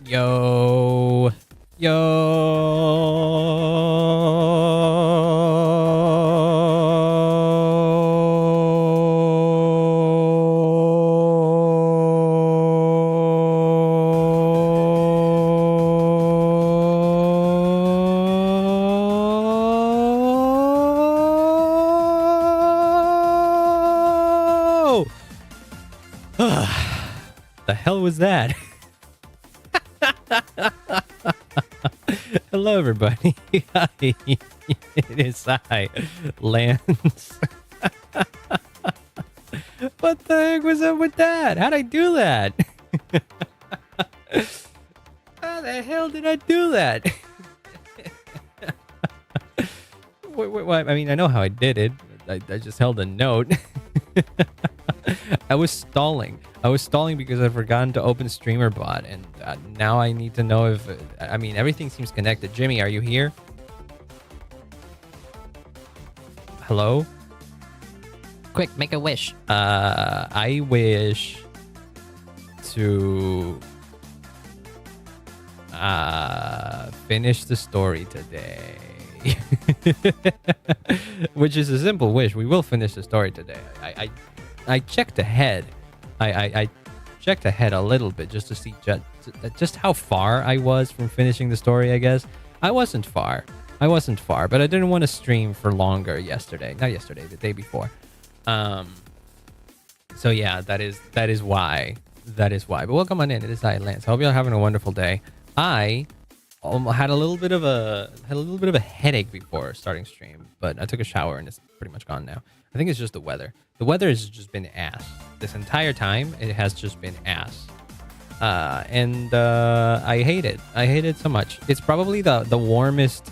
Yo. The hell was that? Hello, everybody. Hi. It is I, Lance. What the heck was up with that? How'd I do that? How the hell did I do that? Wait, I mean, I know how I did it. I just held a note. I was stalling. I was stalling because I forgot to open streamer bot, and now I need to know if I mean, everything seems connected. Jimmy, are you here? Hello? Quick, make a wish. I wish to finish the story today. Which is a simple wish. We will finish the story today. I checked ahead. I checked ahead a little bit just to see just how far I was from finishing the story, I guess. I wasn't far, but I didn't want to stream for longer yesterday. Not yesterday, the day before. So yeah, that is why. But welcome on in. It is I, Lance. I hope you're having a wonderful day. I had a little bit of a headache before starting stream, but I took a shower and it's pretty much gone now. I think it's just the weather. The weather has just been ass this entire time. It has just been ass, and I hate it. I hate it so much. It's probably the warmest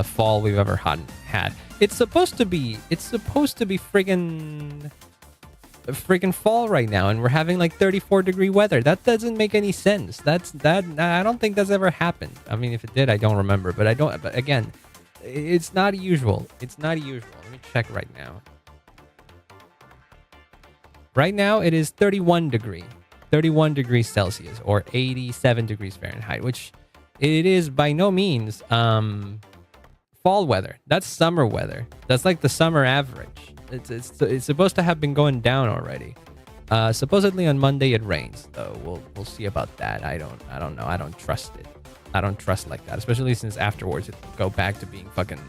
fall we've ever had. It's supposed to be friggin' fall right now, and we're having like 34-degree weather. That doesn't make any sense. I don't think that's ever happened. I mean, if it did, I don't remember. But again, it's not usual. It's not usual. Let me check right now. Right now, it is 31 degrees Celsius, or 87 degrees Fahrenheit, which it is by no means fall weather. That's summer weather. That's like the summer average. It's supposed to have been going down already. Supposedly on Monday it rains, though. We'll see about that. I don't know. I don't trust it. I don't trust like that, especially since afterwards it will go back to being fucking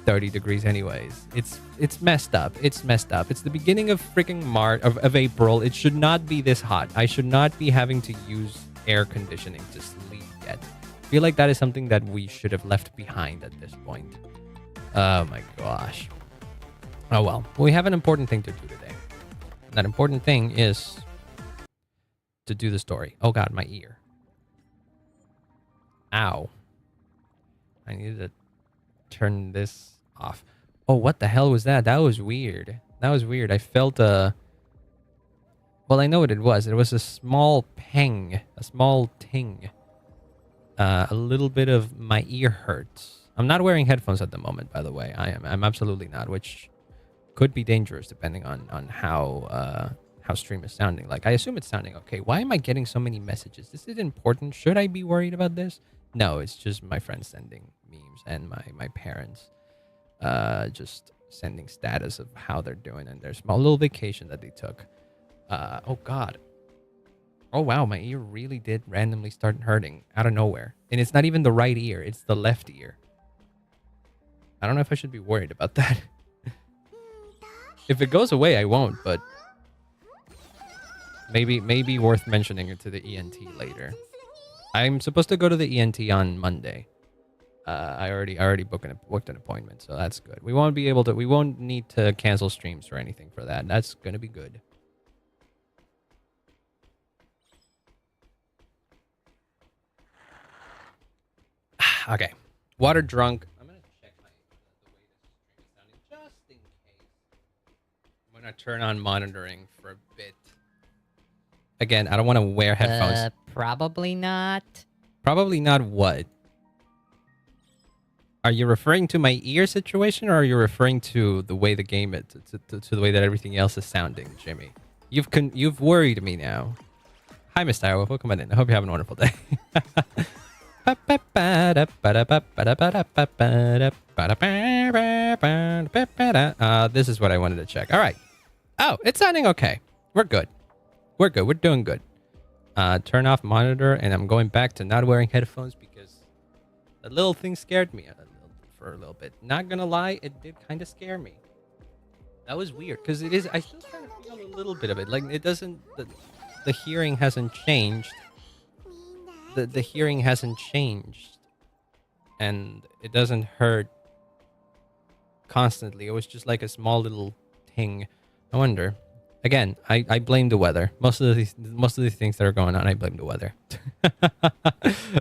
30 degrees anyways. It's messed up. It's messed up. It's the beginning of freaking March of April. It should not be this hot. I should not be having to use air conditioning to sleep yet. I feel like that is something that we should have left behind at this point. Oh my gosh. Oh well. We have an important thing to do today. That important thing is to do the story. Oh god, my ear. Ow. I needed to turn this off. Oh, what the hell was that? That was weird. I felt well, I know what it was. It was a small ping, a small ting. A little bit of my ear hurts. I'm not wearing headphones at the moment, by the way. I'm absolutely not, which could be dangerous depending on how stream is sounding. Like, I assume it's sounding okay. Why am I getting so many messages? This is important. Should I be worried about this? No, it's just my friends sending memes and my parents just sending status of how they're doing and their small little vacation that they took. Oh god. Oh wow, my ear really did randomly start hurting out of nowhere. And it's not even the right ear, it's the left ear. I don't know if I should be worried about that. If it goes away, I won't, but maybe worth mentioning it to the ENT later. I'm supposed to go to the ENT on Monday. I already booked an appointment, so that's good. We won't need to cancel streams or anything for that. That's gonna be good. Okay, water drunk. I'm gonna check the way this stream is sounding just in case. I'm gonna turn on monitoring for a bit. Again, I don't want to wear headphones. Probably not. Probably not what? Are you referring to my ear situation, or are you referring to the way the game is, to the way that everything else is sounding, Jimmy? You've worried me now. Hi, Miss Direwolf. Welcome in. I hope you're having a wonderful day. This is what I wanted to check. All right. Oh, it's sounding okay. We're good. We're good. We're doing good. Turn off monitor, and I'm going back to not wearing headphones because the little thing scared me for a little bit. Not gonna lie, it did kind of scare me. That was weird because it is. I still kind of feel a little bit of it. Like it doesn't. The hearing hasn't changed. The hearing hasn't changed, and it doesn't hurt constantly. It was just like a small little ting. I wonder. Again, I blame the weather. Most of these things that are going on, I blame the weather.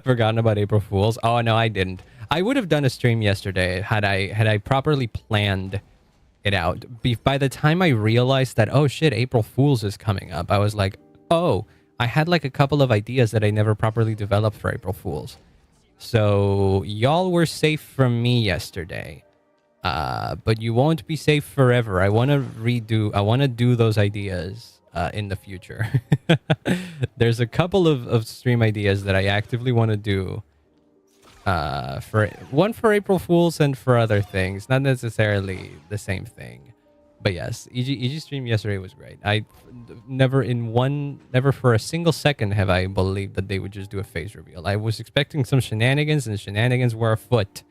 Forgotten about April Fools. Oh no, I didn't. I would have done a stream yesterday had I properly planned it out. By the time I realized that, oh shit, April Fools is coming up, I was like, oh, I had like a couple of ideas that I never properly developed for April Fools. So y'all were safe from me yesterday. But you won't be safe forever. I want to do those ideas in the future. There's a couple of stream ideas that I actively want to do. For April Fools and for other things, not necessarily the same thing. But yes, EG stream yesterday was great. Never for a single second have I believed that they would just do a face reveal. I was expecting some shenanigans, and the shenanigans were afoot.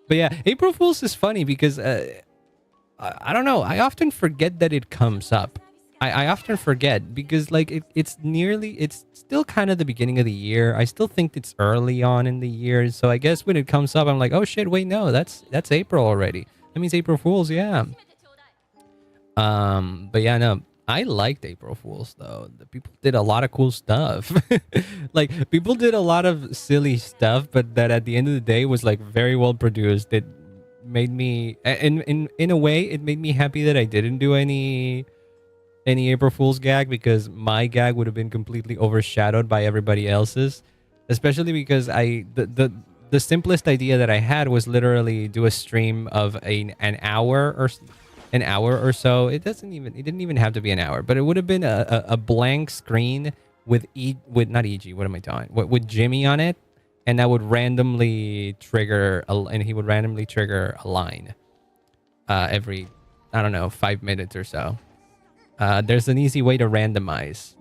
But yeah, April Fools is funny because I don't know. I often forget that it comes up. I often forget because like it's still kind of the beginning of the year. I still think it's early on in the year. So I guess when it comes up, I'm like, oh shit, wait, no, that's April already. That means April Fools, yeah. But yeah, no, I liked April Fools though. The people did a lot of cool stuff. Like people did a lot of silly stuff, but that at the end of the day was like very well produced. It made me in a way it made me happy that I didn't do any April Fool's gag, because my gag would have been completely overshadowed by everybody else's, especially because the simplest idea that I had was literally do a stream of an hour or so. It didn't even have to be an hour, but it would have been a blank screen with not EG, what am I doing? With Jimmy on it, and that would randomly trigger he would randomly trigger a line every, I don't know, 5 minutes or so. There's an easy way to randomize.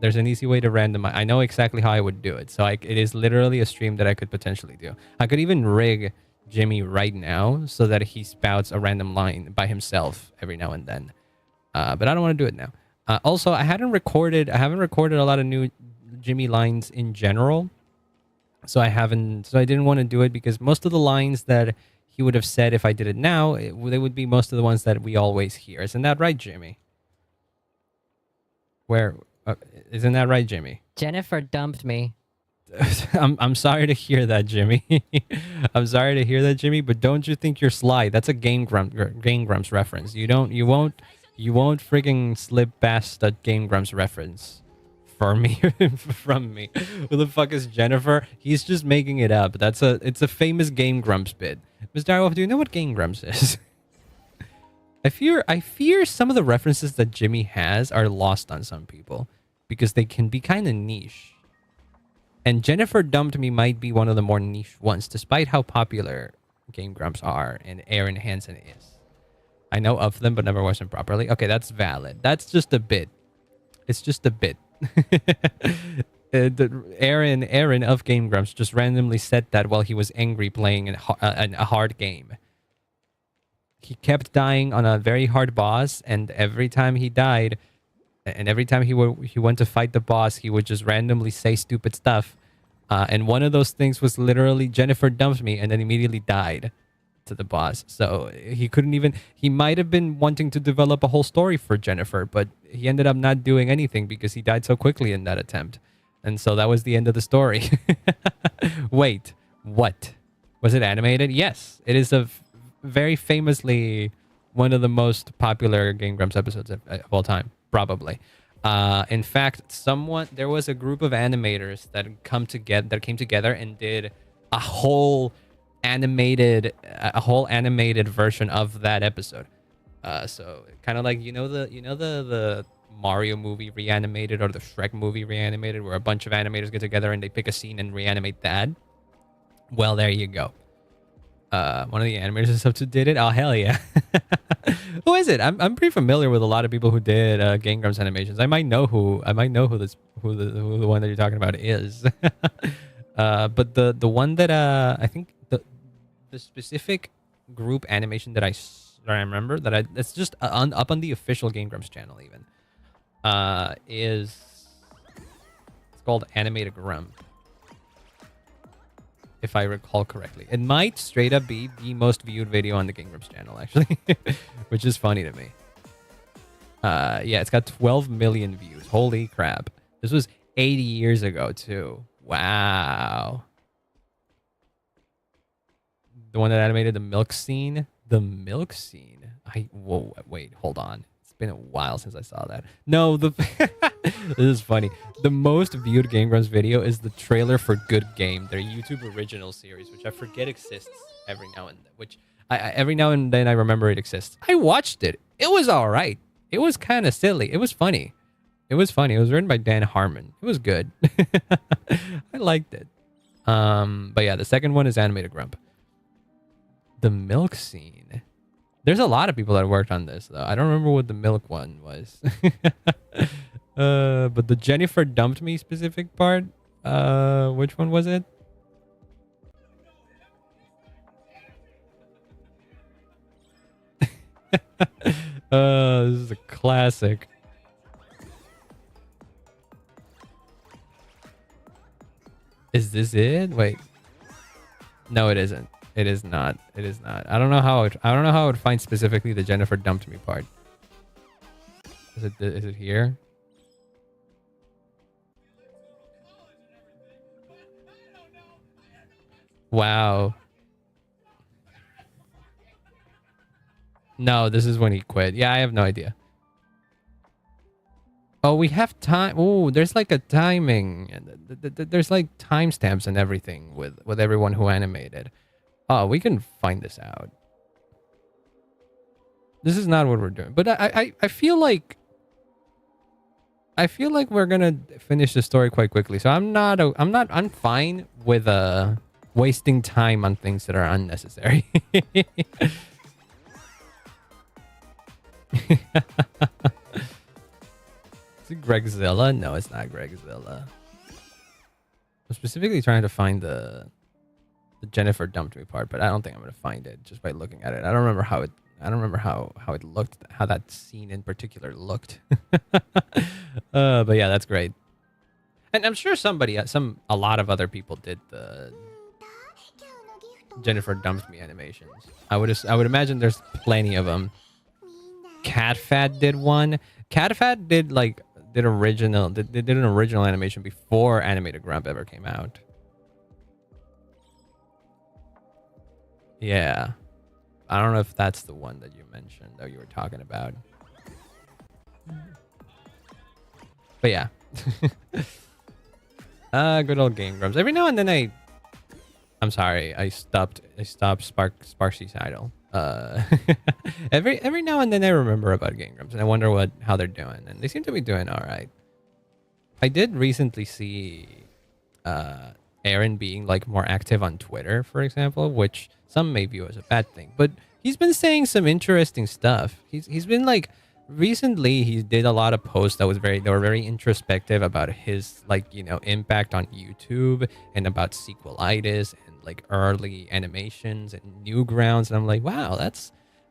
I know exactly how I would do it. So it is literally a stream that I could potentially do. I could even rig Jimmy right now so that he spouts a random line by himself every now and then. But I don't want to do it now. Also, I haven't recorded a lot of new Jimmy lines in general. So I didn't want to do it because most of the lines that he would have said if I did it now, they would be most of the ones that we always hear. Isn't that right, Jimmy? Isn't that right, Jimmy? Jennifer dumped me. I'm sorry to hear that, Jimmy. I'm sorry to hear that, Jimmy. But don't you think you're sly? That's a Game Grumps reference. You won't frigging slip past that Game Grumps reference for me from me. Who the fuck is Jennifer? He's just making it up. It's a famous Game Grumps bit. Ms. Direwolf, do you know what Game Grumps is? I fear some of the references that Jimmy has are lost on some people because they can be kind of niche. And Jennifer Dumped Me might be one of the more niche ones, despite how popular Game Grumps are and Aaron Hansen is. I know of them, but never watched them properly. Okay, that's valid. That's just a bit. It's just a bit. Aaron of Game Grumps just randomly said that while he was angry playing a hard game. He kept dying on a very hard boss, and every time he died, and every time he went to fight the boss, he would just randomly say stupid stuff. And one of those things was literally Jennifer dumped me, and then immediately died to the boss. So he might have been wanting to develop a whole story for Jennifer, but he ended up not doing anything because he died so quickly in that attempt. And so that was the end of the story. Wait, what? Was it animated? Yes, it is very famously one of the most popular Game Grumps episodes of all time, probably. In fact, there was a group of animators that came together and did a whole animated version of that episode. So kind of like the Mario movie reanimated or the Shrek movie reanimated, where a bunch of animators get together and they pick a scene and reanimate that. Well, there you go. One of the animators and stuff did it. Oh hell yeah! Who is it? I'm pretty familiar with a lot of people who did Game Grumps animations. I might know who the one that you're talking about is. But the one that I think the specific group animation that I remember that's just up on the official Game Grumps channel even is it's called Animated Grump, if I recall correctly. It might straight up be the most viewed video on the Game Grumps channel actually, which is funny to me. Yeah, it's got 12 million views. Holy crap! This was 80 years ago too. Wow. The one that animated the milk scene. The milk scene. Whoa, wait, hold on. It's been a while since I saw that. No, this is funny. The most viewed Game Grumps video is the trailer for Good Game, their YouTube original series, which I forget exists every now and then. Which every now and then I remember it exists. I watched it. It was all right. It was kind of silly. It was funny. It was funny. It was written by Dan Harmon. It was good. I liked it. But yeah, the second one is Animated Grump. The milk scene. There's a lot of people that worked on this, though. I don't remember what the milk one was. But the Jennifer dumped me specific part, which one was it? This is a classic. Is this it? Wait. No, it isn't. It is not. It is not. I don't know how I would find specifically the Jennifer dumped me part. Is it here? Wow. No, this is when he quit. Yeah, I have no idea. Oh, we have time. Oh, there's like a timing. There's like timestamps and everything with everyone who animated. Oh, we can find this out. This is not what we're doing, but I feel like we're gonna finish the story quite quickly. So I'm fine with wasting time on things that are unnecessary. Is it Gregzilla? No, it's not Gregzilla. I'm specifically trying to find the Jennifer dumped me part, but I don't think I'm gonna find it just by looking at it. I don't remember how it looked, how that scene in particular looked. But yeah, that's great. And I'm sure a lot of other people did the Jennifer dumped me animations. I would imagine there's plenty of them. Catfat did one. Catfat did an original animation before Animated Grump ever came out. Yeah. I don't know if that's the one that you mentioned that you were talking about. But yeah. Good old Game Grumps. Every now and then I'm sorry, I stopped Sparksy's idol. Every now and then I remember about Game Grumps and I wonder how they're doing, and they seem to be doing all right. I did recently see Aaron being more active on Twitter, for example, which some may view as a bad thing, but he's been saying some interesting stuff. He's been recently he did a lot of posts that were very introspective about his impact on YouTube and about sequelitis and early animations and Newgrounds, and I'm like, wow,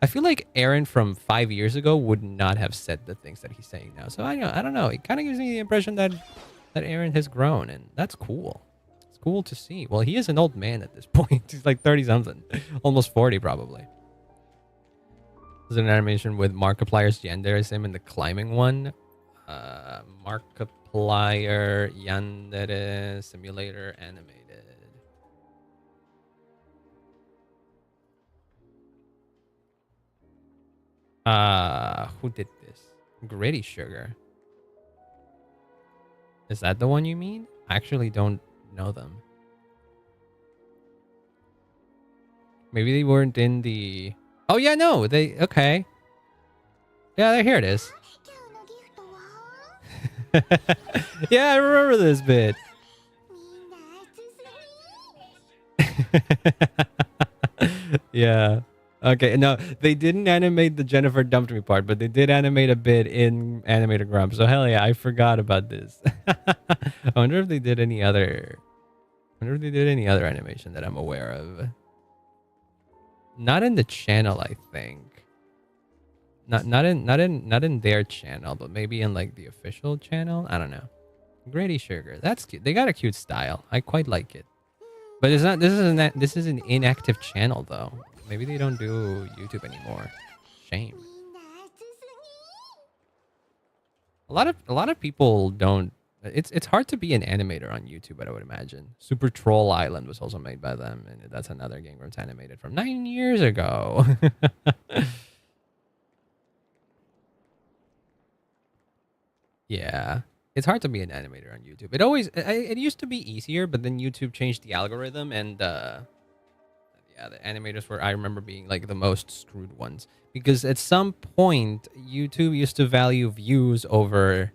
I feel like Aaron from 5 years ago would not have said the things that he's saying now. So I don't know. It kind of gives me the impression that Aaron has grown, and that's cool. It's cool to see. Well, he is an old man at this point. He's 30 something, almost 40 probably. There's an animation with Markiplier's Yanderesim in the climbing one. Markiplier Yandere Simulator animated. Who did this? Gritty Sugar. Is that the one you mean? I actually don't know them. Maybe they weren't in the... Oh yeah, no, okay. Yeah, here it is. Yeah, I remember this bit. Yeah. Okay, no, they didn't animate the Jennifer dumped me part, but they did animate a bit in Animator Grump. So hell yeah, I forgot about this. I wonder if they did any other. I wonder if they did any other animation that I'm aware of. Not in the channel, I think. Not in their channel, but maybe in like the official channel. I don't know. Grady Sugar, that's cute. They got a cute style. I quite like it. But it's not. This is an inactive channel though. Maybe they don't do YouTube anymore. Shame. A lot of people don't. It's hard to be an animator on YouTube, I would imagine. Super Troll Island was also made by them, and that's another game that's animated from 9 years ago. Yeah. It's hard to be an animator on YouTube. It used to be easier, but then YouTube changed the algorithm, and yeah, the animators were, I remember, being like the most screwed ones, because at some point YouTube used to value views over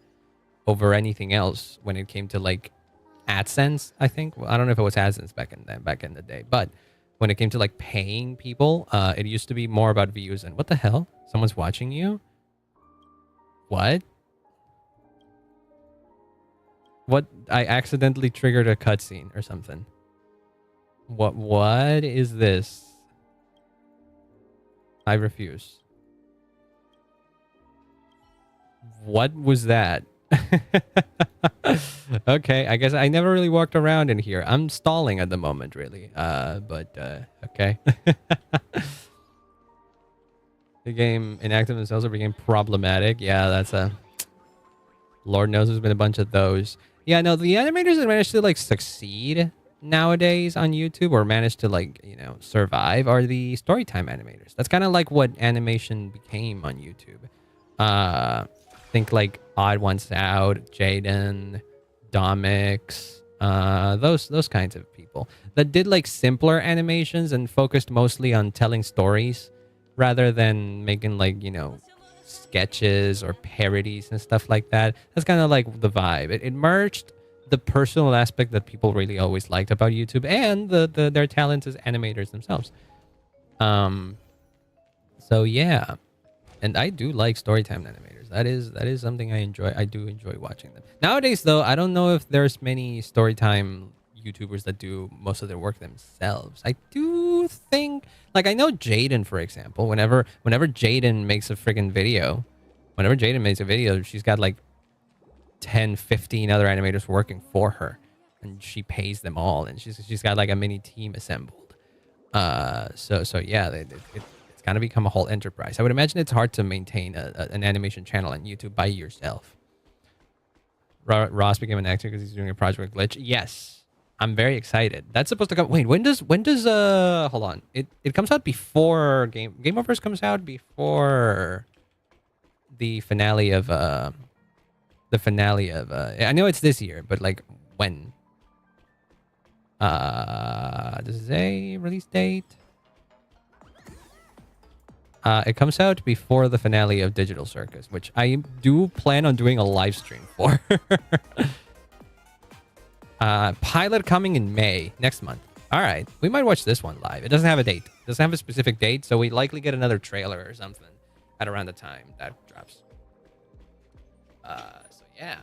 anything else when it came to like AdSense, I think. Well, I don't know if it was AdSense back in the day, but when it came to like paying people, it used to be more about views. And what the hell? Someone's watching you? What? What? I accidentally triggered a cutscene or something. What is this? I refuse. What was that? Okay, I guess I never really walked around in here. I'm stalling at the moment, really. Okay. The game inactive themselves or became problematic. Yeah, that's a... Lord knows there's been a bunch of those. Yeah, no, the animators that managed to like succeed nowadays on YouTube, or managed to like, survive, are the storytime animators. That's kind of like what animation became on YouTube. Think like Odd Ones Out, Jaden, Domix, those kinds of people that did like simpler animations and focused mostly on telling stories rather than making like, sketches or parodies and stuff like that. That's kind of like the vibe. It merged the personal aspect that people really always liked about YouTube and their talents as animators themselves. So yeah, and I do like storytime animators. That is something I enjoy. I do enjoy watching them. Nowadays, though, I don't know if there's many storytime YouTubers that do most of their work themselves. I do think, like, I know Jaden, for example. Whenever Jaden makes a friggin' video, she's got like 10, 15 other animators working for her, and she pays them all, and she's got like a mini team assembled. So yeah, it's kind of become a whole enterprise. I would imagine it's hard to maintain an animation channel on YouTube by yourself. Ross became an actor because he's doing a project with Glitch. Yes, I'm very excited. That's supposed to come. Wait, when does hold on. It comes out before Game Overs comes out before the finale of I know it's this year, but like when? Does it say release date? It comes out before the finale of Digital Circus, which I do plan on doing a live stream for. Pilot coming in May, next month. All right, we might watch this one live. It doesn't have a date. It doesn't have a specific date, so we likely get another trailer or something at around the time that drops. So yeah.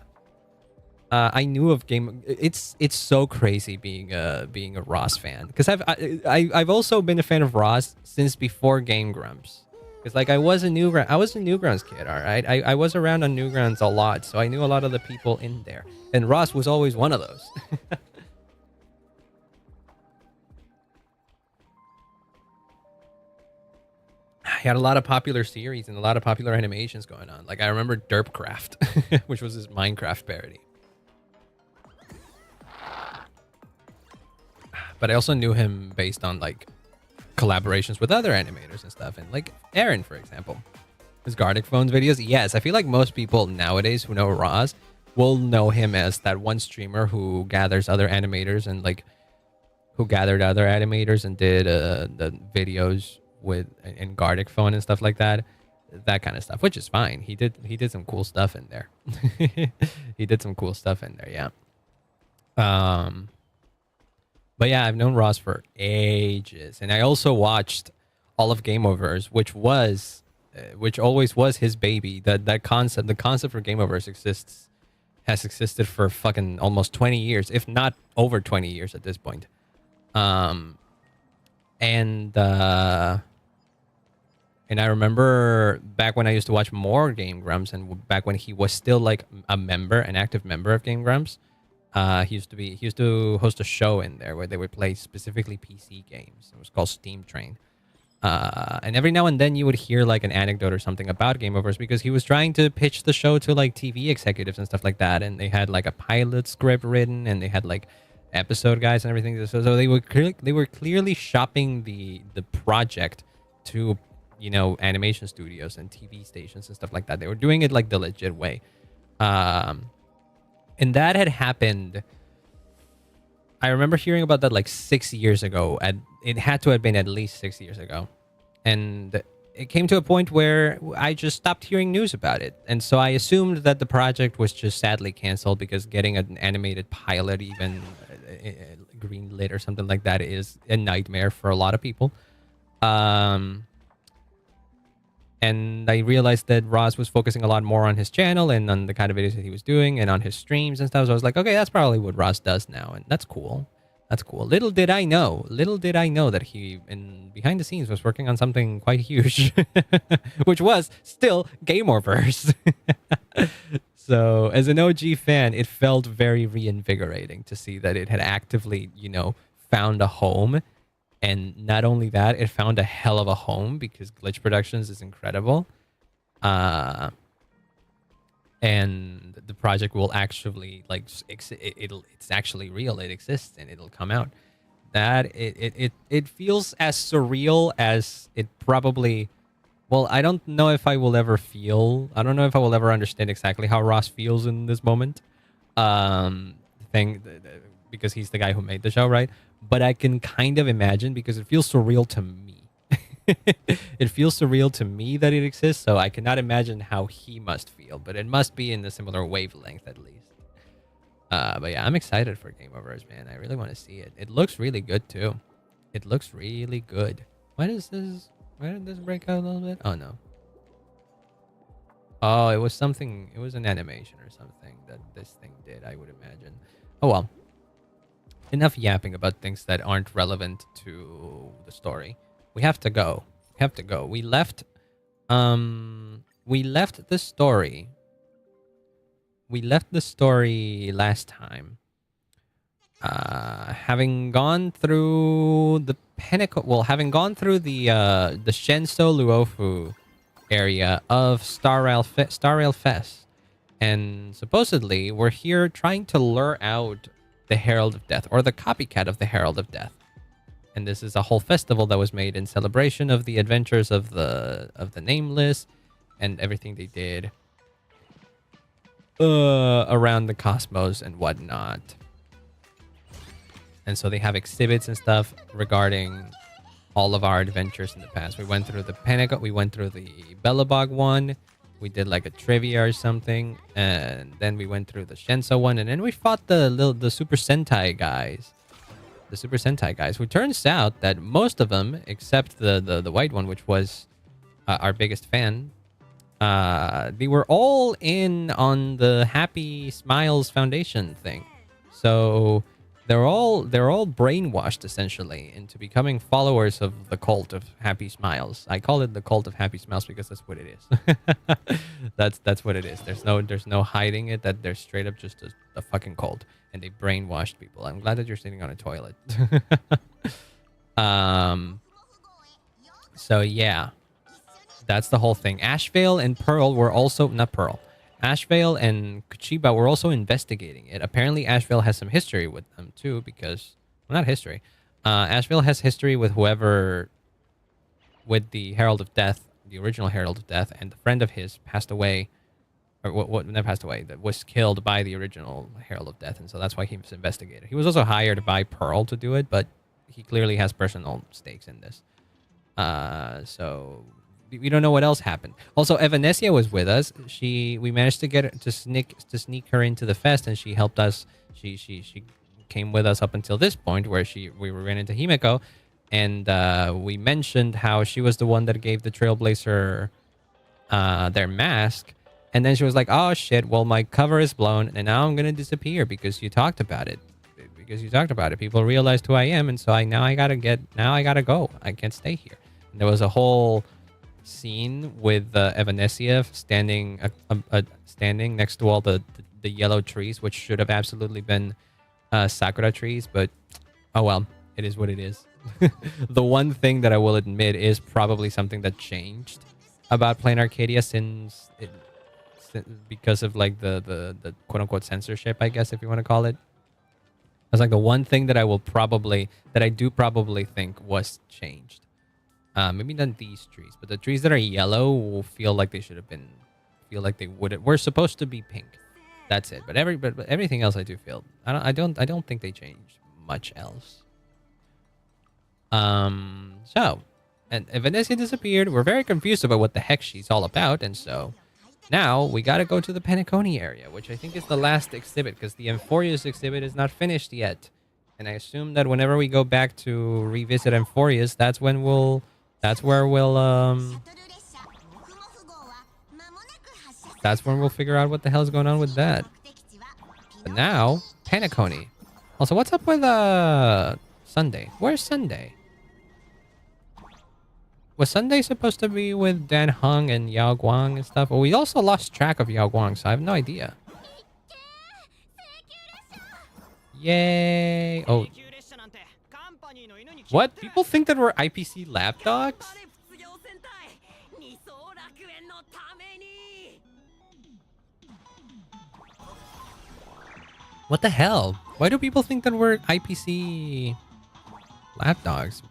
I knew of Game. It's so crazy being a Ross fan, because I've also been a fan of Ross since before Game Grumps. Because like I was a Newgrounds kid, all right. I was around on Newgrounds a lot, so I knew a lot of the people in there, and Ross was always one of those. He had a lot of popular series and a lot of popular animations going on. Like I remember Derpcraft, which was his Minecraft parody. But I also knew him based on like collaborations with other animators and stuff, and like Aaron, for example, his Gartic Phones videos. Yes, I feel like most people nowadays who know Roz will know him as that one streamer who gathers other animators and like who gathered other animators and did the videos with in Gartic Phone and stuff like that. that kind of stuff, which is fine. He did some cool stuff in there. He did some cool stuff in there, yeah. Um, but yeah, I've known Ross for ages, and I also watched all of Game Overs, which always was his baby. That concept, the concept for Game Overs has existed for fucking almost 20 years, if not over 20 years at this point. Um, and I remember back when I used to watch more Game Grumps, and back when he was still like an active member of Game Grumps. He used to host a show in there where they would play specifically PC games. It was called Steam Train. And every now and then you would hear like an anecdote or something about Game Overs, because he was trying to pitch the show to like TV executives and stuff like that. And they had like a pilot script written, and they had like episode guides and everything. So they were clearly shopping the project to, you know, animation studios and TV stations and stuff like that. They were doing it like the legit way. And that had happened. I remember hearing about that like 6 years ago. It had to have been at least 6 years ago. And it came to a point where I just stopped hearing news about it. And so I assumed that the project was just sadly canceled, because getting an animated pilot, even greenlit or something like that, is a nightmare for a lot of people. And I realized that Ross was focusing a lot more on his channel and on the kind of videos that he was doing and on his streams and stuff. So I was like, okay, that's probably what Ross does now. And that's cool. That's cool. Little did I know that he, behind the scenes, was working on something quite huge, which was still Game Overs. So as an OG fan, it felt very reinvigorating to see that it had actively, you know, found a home. And not only that, it found a hell of a home, because Glitch Productions is incredible. And the project will actually, like, it's actually real. It exists, and it'll come out. That it feels as surreal as it probably... Well, I don't know if I will ever understand exactly how Ross feels in this moment. Because he's the guy who made the show, right? But I can kind of imagine, because it feels surreal to me. It feels surreal to me that it exists, so I cannot imagine how he must feel, but it must be in a similar wavelength at least. But yeah, I'm excited for Game Overs, man. I really want to see it. It looks really good too. It looks really good. Why did this break out a little bit? Oh no. Oh, it was something. It was an animation or something that this thing did, I would imagine. Oh well. Enough yapping about things that aren't relevant to the story. We have to go. We left the story. We left the story last time. Having gone through the pinnacle, having gone through the Shenso Luofu area of Star Rail Fest. And supposedly we're here trying to lure out the Herald of Death, or the copycat of the Herald of Death. And this is a whole festival that was made in celebration of the adventures of the Nameless and everything they did around the cosmos and whatnot. And so they have exhibits and stuff regarding all of our adventures in the past. We went through the Pentagon, we went through the Bellabog one, we did like a trivia or something, and then we went through the Shenso one, and then we fought the Super Sentai guys. The Super Sentai guys, who turns out that most of them, except the white one, which was our biggest fan, they were all in on the Happy Smiles Foundation thing. So they're all brainwashed essentially into becoming followers of the cult of Happy Smiles. I call it the cult of Happy Smiles because that's what it is. That's what it is. There's no hiding it. That they're straight up just a fucking cult, and they brainwashed people. I'm glad that you're sitting on a toilet. So yeah, that's the whole thing. Ashvale and Pearl were also not Pearl. Ashvale and Kuchiba were also investigating it. Apparently, Ashvale has some history with them too, because well, not history. Ashvale has history with whoever, with the Herald of Death, the original Herald of Death, and the friend of his passed away, or what never passed away, that was killed by the original Herald of Death, and so that's why he was investigated. He was also hired by Pearl to do it, but he clearly has personal stakes in this. So We don't know what else happened. Also, Evanescia was with us. We managed to get her, to sneak her into the fest, and she helped us. She came with us up until this point where we ran into Himeko, and we mentioned how she was the one that gave the Trailblazer their mask, and then she was like, "Oh shit! Well, my cover is blown, and now I'm gonna disappear because you talked about it. Because you talked about it, people realized who I am, and so now I gotta go. I can't stay here." And there was a whole scene with Evanescia standing next to all the yellow trees, which should have absolutely been sakura trees, but oh well, it is what it is. The one thing that I will admit is probably something that changed about playing Arcadia because of like the quote unquote censorship, I guess, if you want to call it. That's like the one thing that I do probably think was changed. Maybe not these trees, but the trees that are yellow will feel like they were supposed to be pink. That's it. But everything else I do feel. I don't think they changed much else. So, and Evanescia disappeared. We're very confused about what the heck she's all about, and so now we gotta go to the Penacony area, which I think is the last exhibit, because the Amphorius exhibit is not finished yet. And I assume that whenever we go back to revisit Amphorius, that's where we'll figure out what the hell's going on with that. But now, Penacony. Also, what's up with Sunday? Where's Sunday? Was Sunday supposed to be with Dan Hung and Yao Guang and stuff? Well, we also lost track of Yao Guang, so I have no idea. Yay! Oh. What? People think that we're IPC lapdogs? What the hell? Why do people think that we're IPC lapdogs?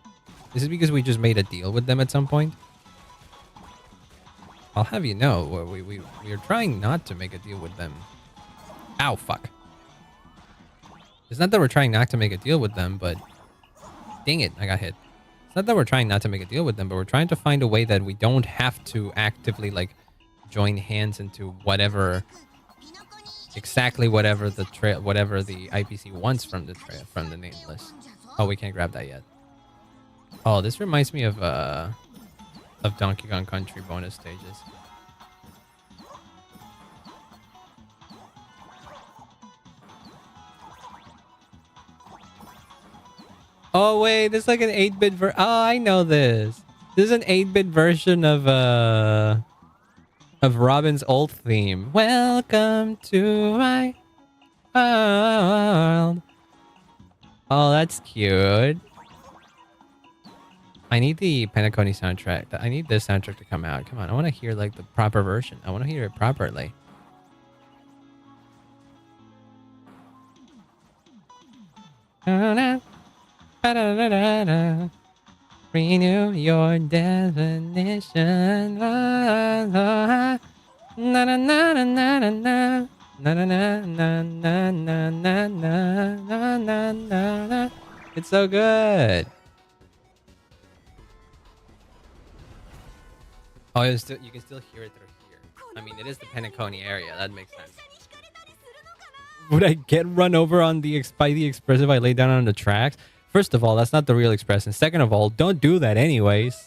Is it because we just made a deal with them at some point? I'll have you know, we are trying not to make a deal with them. Ow, fuck. It's not that we're trying not to make a deal with them, but... Dang it, I got hit. It's not that we're trying not to make a deal with them, but we're trying to find a way that we don't have to actively, like, join hands into whatever... Exactly whatever the IPC wants from the nameless. Oh, we can't grab that yet. Oh, this reminds me of Donkey Kong Country bonus stages. Oh wait, this is like an 8-bit Oh, I know this. This is an 8-bit version of Robin's old theme. Welcome to my world. Oh, that's cute. I need the Penacony soundtrack. I need this soundtrack to come out. Come on, I want to hear like the proper version. I want to hear it properly. Renew your definition. It's so good. Oh, you can still hear it through here. I mean, it is the Penacony area. That makes sense. Would I get run over by the Express if I lay down on the tracks? First of all, that's not the real Express. And second of all, don't do that anyways.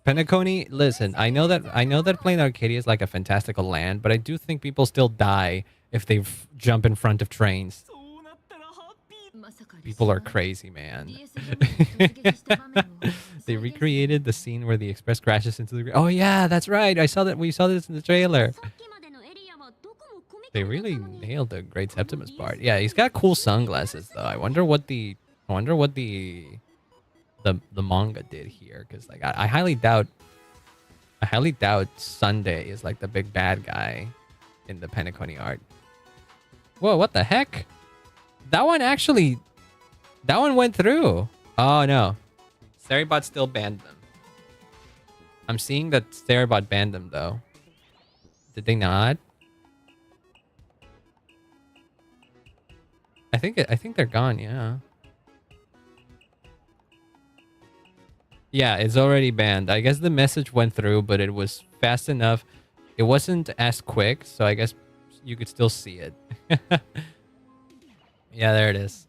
Penacony, listen, I know that playing Arcadia is like a fantastical land, but I do think people still die if they jump in front of trains. People are crazy, man. They recreated the scene where the Express crashes into the... Oh yeah, that's right. We saw this in the trailer. They really nailed the Great Septimus part. Yeah, he's got cool sunglasses though. I wonder what the manga did here, because like I highly doubt Sunday is like the big bad guy in the Penacony art. Whoa, what the heck? That one went through. Oh no. Starybot still banned them. I'm seeing that Starybot banned them though. Did they not? I think they're gone, yeah. Yeah, it's already banned. I guess the message went through, but it was fast enough. It wasn't as quick, so I guess you could still see it. Yeah, there it is.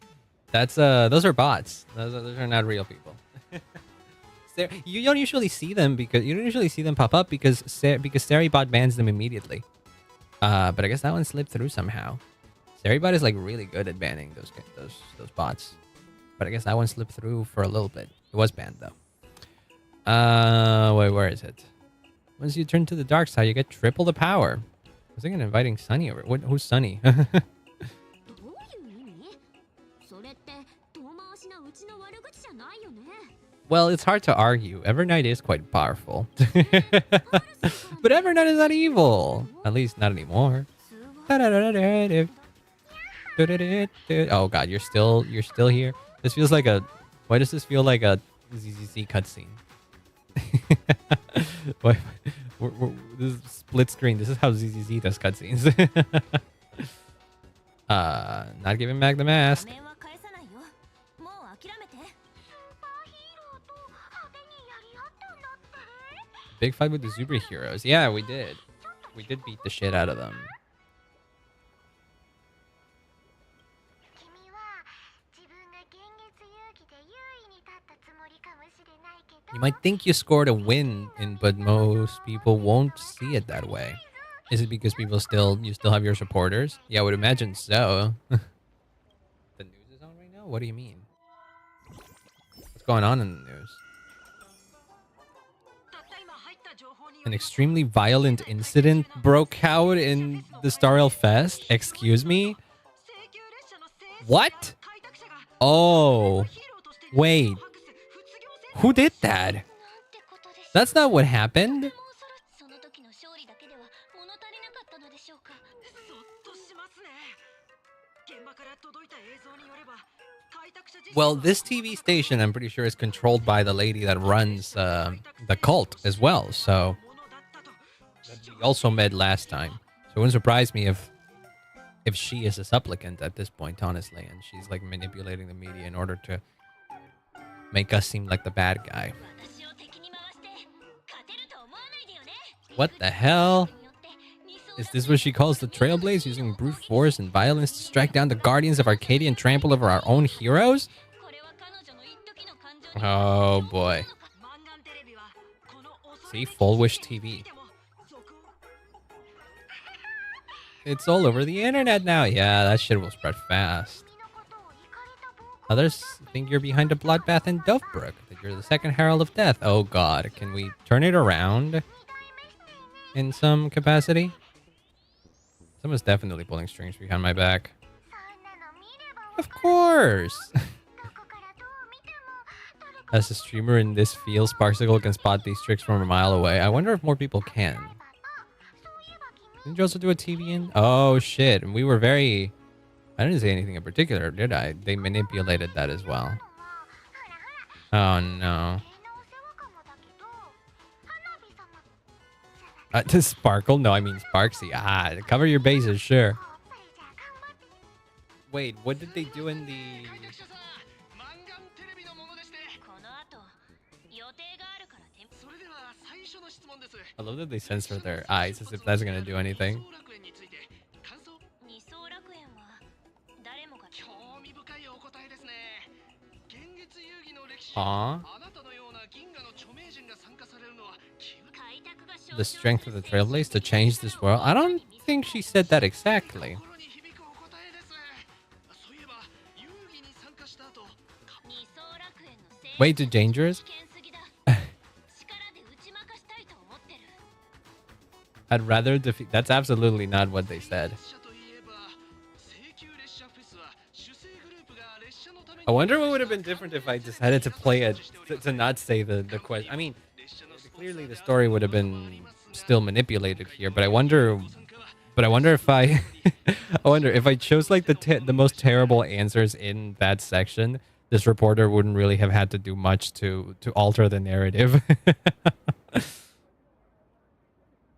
That's those are bots. Those are not real people. You don't usually see them because you don't usually see them pop up because Seribot bans them immediately. But I guess that one slipped through somehow. Seribot is like really good at banning those bots. But I guess that one slipped through for a little bit. It was banned though. Wait, where is it? Once you turn to the dark side, you get triple the power. I was thinking of inviting Sunny over. Who's Sunny? Well, it's hard to argue. Evernight is quite powerful. But Evernight is not evil. At least not anymore. Oh god, you're still here. This feels like a... Why does this feel like a ZZZ cutscene? Why? This is split screen. This is how ZZZ does cutscenes. Not giving back the mask. Big fight with the superheroes. Yeah, we did. We did beat the shit out of them. You might think you scored a win, but most people won't see it that way. Is it because you still have your supporters? Yeah, I would imagine so. The news is on right now? What do you mean? What's going on in the news? An extremely violent incident broke out in the Starrail Fest? Excuse me? What? Oh. Wait. Who did that? That's not what happened. Well, this TV station, I'm pretty sure, is controlled by the lady that runs the cult as well. So we also met last time. So it wouldn't surprise me if she is a supplicant at this point, honestly, and she's like manipulating the media in order to make us seem like the bad guy. What the hell? Is this what she calls the Trailblaze, using brute force and violence to strike down the guardians of Arcadia and trample over our own heroes? Oh boy. See, Full Wish TV. It's all over the internet now. Yeah, that shit will spread fast. Others think you're behind a bloodbath in Dovebrook, that you're the second Herald of Death. Oh god, can we turn it around in some capacity? Someone's definitely pulling strings behind my back. Of course! As a streamer in this field, Sparksicle can spot these tricks from a mile away. I wonder if more people can. Didn't you also do a TV in? Oh shit, and we were very... I didn't say anything in particular, did I? They manipulated that as well. Oh no. To Sparkle? No, I mean Sparksy. Ah, cover your bases, sure. Wait, what did they do in the... I love that they censor their eyes as if that's gonna do anything. Aww. The strength of the Trailblaze to change this world? I don't think she said that exactly. Way too dangerous? I'd rather defeat... That's absolutely not what they said. I wonder what would have been different if I decided to play it... To not say the question. I mean, clearly the story would have been still manipulated here, but I wonder... But I wonder if I... I wonder if I chose like the most terrible answers in that section, this reporter wouldn't really have had to do much to alter the narrative.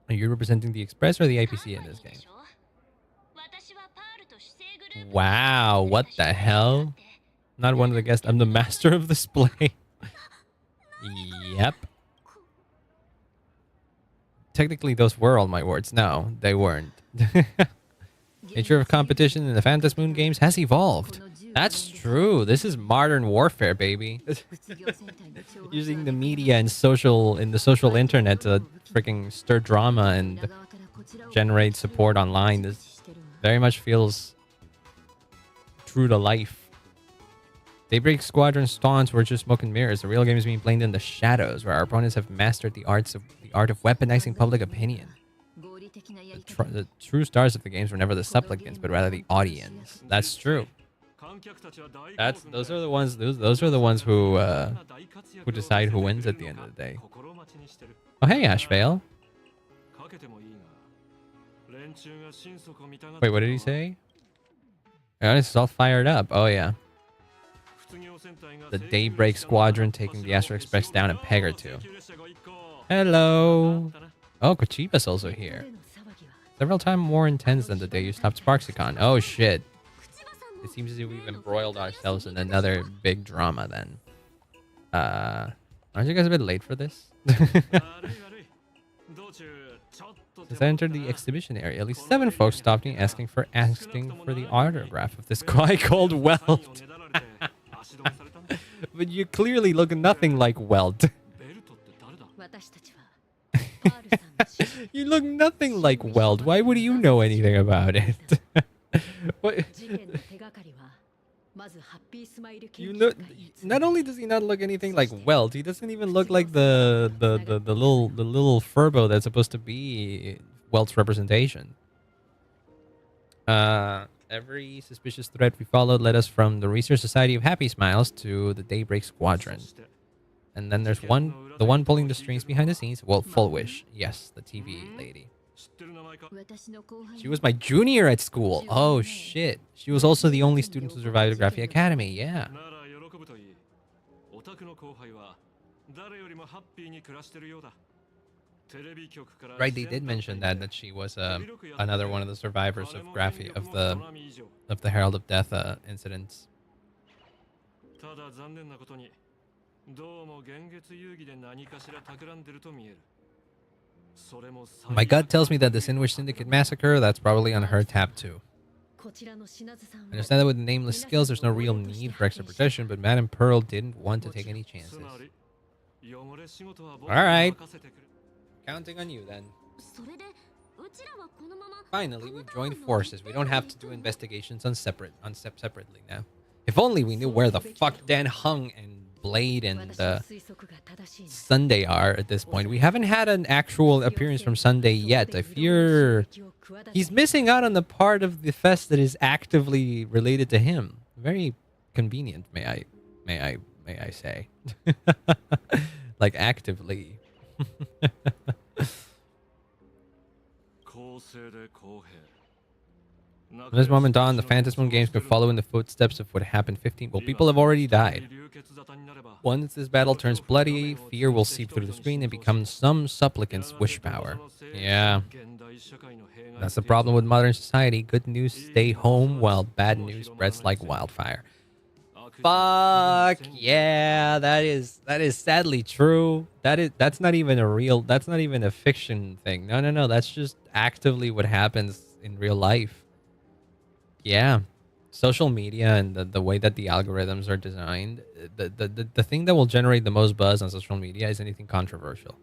Are you representing the Express or the APC in this game? Wow, what the hell? Not one of the guests. I'm the master of display. Yep. Technically, those were all my words. No, they weren't. Nature of competition in the Phantom Moon games has evolved. That's true. This is modern warfare, baby. Using the media and the social internet to freaking stir drama and generate support online. This very much feels true to life. Daybreak Squadron taunts were just smoke and mirrors. The real game is being played in the shadows, where our opponents have mastered the art of weaponizing public opinion. The true stars of the games were never the supplicants, but rather the audience. That's true. Those are the ones. Those are the ones who decide who wins at the end of the day. Oh hey, Ashvale. Wait, what did he say? Oh, this is all fired up. Oh yeah. The Daybreak Squadron taking the Astro Express down a peg or two. Hello. Oh, Kochiba's also here. Several times more intense than the day you stopped Sparksicon. Oh shit. It seems as if we've embroiled ourselves in another big drama then. Aren't you guys a bit late for this? Since I entered the exhibition area, at least 7 folks stopped me asking for the autograph of this guy called Welt. But you clearly look nothing like Welt. You look nothing like Welt. Why would you know anything about it? What? You look. Not only does he not look anything like Welt, he doesn't even look like the little Furbo that's supposed to be Welt's representation. Every suspicious thread we followed led us from the Research Society of Happy Smiles to the Daybreak Squadron. And then there's the one pulling the strings behind the scenes. Well, Full Wish. Yes, the TV lady. She was my junior at school. Oh, shit. She was also the only student who survived the Graphia Academy. Yeah. Right, they did mention that she was another one of the survivors of Graphia of the Herald of Death incidents. My gut tells me that the Sinwish Syndicate massacre, that's probably on her tab too. I understand that with nameless skills, there's no real need for extra protection, but Madame Pearl didn't want to take any chances. Alright. Counting on you then. Finally, we've joined forces. We don't have to do investigations separately now. If only we knew where the fuck Dan Hung and Blade and Sunday are at this point. We haven't had an actual appearance from Sunday yet. I fear he's missing out on the part of the fest that is actively related to him. Very convenient, may I say. Like actively. From this moment on, the Phantom Moon games could follow in the footsteps of what happened 15... Well, people have already died. Once this battle turns bloody, fear will seep through the screen and become some supplicant's wish power. Yeah. That's the problem with modern society. Good news stay home, while bad news spreads like wildfire. Fuck yeah, that is sadly true. That's not even a fiction thing. No, that's just actively what happens in real life. Yeah, social media and the way that the algorithms are designed, the thing that will generate the most buzz on social media is anything controversial.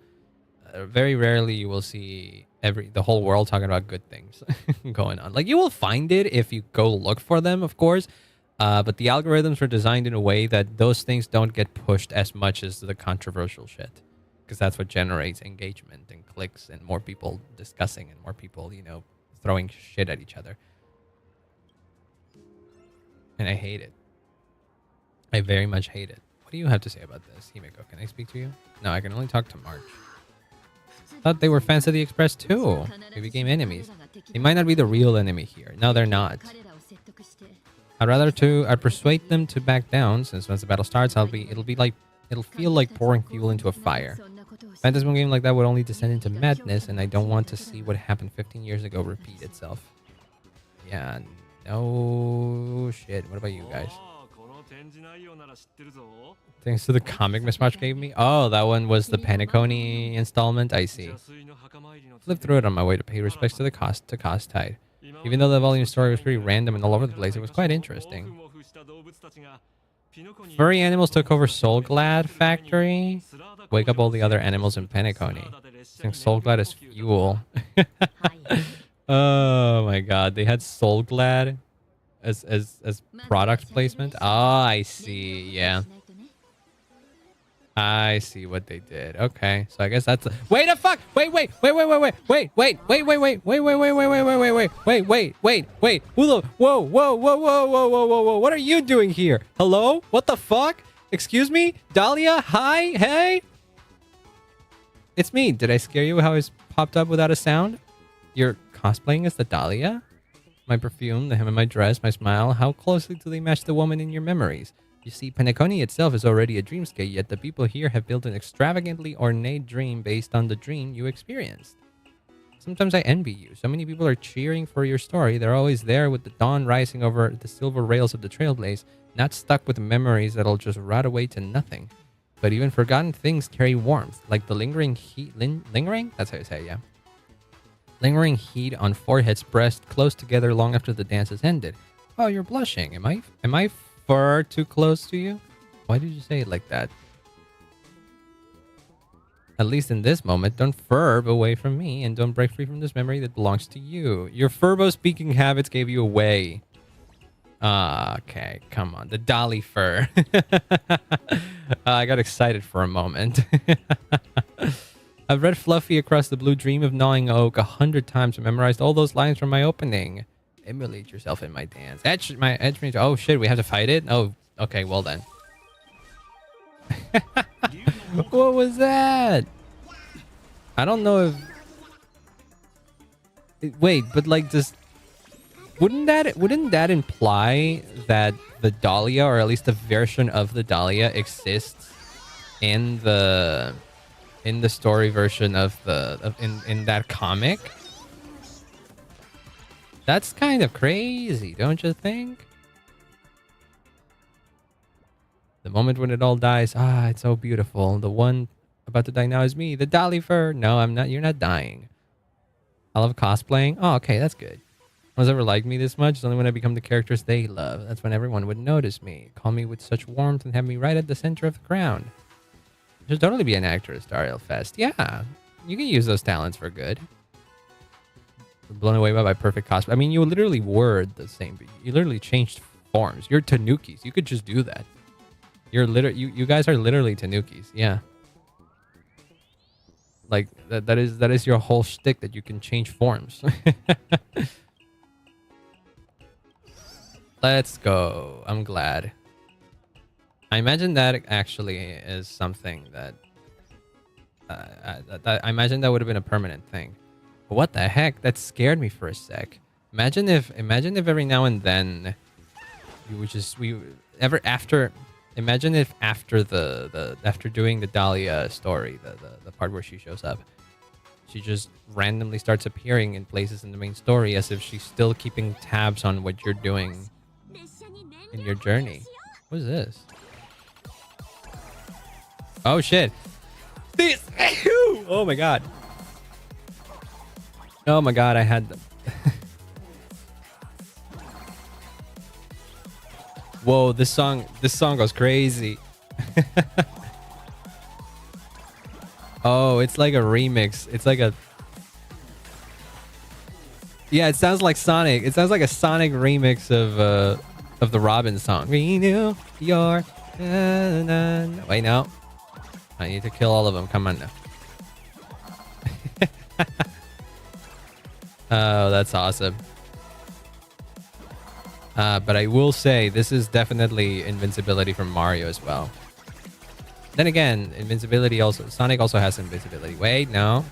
Very rarely you will see the whole world talking about good things going on. Like, you will find it if you go look for them, of course. But the algorithms are designed in a way that those things don't get pushed as much as the controversial shit. Because that's what generates engagement and clicks and more people discussing and more people, throwing shit at each other. And I hate it. I very much hate it. What do you have to say about this, Himeko? Can I speak to you? No, I can only talk to March. Thought they were fans of the Express too. We became enemies. They might not be the real enemy here. No, they're not. I'd persuade them to back down, since once the battle starts, it'll feel like pouring fuel into a fire. Phantasm game like that would only descend into madness, and I don't want to see what happened 15 years ago repeat itself. Yeah, no shit. What about you guys? Thanks to the comic Miss March gave me. Oh, that one was the Paniconi installment. I see. Flipped through it on my way to pay respects to the cost tide. Even though the volume story was pretty random and all over the place, it was quite interesting. Furry animals took over Soulglad Factory. Wake up all the other animals in Paniconi. Using Soulglad as fuel. Oh my god, they had Soulglad as product placement. Oh, I see. Yeah. I see what they did. Okay, so I guess that's wait a fuck. Wait. Who the whoa. What are you doing here? Hello? What the fuck? Excuse me? Dahlia? Hi? Hey? It's me. Did I scare you how I popped up without a sound? You're cosplaying as the Dahlia? My perfume, the hem of my dress, my smile, how closely do they match the woman in your memories? You see, Penacony itself is already a dreamscape, yet the people here have built an extravagantly ornate dream based on the dream you experienced. Sometimes I envy you. So many people are cheering for your story. They're always there with the dawn rising over the silver rails of the trailblaze, not stuck with memories that'll just rot away to nothing. But even forgotten things carry warmth, like the lingering heat. Lingering? That's how you say it, yeah. Lingering heat on foreheads pressed close together long after the dance has ended. Oh, you're blushing. Am I far too close to you? Why did you say it like that? At least in this moment, don't furb away from me and don't break free from this memory that belongs to you. Your furbo speaking habits gave you away. Okay, come on. The dolly fur. I got excited for a moment. I've read Fluffy Across the Blue Dream of Gnawing Oak 100 times and memorized all those lines from my opening. Emulate yourself in my dance. Edge me. Oh shit, we have to fight it? Oh, okay, well then. What was that? I don't know if... Wait, but like this... Wouldn't that imply that the Dahlia, or at least a version of the Dahlia, exists in the story version of in that comic? That's kind of crazy, don't you think? The moment when it all dies, it's so beautiful. The one about to die now is me, the Dolly fur. No, I'm not. You're not dying. I love cosplaying. Oh, okay, that's good. No one's ever liked me this much. It's only when I become the characters they love. That's when everyone would notice me, call me with such warmth, and have me right at the center of the crowd. I should totally be an actor at Star Rail Fest. Yeah, you can use those talents for good. Blown away by my perfect cosplay. I mean, you literally were the same, but you literally changed forms. You're Tanukis. You could just do that. You're you guys are literally Tanukis. Yeah. Like that is your whole shtick, that you can change forms. Let's go. I'm glad. I imagine that actually is something that I imagine that would have been a permanent thing. But what the heck? That scared me for a sec. Imagine if every now and then imagine if after doing the Dahlia story, the part where she shows up, she just randomly starts appearing in places in the main story as if she's still keeping tabs on what you're doing in your journey. What is this? Oh shit. This oh my god. Oh my god, I had them. Whoa, this song goes crazy. Oh, it's like a remix. It's like a... Yeah, it sounds like Sonic. It sounds like a Sonic remix of the Robin song. Renew your... Wait, no. I need to kill all of them. Come on now. Oh, that's awesome. But I will say, this is definitely invincibility from Mario as well. Then again, invincibility also... Sonic also has invincibility. Wait, no.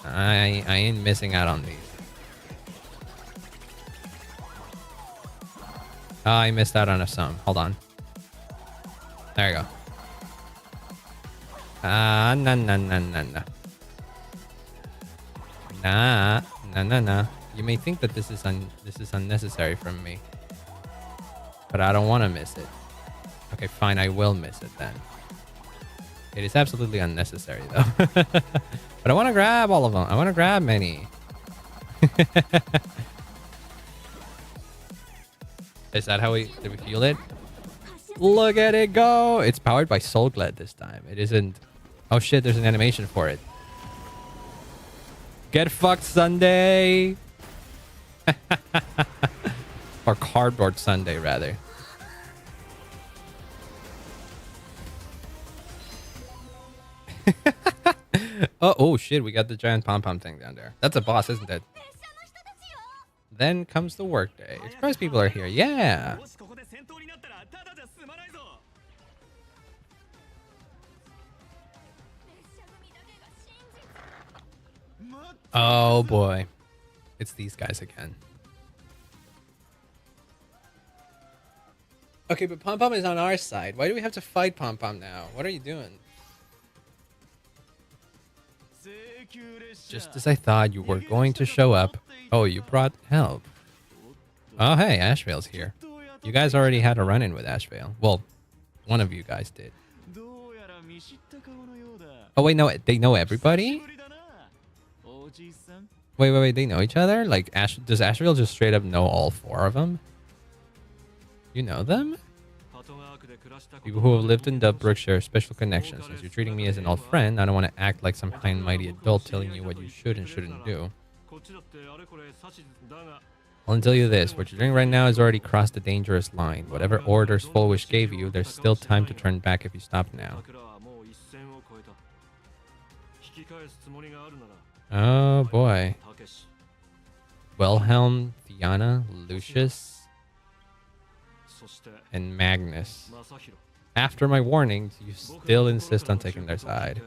I ain't missing out on these. Oh, I missed out on some. Hold on. There you go. No. Nah. You may think that this is unnecessary from me, but I don't want to miss it. Okay, fine, I will miss it then. It is absolutely unnecessary though. But I want to grab all of them. I want to grab many. Is that how did we feel it? Look at it go! It's powered by Soulgled this time. It isn't. Oh shit! There's an animation for it. Get fucked, Sunday. Or Cardboard Sunday, rather. Oh shit! We got the giant pom pom thing down there. That's a boss, isn't it? Then comes the workday. Express people are here. Yeah. Oh boy. It's these guys again. Okay, but Pom Pom is on our side. Why do we have to fight Pom Pom now? What are you doing? Just as I thought you were going to show up. Oh, you brought help. Oh, hey, Ashvale's here. You guys already had a run-in with Ashvale. Well, one of you guys did. Oh, wait, no, they know everybody? Wait, they know each other? Like, does Ashvale just straight up know all four of them? You know them? People who have lived in Dubbrook share special connections. Since you're treating me as an old friend, I don't want to act like some high and mighty adult telling you what you should and shouldn't do. I'll tell you this, what you're doing right now has already crossed the dangerous line. Whatever orders Full Wish gave you, there's still time to turn back if you stop now. Oh boy. Wilhelm, Diana, Lucius, and Magnus. After my warnings, you still insist on taking their side.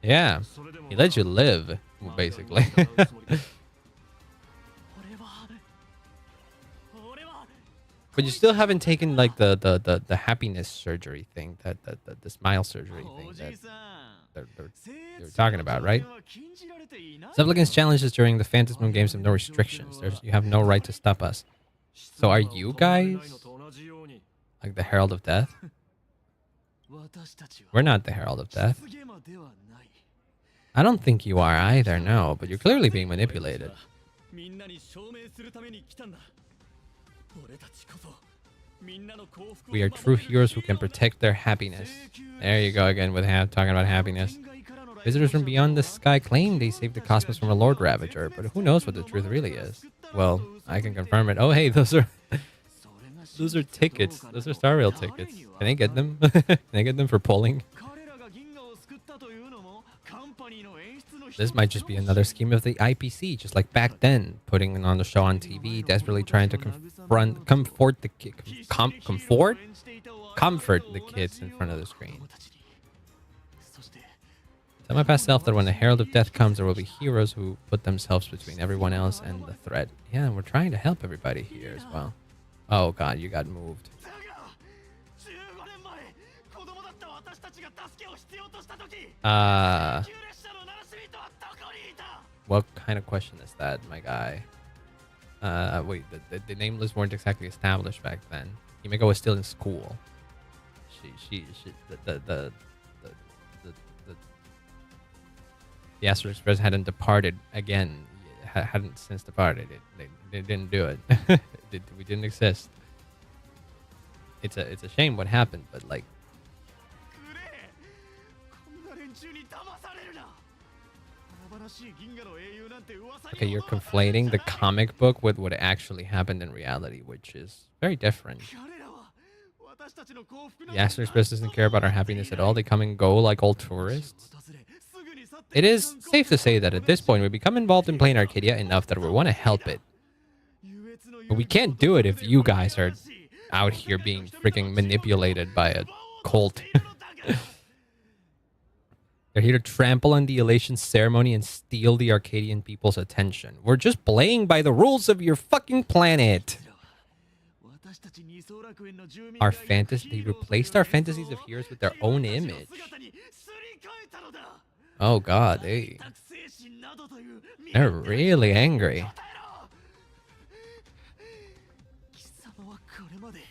Yeah, he let you live, basically. But you still haven't taken like the happiness surgery thing, the smile surgery thing that they're talking about, right? Supplicants challenges during the Phantasm games have no restrictions. You have no right to stop us. So are you guys like the Herald of Death? We're not the Herald of Death. I don't think you are either, no, but you're clearly being manipulated. We are true heroes who can protect their happiness. There you go again with talking about happiness. Visitors from beyond the sky claim they saved the cosmos from a Lord Ravager, but who knows what the truth really is? Well, I can confirm it. Oh, hey, those are tickets. Those are Star Rail tickets. Can I get them? Can I get them for polling? This might just be another scheme of the IPC, just like back then, putting on the show on TV, desperately trying to comfort the kids in front of the screen. Tell my past self that when the Herald of Death comes, there will be heroes who put themselves between everyone else and the threat. Yeah, and we're trying to help everybody here as well. Oh god, you got moved. What kind of question is that, my guy? Wait, the name lists weren't exactly established back then. Himeko was still in school. The Astral Express hadn't departed again. Hadn't since departed. They didn't do it. We didn't exist. It's a shame what happened, but like. Okay, you're conflating the comic book with what actually happened in reality, which is very different. The Astral Express doesn't care about our happiness at all. They come and go like old tourists. It is safe to say that at this point, we become involved in playing Arcadia enough that we want to help it. But we can't do it if you guys are out here being freaking manipulated by a cult. They're here to trample on the elation ceremony and steal the Arcadian people's attention. We're just playing by the rules of your fucking planet. They replaced our fantasies of heroes with their own image. Oh god, they're really angry.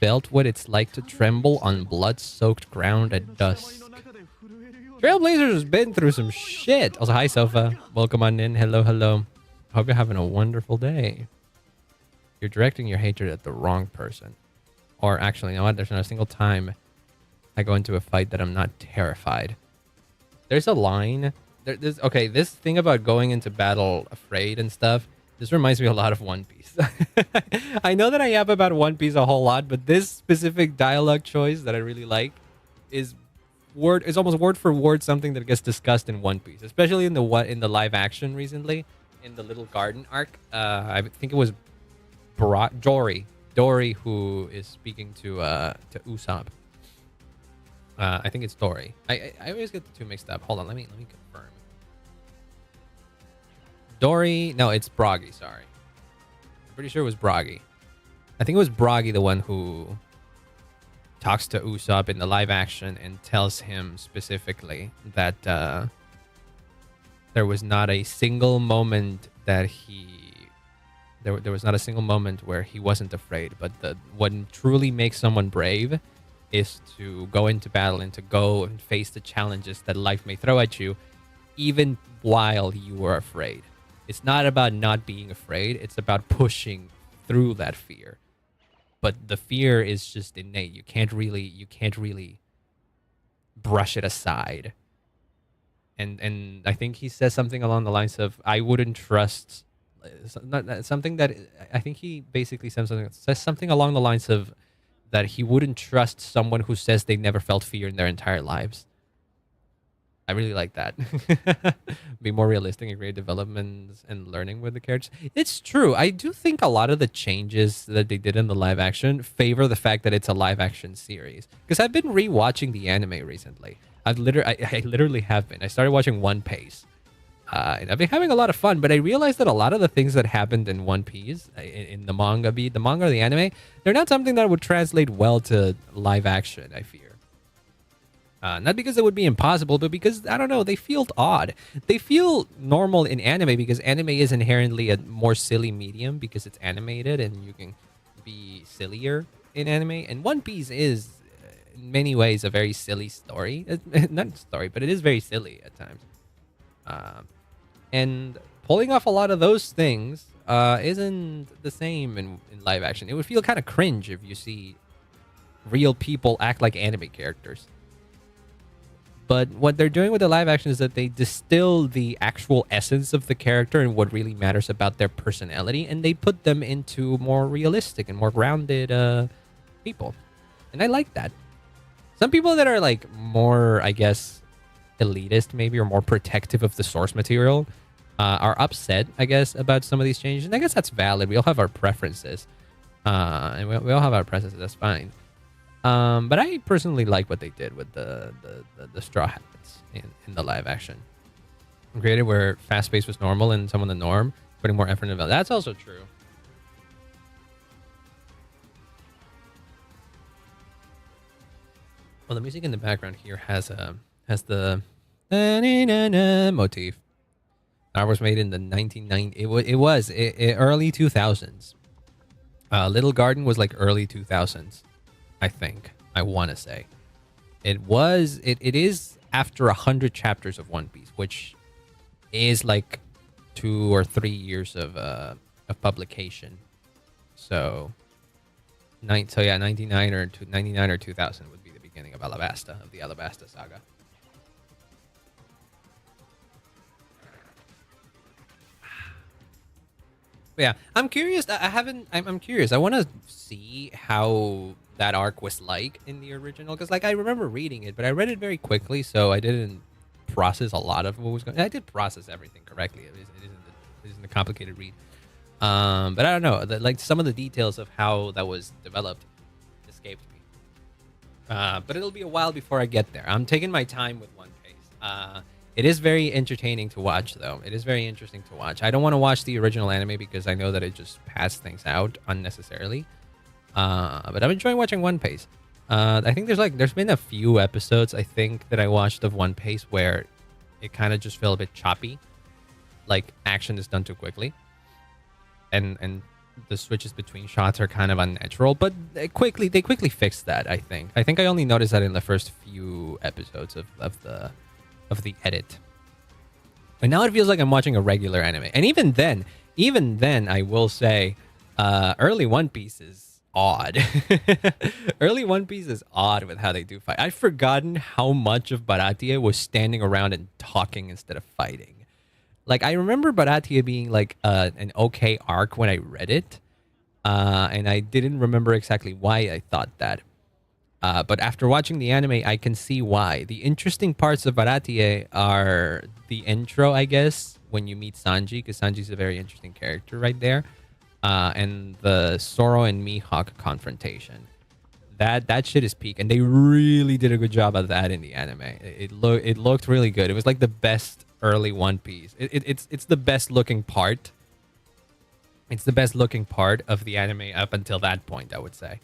Felt what it's like to tremble on blood-soaked ground at dusk. Trailblazers has been through some shit. Also, hi, Sofa. Welcome on in. Hello, hello. Hope you're having a wonderful day. You're directing your hatred at the wrong person. Or actually, you know what? There's not a single time I go into a fight that I'm not terrified. There's a line. Okay, this thing about going into battle afraid and stuff, this reminds me a lot of One Piece. I know that I have about One Piece a whole lot, but this specific dialogue choice that I really like is almost word for word something that gets discussed in One Piece, especially in the live action recently, in the Little Garden arc. I think it was Dory who is speaking to Usopp. I think it's Dory. I always get the two mixed up. Hold on, let me confirm. Dory, no, it's Broggy. Sorry, I'm pretty sure it was Broggy. I think it was Broggy, the one who talks to Usopp in the live action and tells him specifically that there was not a single moment that there was not a single moment where he wasn't afraid. But what truly makes someone brave is to go into battle and to go and face the challenges that life may throw at you, even while you are afraid. It's not about not being afraid. It's about pushing through that fear. But the fear is just innate. You can't really brush it aside. And I think he says something along the lines of, I wouldn't trust something that I think he basically says something along the lines of that he wouldn't trust someone who says they never felt fear in their entire lives. I really like that. Be more realistic and create developments and learning with the characters. It's true. I do think a lot of the changes that they did in the live action favor the fact that it's a live action series. Because I've been rewatching the anime recently. I literally have been. I started watching One Piece. And I've been having a lot of fun, but I realized that a lot of the things that happened in One Piece, in the manga or the anime, they're not something that would translate well to live action, I fear. Not because it would be impossible, but because, I don't know, they feel odd. They feel normal in anime because anime is inherently a more silly medium because it's animated and you can be sillier in anime. And One Piece is, in many ways, a very silly story. Not story, but it is very silly at times. And pulling off a lot of those things isn't the same in live action. It would feel kind of cringe if you see real people act like anime characters. But what they're doing with the live action is that they distill the actual essence of the character and what really matters about their personality, and they put them into more realistic and more grounded people. And I like that. Some people that are like more, I guess, elitist maybe, or more protective of the source material are upset, I guess, about some of these changes. And I guess that's valid. We all have our preferences. And we all have our preferences. That's fine. But I personally like what they did with the Straw Hats in the live action. Created where fast pace was normal and some of the norm, putting more effort into it. That's also true. Well, the music in the background here has the motif. That was made in the 1990s. It was early 2000s. Little Garden was like early 2000s. I think. I want to say. It is after 100 chapters of One Piece, which is like 2 or 3 years of publication. So 99 or 2000 would be the beginning of the Alabasta saga. But yeah, I'm curious. I'm curious. I want to see how that arc was like in the original, because like I remember reading it, but I read it very quickly, so I didn't process a lot of what was going. I did process everything correctly. It isn't a complicated read. But I don't know. Like some of the details of how that was developed escaped me. But it'll be a while before I get there. I'm taking my time with One Piece. It is very entertaining to watch, though. It is very interesting to watch. I don't want to watch the original anime because I know that it just passed things out unnecessarily. But I'm enjoying watching One Piece. I think there's been a few episodes, I think, that I watched of One Piece where it kind of just felt a bit choppy. Like action is done too quickly. And the switches between shots are kind of unnatural, but they quickly fixed that. I think I only noticed that in the first few episodes of the edit, and now it feels like I'm watching a regular anime. And even then, I will say, early One Piece is odd. Early One Piece is odd with how they do fight. I've forgotten how much of Baratie was standing around and talking instead of fighting. Like, I remember Baratie being like an okay arc when I read it, and I didn't remember exactly why I thought that. But after watching the anime, I can see why. The interesting parts of Baratie are the intro, I guess, when you meet Sanji, because Sanji's a very interesting character right there, and the Zoro and Mihawk confrontation. That shit is peak, and they really did a good job of that in the anime. It looked really good. It was like the best early One Piece. It's the best looking part. It's the best looking part of the anime up until that point, I would say.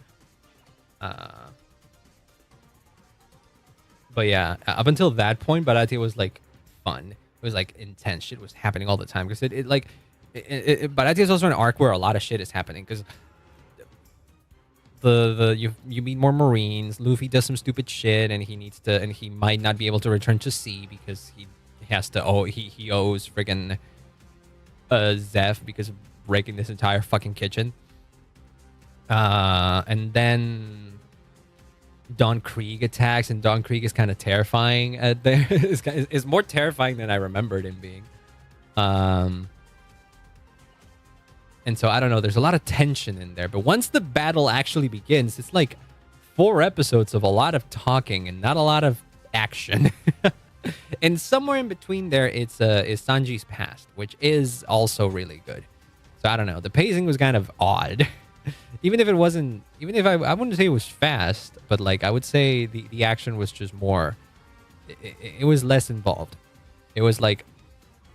But yeah, up until that point, Baratie was like fun. It was like intense. Shit was happening all the time because Baratie is also an arc where a lot of shit is happening because you meet more Marines. Luffy does some stupid shit, and he might not be able to return to sea because he owes friggin' Zeph because of breaking this entire fucking kitchen. And then Don Krieg attacks, and Don Krieg is kind of terrifying. Is more terrifying than I remembered him being. And so I don't know. There's a lot of tension in there, but once the battle actually begins, it's like 4 episodes of a lot of talking and not a lot of action. And somewhere in between there, is Sanji's past, which is also really good. So I don't know. The pacing was kind of odd. Even if I wouldn't say it was fast, but like I would say the action was just more, it was less involved. It was like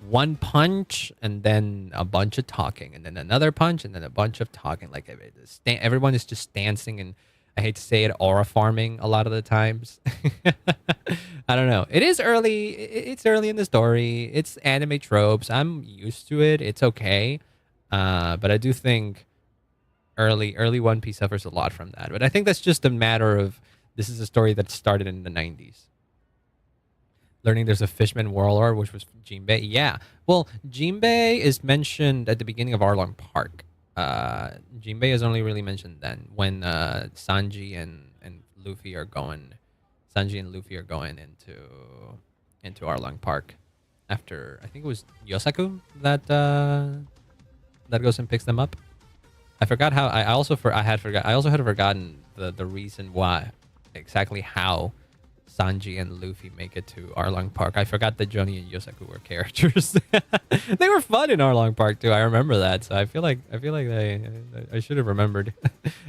one punch and then a bunch of talking and then another punch and then a bunch of talking. Like everyone is just dancing, and I hate to say it, aura farming a lot of the times. I don't know. It is early. It's early in the story. It's anime tropes. I'm used to it. It's okay. But I do think early One Piece suffers a lot from that. But I think that's just a matter of, this is a story that started in the 90s. Learning there's a Fishman warlord, which was Jinbei. Yeah. Well, Jinbei is mentioned at the beginning of Arlong Park. Jinbei is only really mentioned then when Sanji and Luffy are going. Sanji and Luffy are going into Arlong Park after, I think it was Yosaku that goes and picks them up. I forgot how. I also had forgotten the reason why, exactly how Sanji and Luffy make it to Arlong Park. I forgot that Johnny and Yosaku were characters. They were fun in Arlong Park too. I remember that. So I feel like I should have remembered.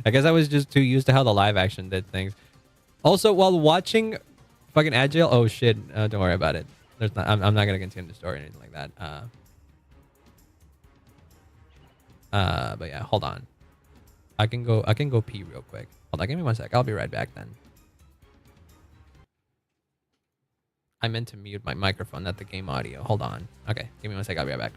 I guess I was just too used to how the live action did things. Also, while watching fucking Agile, oh shit, don't worry about it. I'm not gonna continue the story or anything like that. But yeah, hold on. I can go pee real quick. Hold on, give me 1 sec. I'll be right back then. I meant to mute my microphone, not the game audio. Hold on. Okay, give me 1 sec. I'll be right back.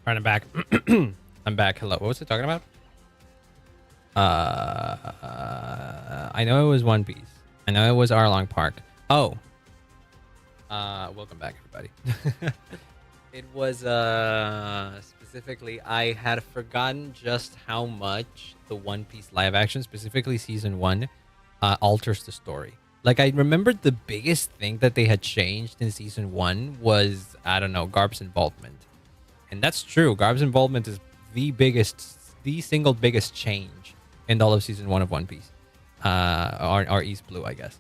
Alright, I'm back. I'm back. Hello. What was it talking about? I know it was One Piece. I know it was Arlong Park. Oh. Welcome back, everybody. It was specifically, I had forgotten just how much the One Piece live action, specifically season 1, alters the story. Like, I remembered the biggest thing that they had changed in season 1 was, I don't know, Garp's involvement. And that's true. Garp's involvement is the single biggest change in all of season 1 of One Piece. Or East Blue, I guess.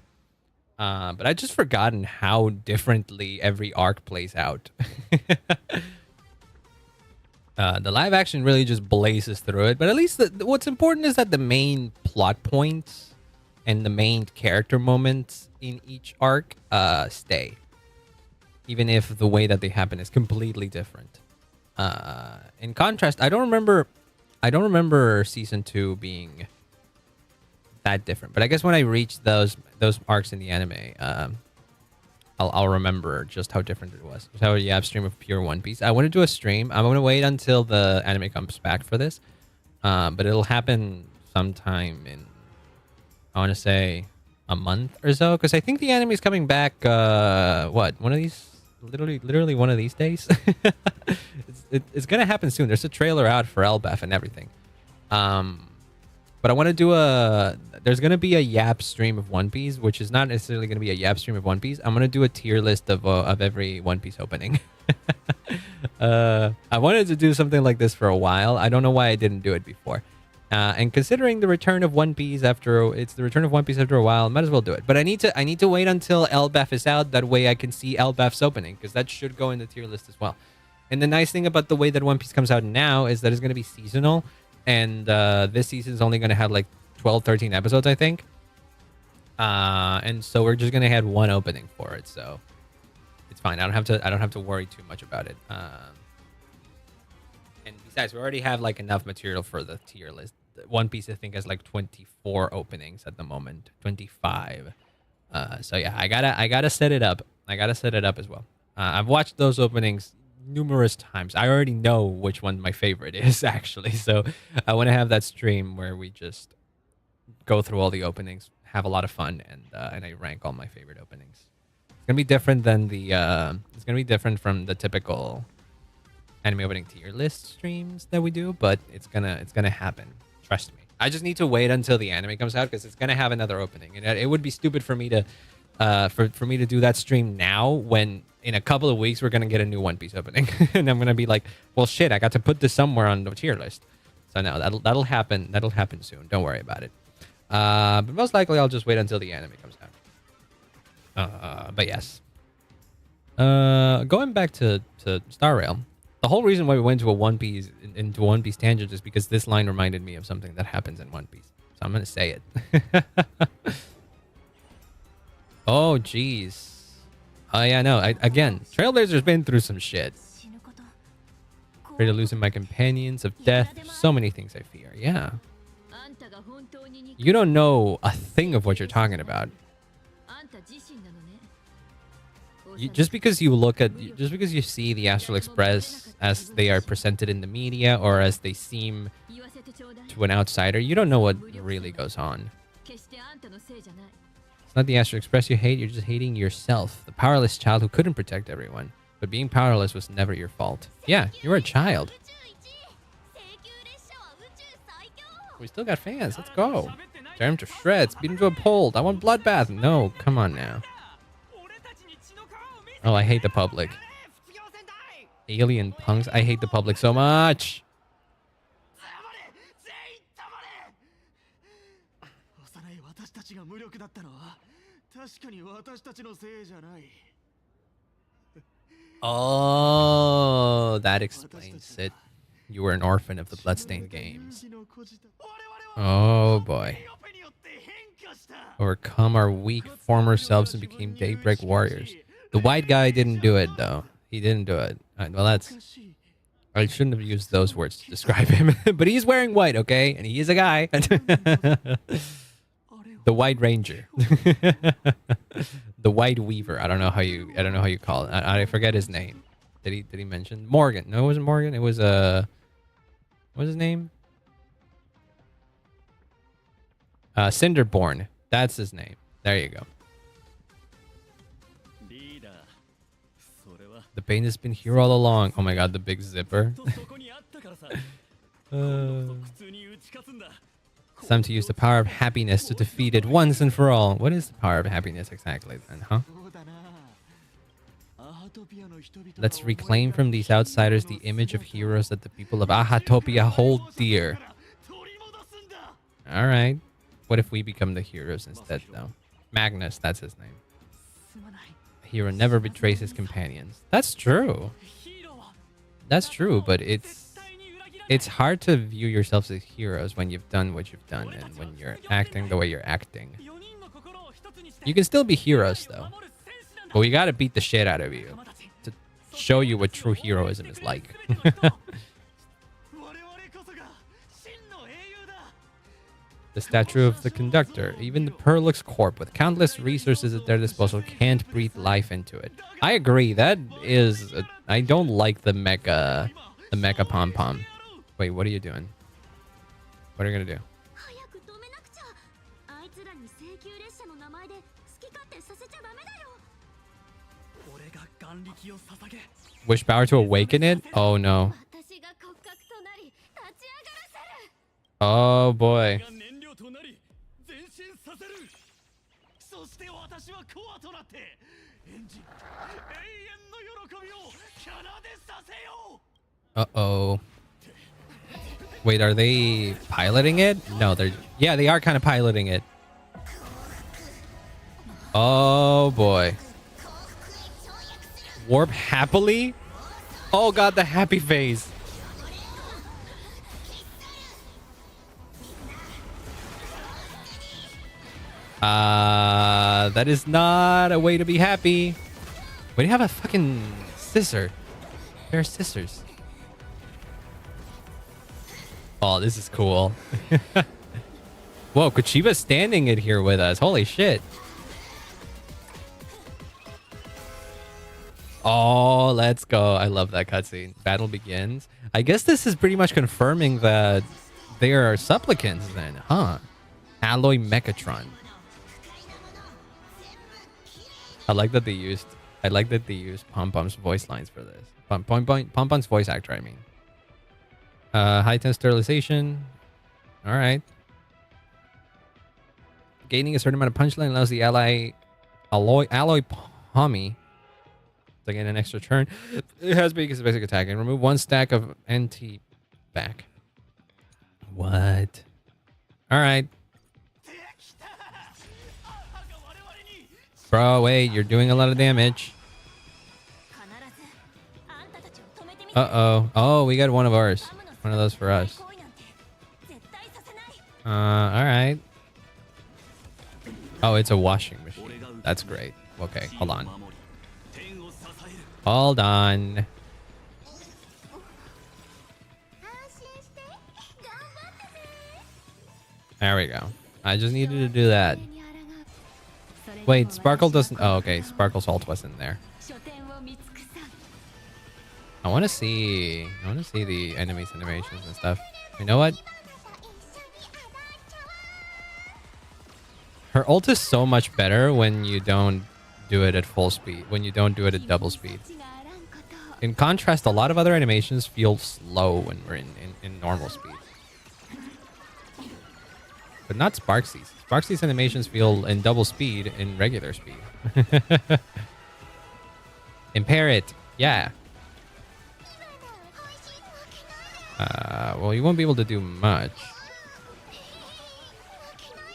But I just forgotten how differently every arc plays out. The live action really just blazes through it. But at least what's important is that the main plot points and the main character moments in each arc stay. Even if the way that they happen is completely different. In contrast, I don't remember season 2 being that different. But I guess when I reach those arcs in the anime, I'll remember just how different it was. So yeah, stream of pure One Piece. I want to do a stream. I'm gonna wait until the anime comes back for this, but it'll happen sometime in, I want to say, a month or so, because I think the anime is coming back. What, one of these? Literally one of these days. It's gonna happen soon. There's a trailer out for Elbaf and everything. But I want to do there's going to be a Yap stream of One Piece, which is not necessarily going to be a Yap stream of One Piece. I'm going to do a tier list of every One Piece opening. I wanted to do something like this for a while. I don't know why I didn't do it before. And considering the return of One Piece after a while, I might as well do it. But I need to wait until Elbaf is out. That way I can see Elbaf's opening, because that should go in the tier list as well. And the nice thing about the way that One Piece comes out now is that it's going to be seasonal. And this season is only going to have like 12, 13 episodes, I think. And so we're just going to have one opening for it. So it's fine. I don't have to worry too much about it. And besides, we already have like enough material for the tier list. One Piece, I think, has like 24 openings at the moment, 25. So yeah, I gotta set it up. I gotta set it up as well. I've watched those openings numerous times. I already know which one my favorite is, actually. So I want to have that stream where we just go through all the openings, have a lot of fun, and I rank all my favorite openings. It's gonna be different than it's gonna be different from the typical anime opening tier list streams that we do, but it's gonna happen. Trust me. I just need to wait until the anime comes out, because it's gonna have another opening, and it would be stupid for me to for me to do that stream now when in a couple of weeks we're gonna get a new One Piece opening. And I'm gonna be like, well, shit, I got to put this somewhere on the tier list. So no, that'll happen soon. Don't worry about it. But most likely I'll just wait until the anime comes out. But yes. Going back to Star Rail, the whole reason why we went to into One Piece tangent is because this line reminded me of something that happens in One Piece. So I'm gonna say it. Oh, jeez. Oh, yeah, no. Again, Trailblazer's been through some shit. Afraid of losing my companions, of death. There's so many things I fear. Yeah. You don't know a thing of what you're talking about. Just because you see the Astral Express as they are presented in the media or as they seem to an outsider, you don't know what really goes on. It's not the Astral Express you hate, you're just hating yourself, the powerless child who couldn't protect everyone. But being powerless was never your fault. Yeah, you were a child. We still got fans, let's go. Tear him to shreds, beat him to a pulp. I want bloodbath. No, come on now. Oh, I hate the public. Alien punks, I hate the public so much. Oh, that explains it. You were an orphan of the Bloodstained games. Oh boy. Overcome our weak former selves and became Daybreak warriors. The white guy didn't do it, though. He didn't do it. Well, that's... I shouldn't have used those words to describe him. But he's wearing white, okay? And he is a guy. The White Ranger. The White Weaver. I don't know how you call it. I forget his name. Did he mention Morgan? No, it wasn't Morgan. It was what's his name? Cinderborn. That's his name. There you go. The pain has been here all along. Oh my god, the big zipper. It's time to use the power of happiness to defeat it once and for all. What is the power of happiness exactly then, huh? Let's reclaim from these outsiders the image of heroes that the people of Ahatopia hold dear. Alright. What if we become the heroes instead, though? Magnus, that's his name. A hero never betrays his companions. That's true. That's true, but it's hard to view yourselves as heroes when you've done what you've done and when you're acting the way you're acting. You can still be heroes, though. But we gotta beat the shit out of you to show you what true heroism is like. The statue of the conductor. Even the Perlux Corp, with countless resources at their disposal, can't breathe life into it. I agree. That is... I don't like the mecha pom-pom. Wait, what are you doing? What are you gonna do? Wish power to awaken it? Oh, no. Oh, boy. Uh-oh. Wait, are they piloting it? No, they're... Yeah, they are kind of piloting it. Oh, boy. Warp happily? Oh, God, the happy face. That is not a way to be happy. Wait, you have a fucking scissor. Pair of scissors. Oh, this is cool. Whoa, Kuchiba's standing in here with us. Holy shit. Oh, let's go. I love that cutscene. Battle begins. I guess this is pretty much confirming that they are supplicants then, huh? Alloy Mechatron. I like that they used Pom-Pom's voice lines for this. Pom-Pom's voice actor, I mean. High-temp sterilization. Alright. Gaining a certain amount of punchline allows the alloy Pommy to gain an extra turn. It has basic attack and remove one stack of NT back. What? Alright. Bro, wait, you're doing a lot of damage. Uh-oh. Oh, we got one of ours. One of those for us. Alright. Oh, it's a washing machine. That's great. Okay, hold on. Hold on. There we go. I just needed to do that. Wait, Sparkle doesn't... Oh, okay. Sparkle's ult wasn't there. I want to see the enemies animations and stuff. You know what? Her ult is so much better when you don't do it at full speed. When you don't do it at double speed. In contrast, a lot of other animations feel slow when we're in normal speed. But not Sparksy's. Sparksy's animations feel in double speed in regular speed. Impair it. Yeah. Well, you won't be able to do much.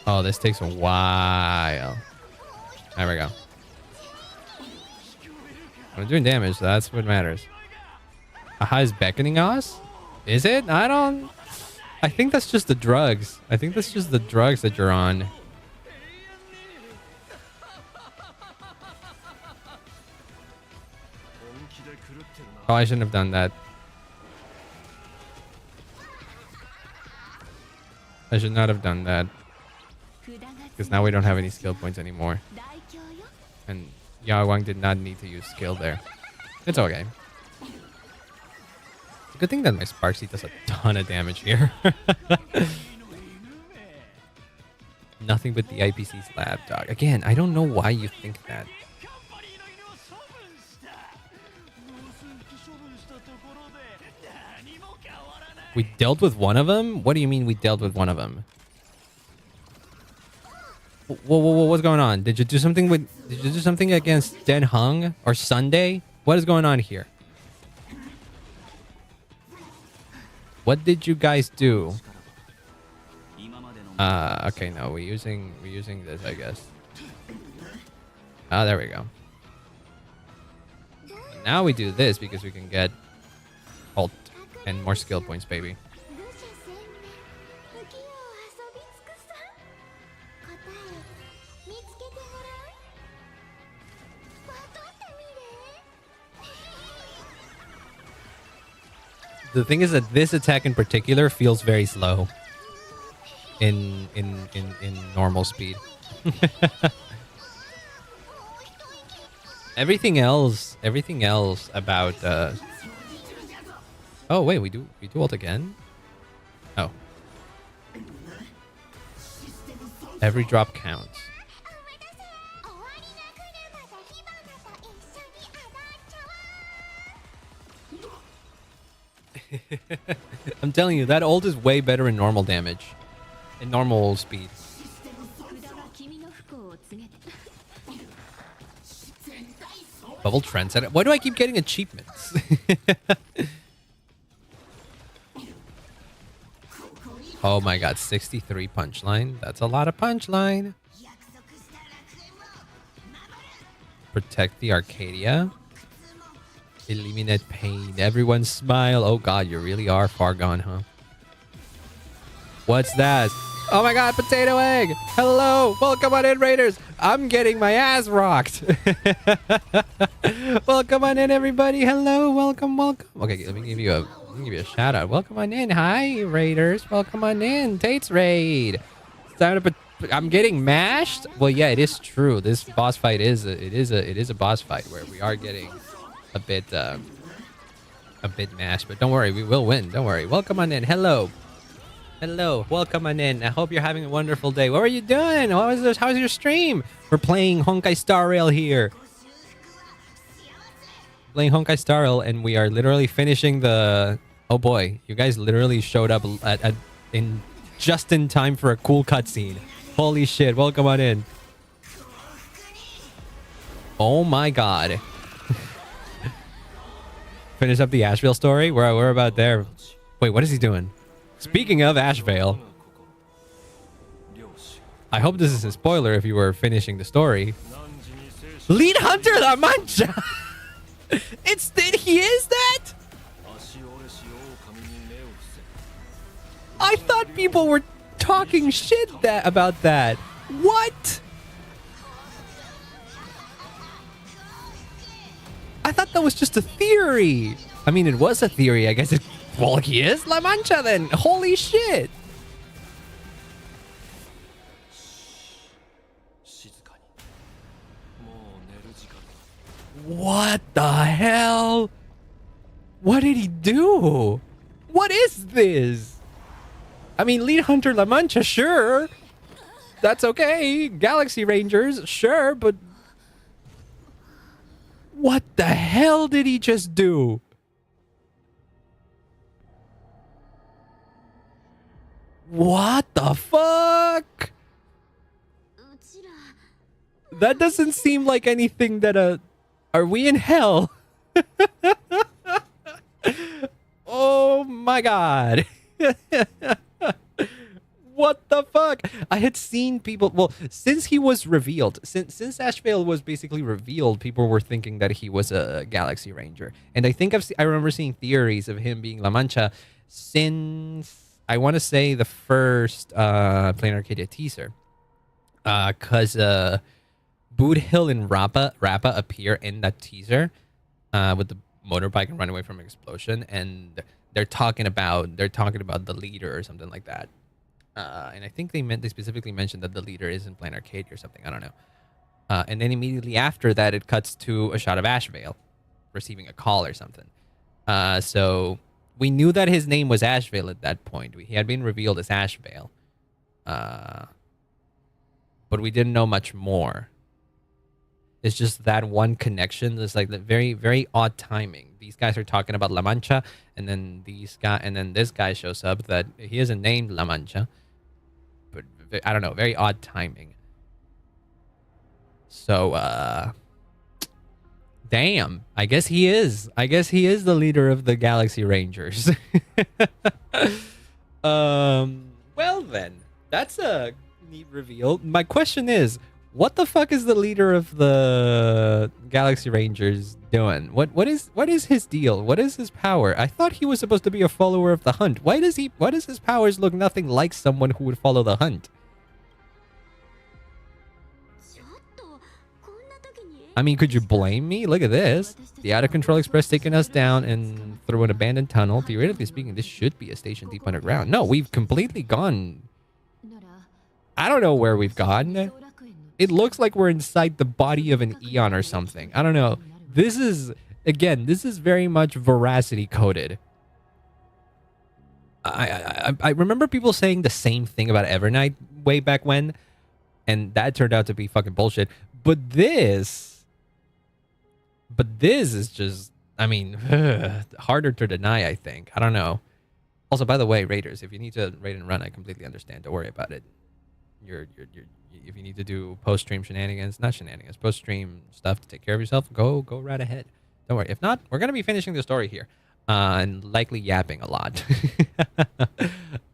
Oh, this takes a while. There we go. I'm doing damage, so that's what matters. Aha is beckoning us? Is it? I think that's just the drugs. I think that's just the drugs that you're on. Oh, I shouldn't have done that. I should not have done that. Because now we don't have any skill points anymore. And Yao Wang did not need to use skill there. It's okay. good thing that my Sparksy does a ton of damage here. Nothing but the IPC's lab dog. Again, I don't know why you think that. We dealt with one of them? What do you mean we dealt with one of them? Whoa, what's going on? Did you do something against Den Hung or Sunday? What is going on here? What did you guys do? Okay, no, we're using this, I guess. Ah, there we go. Now we do this because we can get ult and more skill points, baby. The thing is that this attack in particular feels very slow in normal speed. Everything else about oh wait, we do ult again? Oh. Every drop counts. I'm telling you, that ult is way better in normal damage. In normal speed. Bubble trendsetter. Why do I keep getting achievements? Oh my god, 63 punchline. That's a lot of punchline. Protect the Arcadia. Eliminate pain. Everyone smile. Oh god, you really are far gone, huh? What's that? Oh my god, potato egg! Hello! Welcome on in, Raiders! I'm getting my ass rocked! Welcome on in, everybody! Hello! Welcome! Okay, let me give you a shout out. Welcome on in. Hi, Raiders! Welcome on in. Tate's Raid! I'm getting mashed? Well, yeah, it is true. This boss fight is a boss fight where we are getting a bit mashed, but don't worry, we will win. Don't worry. Welcome on in. Hello. Hello, welcome on in. I hope you're having a wonderful day. What were you doing? How's your stream? We're playing Honkai Star Rail here. Playing Honkai Star Rail, and we are literally finishing the... Oh boy, you guys literally showed up just in time for a cool cutscene. Holy shit, welcome on in. Oh my god. Finish up the Asheville story? We're about there. Wait, what is he doing? Speaking of Ashevale, I hope this is a spoiler if you were finishing the story. Lead Hunter La Mancha! He is that? I thought people were talking shit about that. What? I thought that was just a theory. I mean, it was a theory. I guess it... Well, he is La Mancha then. Holy shit. What the hell? What did he do? What is this? I mean, Lead Hunter La Mancha, sure. That's okay. Galaxy Rangers, sure, but... What the hell did he just do? What the fuck? That doesn't seem like anything that Are we in hell? Oh my god. What the fuck? I had seen people... Well, since he was revealed, since Ashevale was basically revealed, people were thinking that he was a Galaxy Ranger. And I think I remember seeing theories of him being La Mancha since... I want to say the first Plain Arcadia teaser. Because Boot Hill and Rappa appear in that teaser with the motorbike and run away from an explosion. And they're talking about the leader or something like that. And I think they specifically mentioned that the leader is in Plain Arcadia or something. I don't know. And then immediately after that, it cuts to a shot of Ashevale receiving a call or something. So We knew that his name was Ashvale at that point. He had been revealed as Ashvale. But we didn't know much more. It's just that one connection. It's like the very, very odd timing. These guys are talking about La Mancha, and then this guy shows up that he isn't named La Mancha. But I don't know, very odd timing. So, damn. I guess he is. I guess he is the leader of the Galaxy Rangers. Well then, that's a neat reveal. My question is, what the fuck is the leader of the Galaxy Rangers doing? What is his deal? What is his power? I thought he was supposed to be a follower of the Hunt. Why does his powers look nothing like someone who would follow the Hunt? I mean, could you blame me? Look at this. The Out of Control Express taking us down and through an abandoned tunnel. Theoretically speaking, this should be a station deep underground. No, we've completely gone. I don't know where we've gone. It looks like we're inside the body of an Eon or something. I don't know. This is very much veracity coded. I remember people saying the same thing about Evernight way back when, and that turned out to be fucking bullshit. But this is just, I mean, harder to deny, I think. I don't know. Also, by the way, Raiders, if you need to raid and run, I completely understand. Don't worry about it. If you need to do post-stream post-stream stuff to take care of yourself, go right ahead. Don't worry. If not, we're going to be finishing the story here. And likely yapping a lot.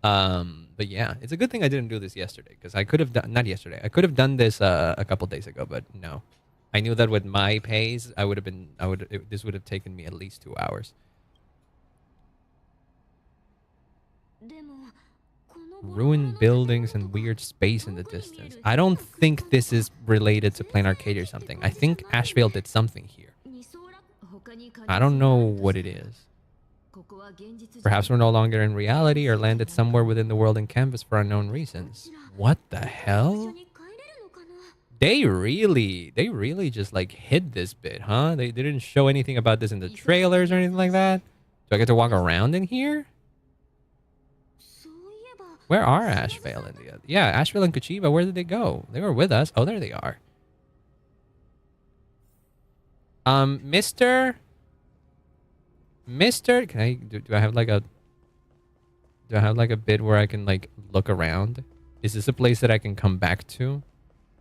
But yeah, it's a good thing I didn't do this yesterday, because I could have done, not yesterday, I could have done this a couple days ago, but no. I knew that with my pace, this would have taken me at least 2 hours. Ruined buildings and weird space in the distance. I don't think this is related to Plain Arcade or something. I think Ashvale did something here. I don't know what it is. Perhaps we're no longer in reality or landed somewhere within the world and canvas for unknown reasons. What the hell? They really just like hid this bit, huh? They didn't show anything about this in the trailers or anything like that. Do I get to walk around in here? Where are Ashvale and the other? Yeah, Ashvale and Kuchiba, where did they go? They were with us. Oh, there they are. Mister, can I do I have like a bit where I can like look around? Is this a place that I can come back to?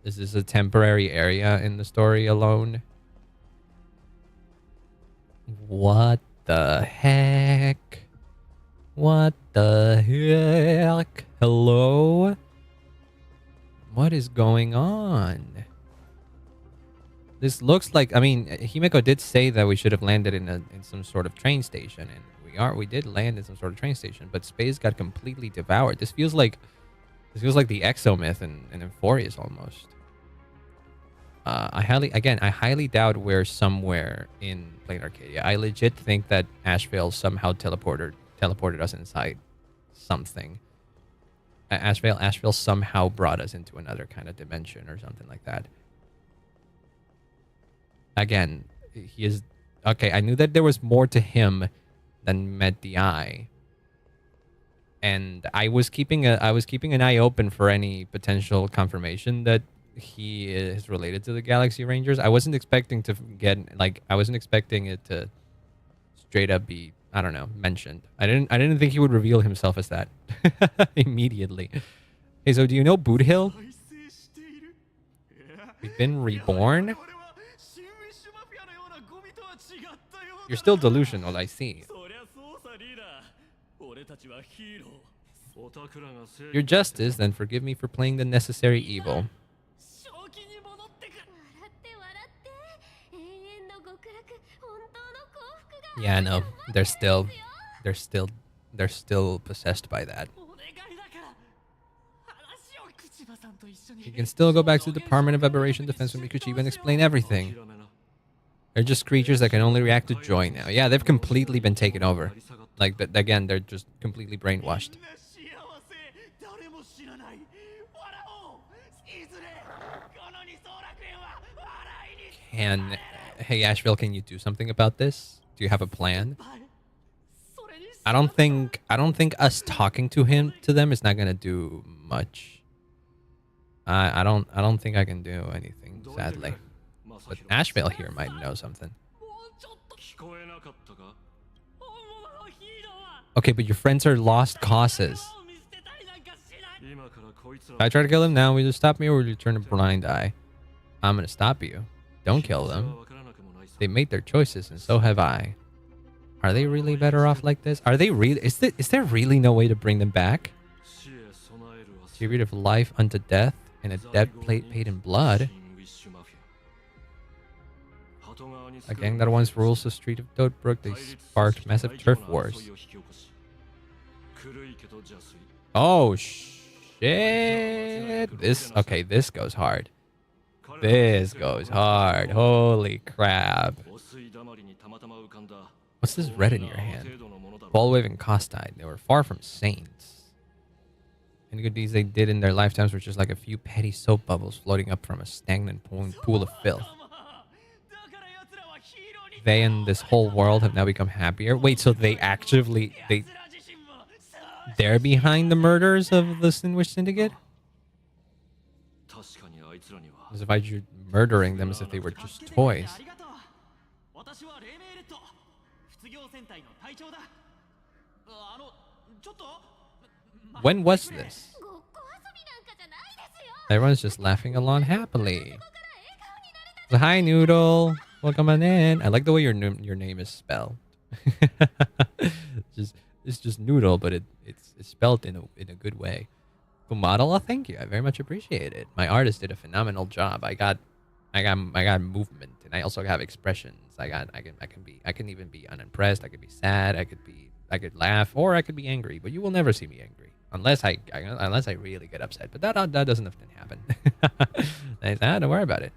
Is this a temporary area in the story alone? What the heck? What the heck? Hello? What is going on? This looks like, I mean, Himeko did say that we should have landed in some sort of train station, and we did land in some sort of train station, but space got completely devoured. This feels like the Exomyth in Euphorius almost. I highly doubt we're somewhere in Plain Arcadia. I legit think that Ashvale somehow teleported us inside something. Ashvale somehow brought us into another kind of dimension or something like that. Again, he is okay. I knew that there was more to him than met the eye, and I was keeping an eye open for any potential confirmation that he is related to the Galaxy Rangers. I wasn't expecting to I wasn't expecting it to straight up be, I don't know, mentioned. I didn't think he would reveal himself as that immediately. Hey, so do you know Boot Hill? We've been reborn? You're still delusional, I see. Your justice, then forgive me for playing the necessary evil. Yeah, no, they're still possessed by that. You can still go back to the Department of Aberration Defense with Mikuchiba and explain everything. They're just creatures that can only react to joy now. Yeah, they've completely been taken over. Like, again, they're just completely brainwashed. Hey, Ashvale, can you do something about this? Do you have a plan? I don't think us talking to them is not gonna do much. I don't think I can do anything, sadly. But Ashvale here might know something. Okay, but your friends are lost causes. If I try to kill them now, will you stop me or will you turn a blind eye? I'm gonna stop you. Don't kill them. They made their choices and so have I. Are they really better off like this? Are they really? Is there really no way to bring them back? Period of life unto death and a debt plate paid in blood. A gang that once rules the street of Dotebrook, they sparked massive turf wars. Oh shit! This goes hard. This goes hard. Holy crap! What's this red in your hand? Ballwave and Costide. They were far from saints. Any good deeds they did in their lifetimes were just like a few petty soap bubbles floating up from a stagnant pool of filth. They and this whole world have now become happier. Wait, so they're behind the murders of the Sinwish Syndicate? As if you're murdering them as if they were just toys. When was this? Everyone's just laughing along happily. So, hi, Noodle. Welcome on in. I like the way your name is spelled. It's just Noodle, but it's spelled in a good way. Kumadala, thank you. I very much appreciate it. My artist did a phenomenal job. I got movement, and I also have expressions. I can even be unimpressed. I could be sad. I could laugh, or I could be angry. But you will never see me angry unless I really get upset. But that doesn't often happen. Don't worry about it.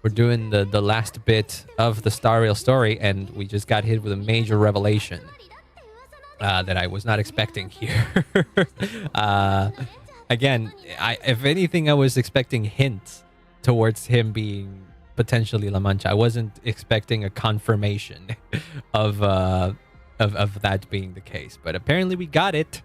We're doing the last bit of the Star Rail story, and we just got hit with a major revelation that I was not expecting here. Again, if anything, I was expecting hints towards him being potentially La Mancha. I wasn't expecting a confirmation of that being the case, but apparently we got it.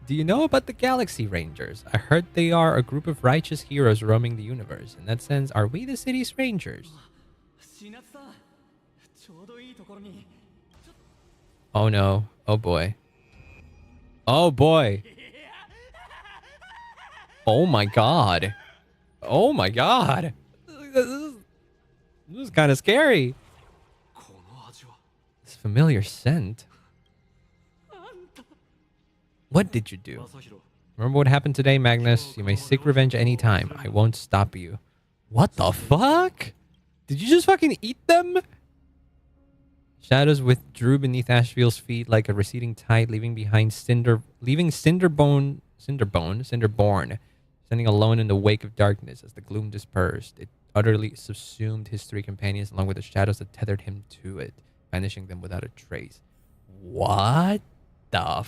Do you know about the Galaxy Rangers? I heard they are a group of righteous heroes roaming the universe. In that sense, are we the city's rangers? Oh no. Oh boy. Oh boy. Oh my god. Oh my god. This is kind of scary. This familiar scent. What did you do? Remember what happened today, Magnus? You may seek revenge anytime. I won't stop you. What the fuck? Did you just fucking eat them? Shadows withdrew beneath Ashfield's feet like a receding tide, leaving Cinderborn, standing alone in the wake of darkness as the gloom dispersed. It utterly subsumed his three companions along with the shadows that tethered him to it, vanishing them without a trace. What the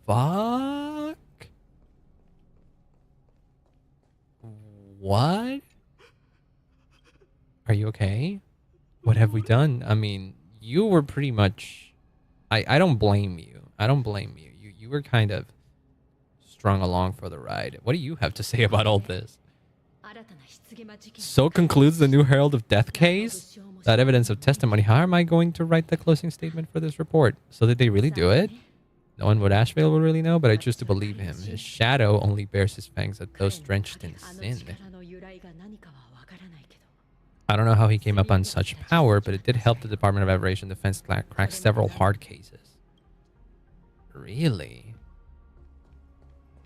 fuck? What? Are you okay? What have we done? I mean, you were pretty much... I don't blame you. I don't blame you. You were kind of strung along for the ride. What do you have to say about all this? So concludes the new Herald of Death case? That evidence of testimony. How am I going to write the closing statement for this report? So did they really do it? No one would Ashvale would really know, but I choose to believe him. His shadow only bears his fangs at those drenched in sin. I don't know how he came up on such power, but it did help the Department of Aberration Defense crack several hard cases. Really?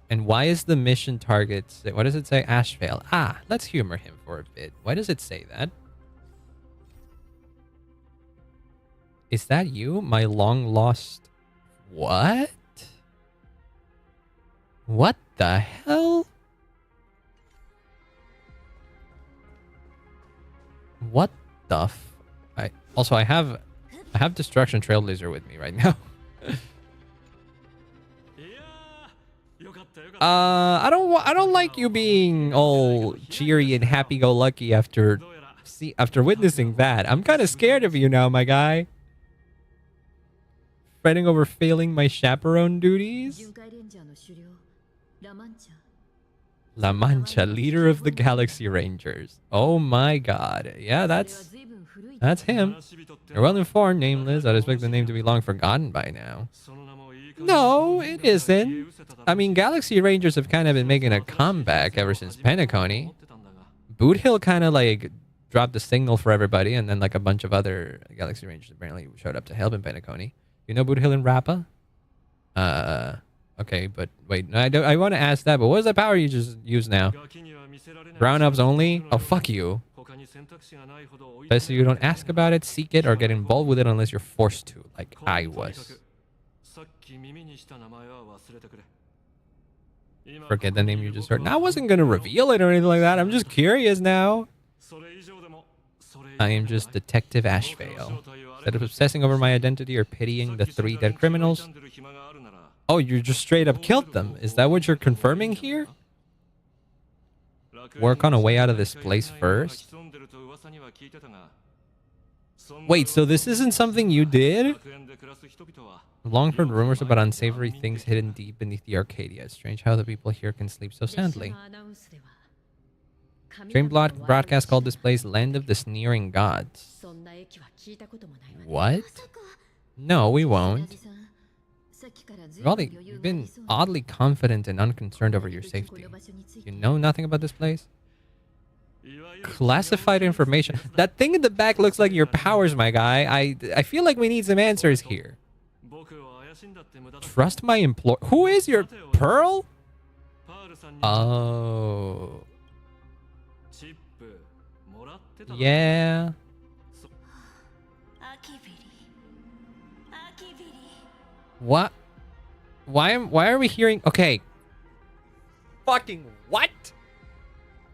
And why is the mission target... What does it say? Ashvale. Ah, let's humor him for a bit. Why does it say that? Is that you? My long lost... What? What the hell? What the I have Destruction Trailblazer with me right now. I don't like you being all cheery and happy-go-lucky after witnessing that. I'm kind of scared of you now, my guy. fretting over failing my chaperone duties? La Mancha, leader of the Galaxy Rangers. Oh my god. Yeah, that's him. You're well informed, nameless. I'd expect the name to be long forgotten by now. No, it isn't. I mean, Galaxy Rangers have kind of been making a comeback ever since Penacony. Boot Hill kind of like dropped the signal for everybody, and then like a bunch of other Galaxy Rangers apparently showed up to help in Penacony. You know Boot Hill and Rappa? Okay, but wait, I want to ask that, but what is that power you just use now? Brown ups only? Oh, fuck you. Best so you don't ask about it, seek it, or get involved with it unless you're forced to, like I was. Forget the name you just heard. Now, I wasn't going to reveal it or anything like that. I'm just curious now. I am just Detective Ashvale. Instead of obsessing over my identity or pitying the 3 dead criminals. Oh, you just straight up killed them. Is that what you're confirming here? Work on a way out of this place first? Wait, so this isn't something you did? I've long heard rumors about unsavory things hidden deep beneath the Arcadia. It's strange how the people here can sleep so soundly. Dream broadcast called this place Land of the Sneering Gods. What? No, we won't. You've been oddly confident and unconcerned over your safety. You know nothing about this place? Classified information. That thing in the back looks like your powers, my guy. I feel like we need some answers here. Trust my employer. Who is your Pearl? Oh. Yeah. What? Why are we hearing? Okay. Fucking what?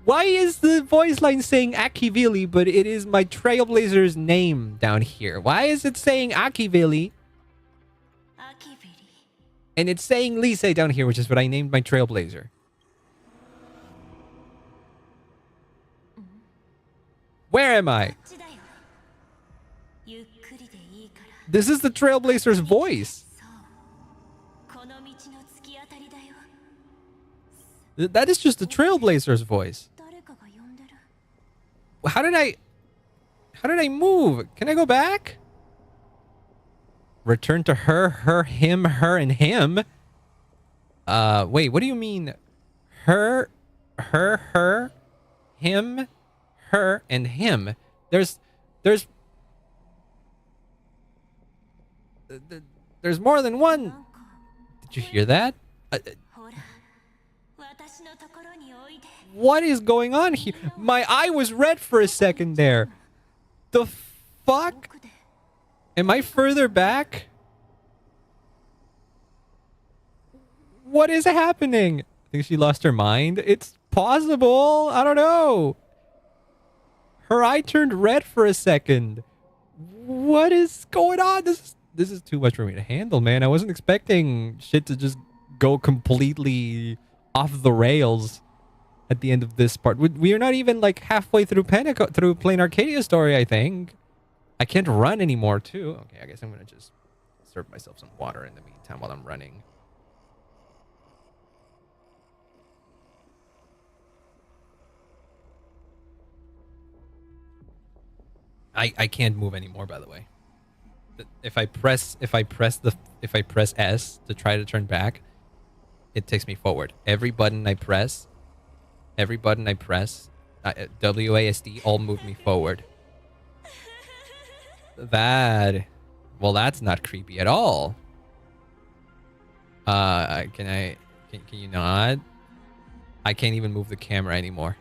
Why is the voice line saying Akivili, but it is my Trailblazer's name down here? Why is it saying Akivili? And it's saying Lise down here, which is what I named my Trailblazer. Where am I? This is the Trailblazer's voice. That is just the Trailblazer's voice. How did I move? Can I go back? Return to her, him, her, and him. Wait, what do you mean? Her, him, her, and him. There's more than one. Did you hear that? What is going on here? My eye was red for a second there. The fuck? Am I further back? What is happening? I think she lost her mind. It's possible. I don't know. Her eye turned red for a second. What is going on? This is too much for me to handle, man. I wasn't expecting shit to just go completely off the rails at the end of this part. We are not even like halfway through Plain Arcadia story, I think. I can't run anymore, too. Okay, I guess I'm going to just serve myself some water in the meantime while I'm running. I can't move anymore, by the way. If I press S to try to turn back, it takes me forward. Every button I press, WASD, all move me forward. Well, that's not creepy at all. Can you not? I can't even move the camera anymore.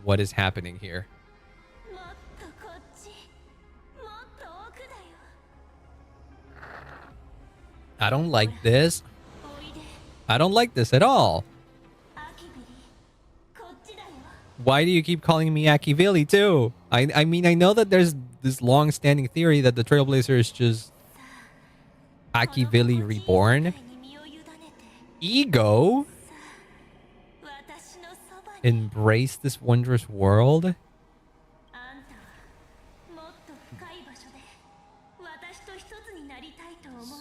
What is happening here? I don't like this. I don't like this at all. Why do you keep calling me Akivili too? I mean, I know that there's this long-standing theory that the Trailblazer is just Akivili reborn. Ego? Embrace this wondrous world?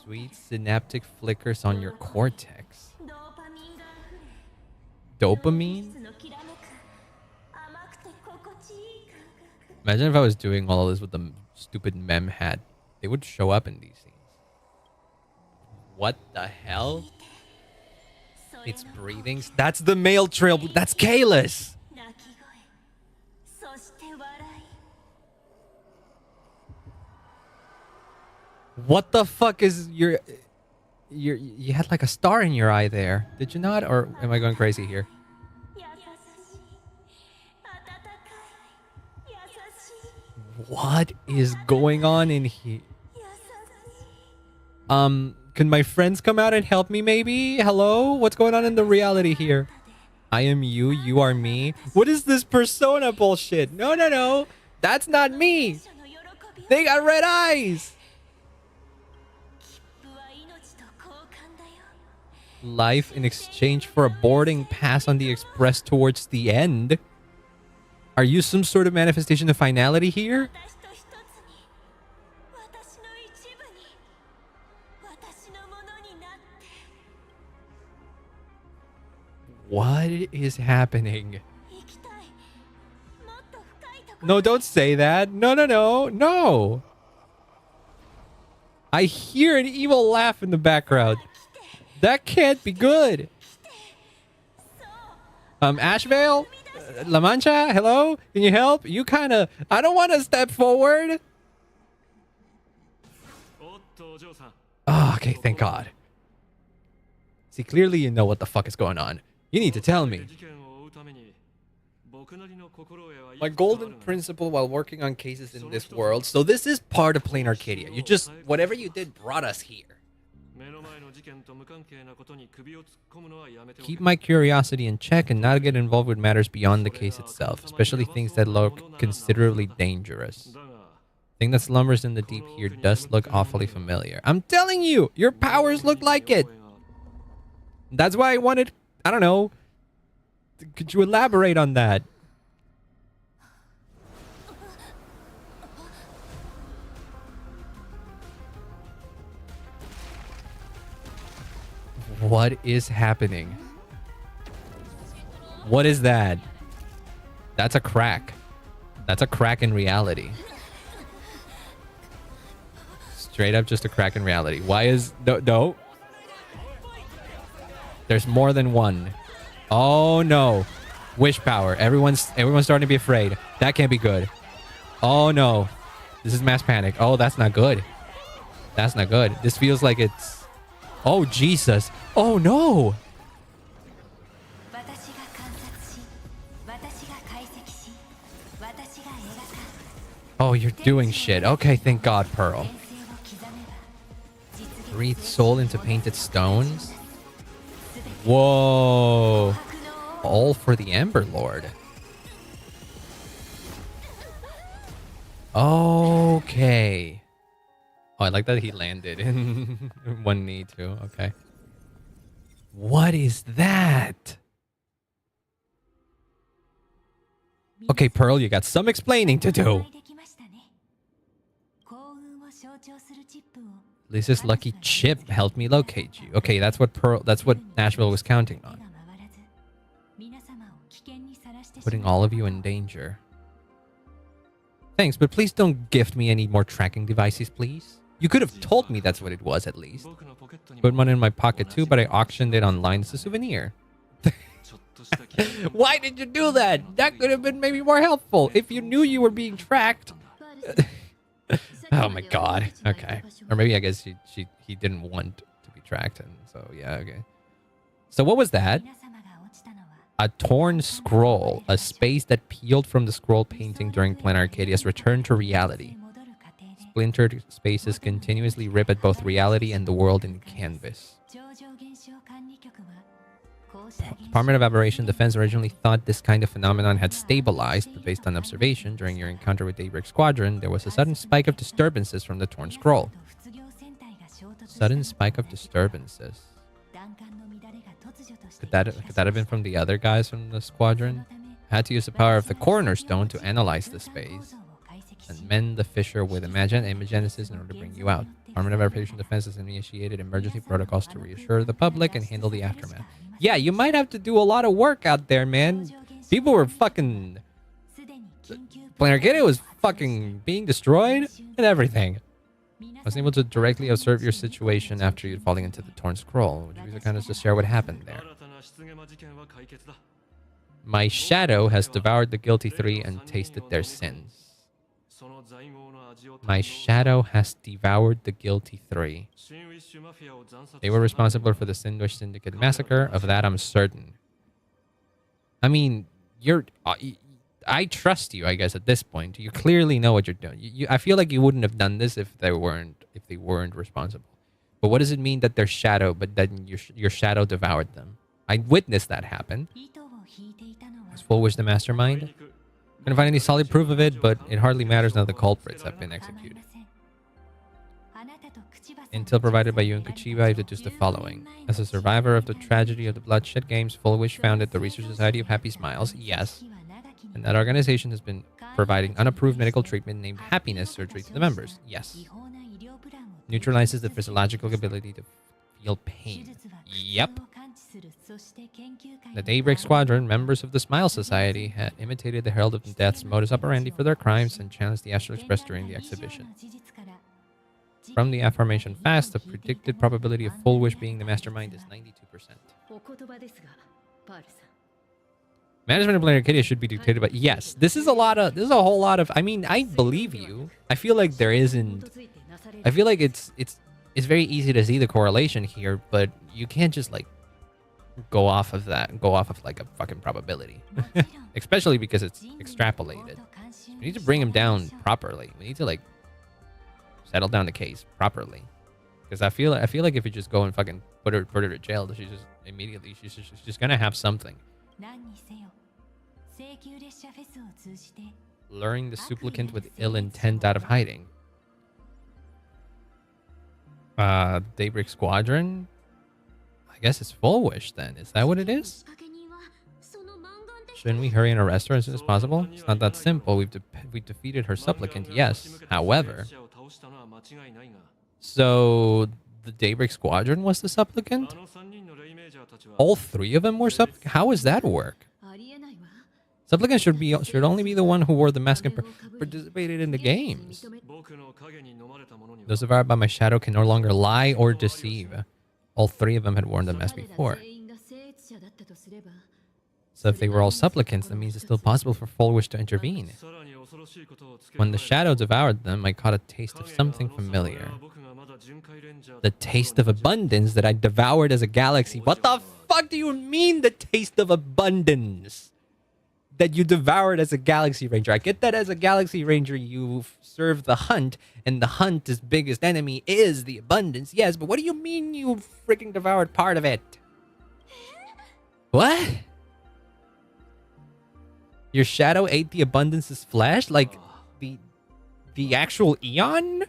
Sweet synaptic flickers on your cortex. Dopamine? Imagine if I was doing all of this with the stupid mem hat. They would show up in these scenes. What the hell? It's breathing. That's the male trail. That's Kalis. What the fuck is your... You had like a star in your eye there. Did you not? Or am I going crazy here? What is going on in here? Can my friends come out and help me maybe? Hello? What's going on in the reality here? I am you, you are me. What is this persona bullshit? No, no, no. That's not me. They got red eyes. Life in exchange for a boarding pass on the express towards the end. Are you some sort of manifestation of finality here? What is happening? No, don't say that. No, no, no, no. I hear an evil laugh in the background. That can't be good. Ashvale? La Mancha? Hello? Can you help? You kind of... I don't want to step forward. Oh, okay, thank God. See, clearly you know what the fuck is going on. You need to tell me. My golden principle while working on cases in this world. So this is part of playing Arcadia. You just... Whatever you did brought us here. Keep my curiosity in check and not get involved with matters beyond the case itself, especially things that look considerably dangerous. The thing that slumbers in the deep here does look awfully familiar. I'm telling you, your powers look like it. That's why I wanted, I don't know, could you elaborate on that? What is happening? What is that? That's a crack. That's a crack in reality. Straight up just a crack in reality. Why is... No. There's more than one. Oh, no. Wish power. Everyone's starting to be afraid. That can't be good. Oh, no. This is mass panic. Oh, that's not good. That's not good. This feels like it's... Oh, Jesus. Oh, no. Oh, you're doing shit. Okay, thank God, Pearl. Breathe soul into painted stones. Whoa. All for the Amber Lord. Okay. Oh, I like that he landed in one knee too. Okay. What is that? Okay, Pearl, you got some explaining to do. Lisa's lucky chip helped me locate you. Okay, that's what Nashville was counting on. Putting all of you in danger. Thanks, but please don't gift me any more tracking devices, please. You could have told me that's what it was, at least. Put one in my pocket too, but I auctioned it online as a souvenir. Why did you do that? That could have been maybe more helpful if you knew you were being tracked. Oh my God. Okay. Or maybe I guess he didn't want to be tracked, and so yeah, okay. So what was that? A torn scroll, a space that peeled from the scroll painting during Planar Arcadia's return to reality. Splintered spaces continuously rip at both reality and the world in canvas. Department of Aberration Defense originally thought this kind of phenomenon had stabilized, but based on observation, during your encounter with Daybreak Squadron, there was a sudden spike of disturbances from the torn scroll. Sudden spike of disturbances. Could that have been from the other guys from the squadron? I had to use the power of the Coroner Stone to analyze the space and mend the fissure with Imagenesis in order to bring you out. Department of Operation Defense has initiated emergency protocols to reassure the public and handle the aftermath. Yeah, you might have to do a lot of work out there, man. People were fucking... Planet Arcadia was fucking being destroyed and everything. I was able to directly observe your situation after you falling into the torn scroll. Would you be so kind as to share what happened there? My shadow has devoured the guilty three and tasted their sins. My shadow has devoured the guilty three. They were responsible for the Sindwish Syndicate massacre. Of that, I'm certain. I mean, you're... I trust you, I guess, at this point. You clearly know what you're doing. I feel like you wouldn't have done this if they weren't responsible. But what does it mean that they're shadow, but then your shadow devoured them? I witnessed that happen. Was Fullwish the mastermind? Couldn't find any solid proof of it, but it hardly matters now the culprits have been executed. Intel provided by you and Kuchiba deduce the following. As a survivor of the tragedy of the Bloodshed Games, Fullwish founded the Research Society of Happy Smiles. Yes. And that organization has been providing unapproved medical treatment named happiness surgery to the members. Yes. Neutralizes the physiological ability to feel pain. Yep. The Daybreak Squadron, members of the Smile Society, had imitated the Herald of Death's modus operandi for their crimes and challenged the Astral Express during the exhibition. From the aforementioned facts, the predicted probability of Fullwish being the mastermind is 92%. Management of Planet Arcadia should be dictated by... Yes, this is a whole lot of... I mean, I believe you. I feel like there isn't... I feel like it's very easy to see the correlation here, but you can't just, like, go off of that. Go off of, like, a fucking probability. Especially because it's extrapolated. We need to bring him down properly. We need to, like, settle down the case properly. Because I feel like if you just go and fucking put her to jail, she's just gonna have something. Luring the supplicant with ill intent out of hiding. Daybreak Squadron? I guess it's Fullwish then. Is that what it is? Shouldn't we hurry and arrest her as soon as possible? It's not that simple. We've defeated her supplicant, yes. However... So... the Daybreak Squadron was the supplicant? All three of them were supplicants? How does that work? Supplicant should only be the one who wore the mask and participated in the games. Those devoured by my shadow can no longer lie or deceive. All three of them had worn the mask before. So if they were all supplicants, that means it's still possible for Fullwish to intervene. When the shadow devoured them, I caught a taste of something familiar. The taste of abundance that I devoured as a galaxy. What the fuck do you mean, the taste of abundance? That you devoured as a Galaxy Ranger. I get that as a Galaxy Ranger you serve the hunt, and the hunt's biggest enemy is the abundance. Yes, but what do you mean you freaking devoured part of it? What? Your shadow ate the abundance's flesh? Like, the actual Eon?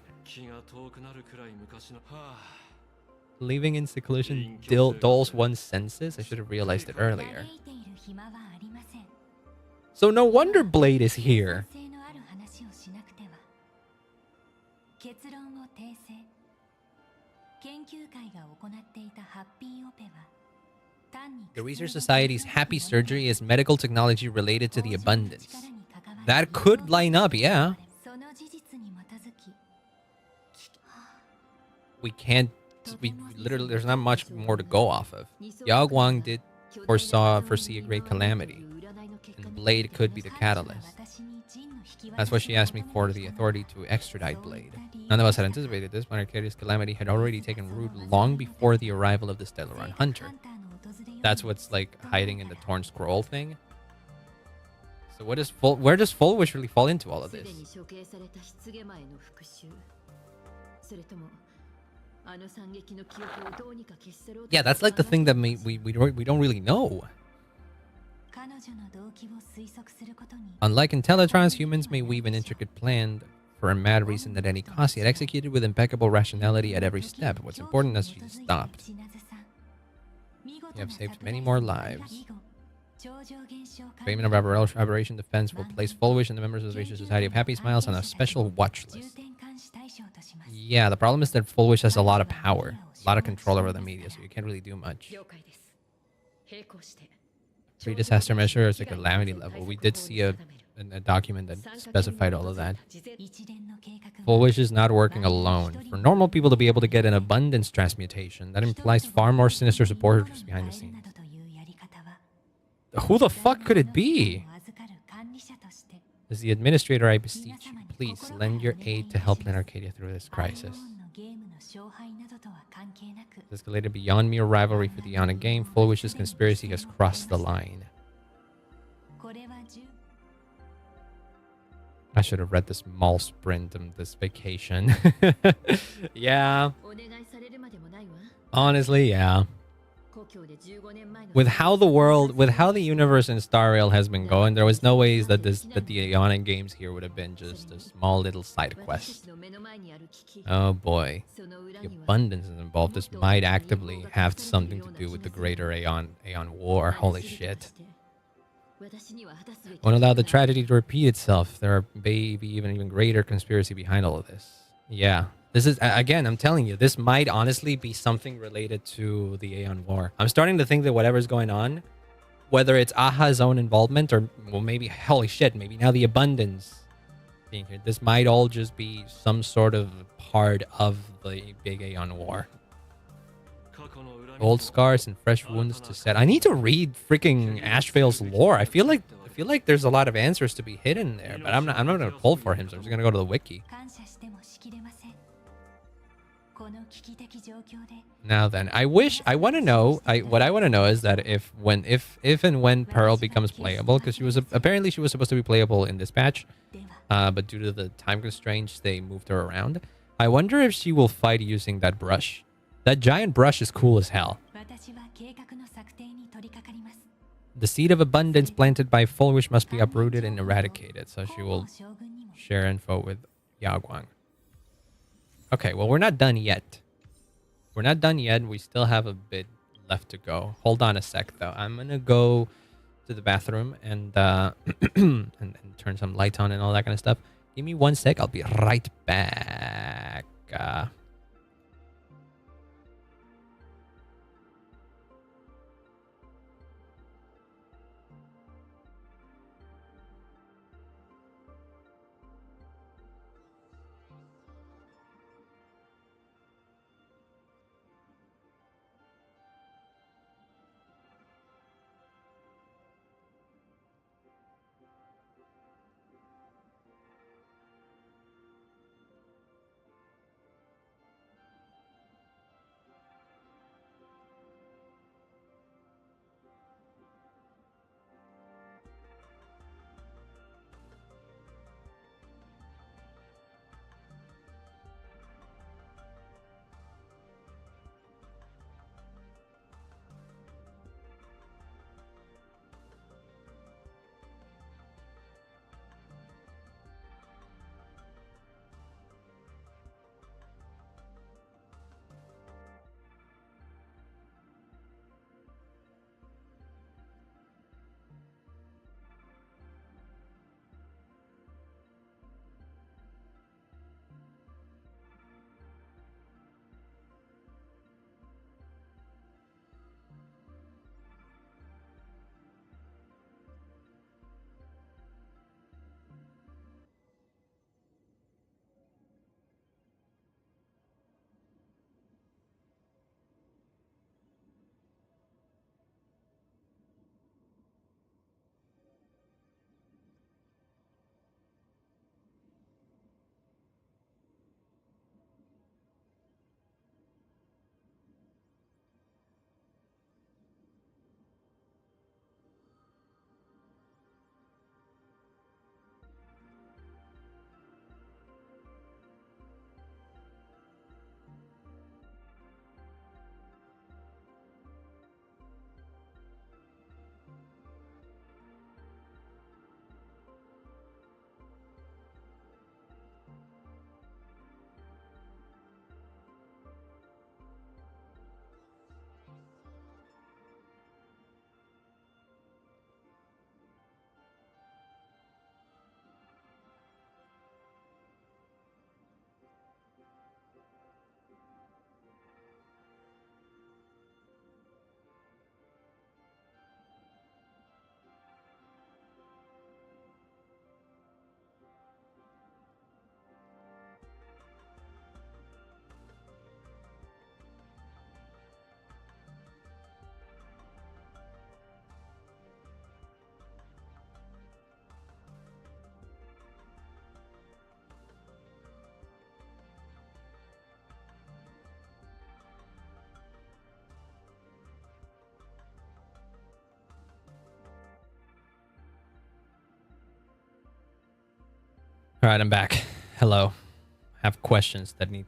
Living in seclusion dulls one's senses? I should have realized it earlier. So no wonder Blade is here. The Research Society's happy surgery is medical technology related to the abundance. That could line up, yeah. We literally, there's not much more to go off of. Yao Guang did foresee a great calamity, and Blade could be the catalyst. That's why she asked me for the authority to extradite Blade. None of us had anticipated this, but Arcadia's calamity had already taken root long before the arrival of the Stellaron Hunter. That's what's like hiding in the Torn Scroll thing. So where does Fullwish really fall into all of this? Yeah, that's like the thing that we don't really know. Unlike Intellitrons, humans may weave an intricate plan for a mad reason at any cost, yet executed with impeccable rationality at every step. What's important is she stopped. You have saved many more lives. Payment of Aberration Defense will place Fullwish and the members of the Research Society of Happy Smiles on a special watch list. Yeah, the problem is that Full Wish has a lot of power, a lot of control over the media, so you can't really do much. Pre-disaster measure is like a calamity level. We did see a document that specified all of that. Full Wish is not working alone. For normal people to be able to get an abundance transmutation, that implies far more sinister supporters behind the scenes. Who the fuck could it be? As the administrator, I beseech you, please lend your aid to help Lynn Arcadia through this crisis. It's escalated beyond mere rivalry for the Ionic game. Full Wish's conspiracy has crossed the line. I should have read this mall sprint and this vacation. Yeah. Honestly, yeah. With how the universe in Star Rail has been going, there was no ways that the Ionic games here would have been just a small little side quest. Oh boy, the abundance is involved. This might actively have something to do with the greater Aeon War. Holy shit! Won't allow the tragedy to repeat itself. There are maybe even greater conspiracy behind all of this. Yeah. This is, again, I'm telling you, this might honestly be something related to the Aeon War. I'm starting to think that whatever's going on, whether it's Aha's own involvement or, well, maybe, holy shit, maybe now the abundance being here, this might all just be some sort of part of the big Aeon War. Old scars and fresh wounds to set. I need to read freaking Ashvale's lore. I feel like there's a lot of answers to be hidden there, but I'm not gonna pull for him, so I'm just gonna go to the wiki. Now then, I want to know is that if and when Pearl becomes playable, because she was supposed to be playable in this patch, but due to the time constraints, they moved her around. I wonder if she will fight using that brush. That giant brush is cool as hell. The seed of abundance planted by Full Wish must be uprooted and eradicated, so she will share info with Yaguang. Okay, well, we're not done yet. We still have a bit left to go. Hold on a sec, though. I'm going to go to the bathroom and, and turn some lights on and all that kind of stuff. Give me 1 sec. I'll be right back. All right, I'm back. Hello. Have questions that need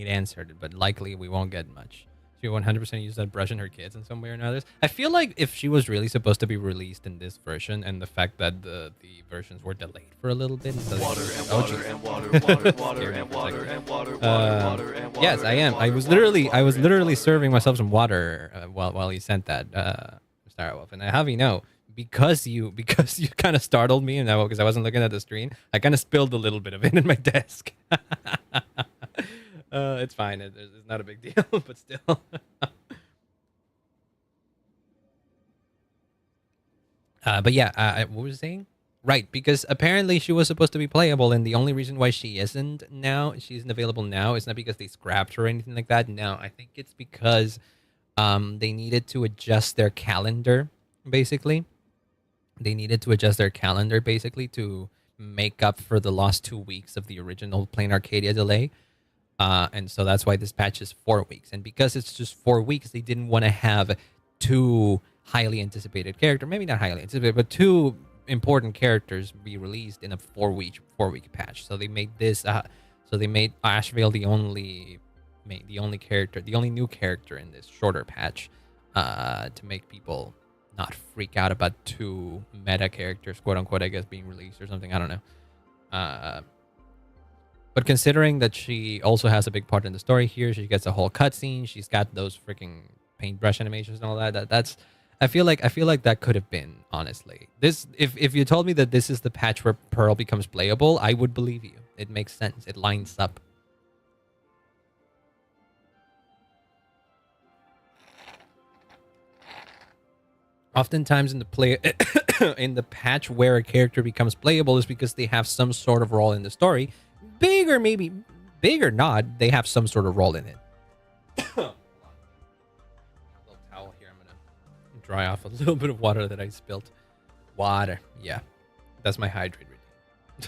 answered, but likely we won't get much. She 100% used that brush in her kids in some way or another. I feel like if she was really supposed to be released in this version, and the fact that the versions were delayed for a little bit, so yes, I am. I was literally serving myself some water while he sent that, Star Wolf, and I have you know. Because you kind of startled me, and because I wasn't looking at the screen, I kind of spilled a little bit of it in my desk. It's fine. It's not a big deal, but still. But yeah, what was I saying? Right, because apparently she was supposed to be playable, and the only reason why she isn't available now, is not because they scrapped her or anything like that. No, I think it's because they needed to adjust their calendar, basically. They needed to adjust their calendar basically to make up for the lost 2 weeks of the original Plain Arcadia delay. And so that's why this patch is 4 weeks. And because it's just 4 weeks, they didn't want to have two highly anticipated characters, maybe not highly anticipated, but two important characters be released in a 4 week patch. So they made this. So they made Ashvale the only new character in this shorter patch, to make people not freak out about two meta characters, quote unquote, I guess, being released or something. I don't know. But considering that she also has a big part in the story here, she gets a whole cutscene. She's got those freaking paintbrush animations and all that. That's I feel like that could have been, honestly. This if you told me that this is the patch where Pearl becomes playable, I would believe you. It makes sense. It lines up. Oftentimes in the in the patch where a character becomes playable is because they have some sort of role in the story, big or not, they have some sort of role in it. Hold on. A little towel here. I'm gonna dry off a little bit of water that I spilled. Water, yeah, that's my hydrate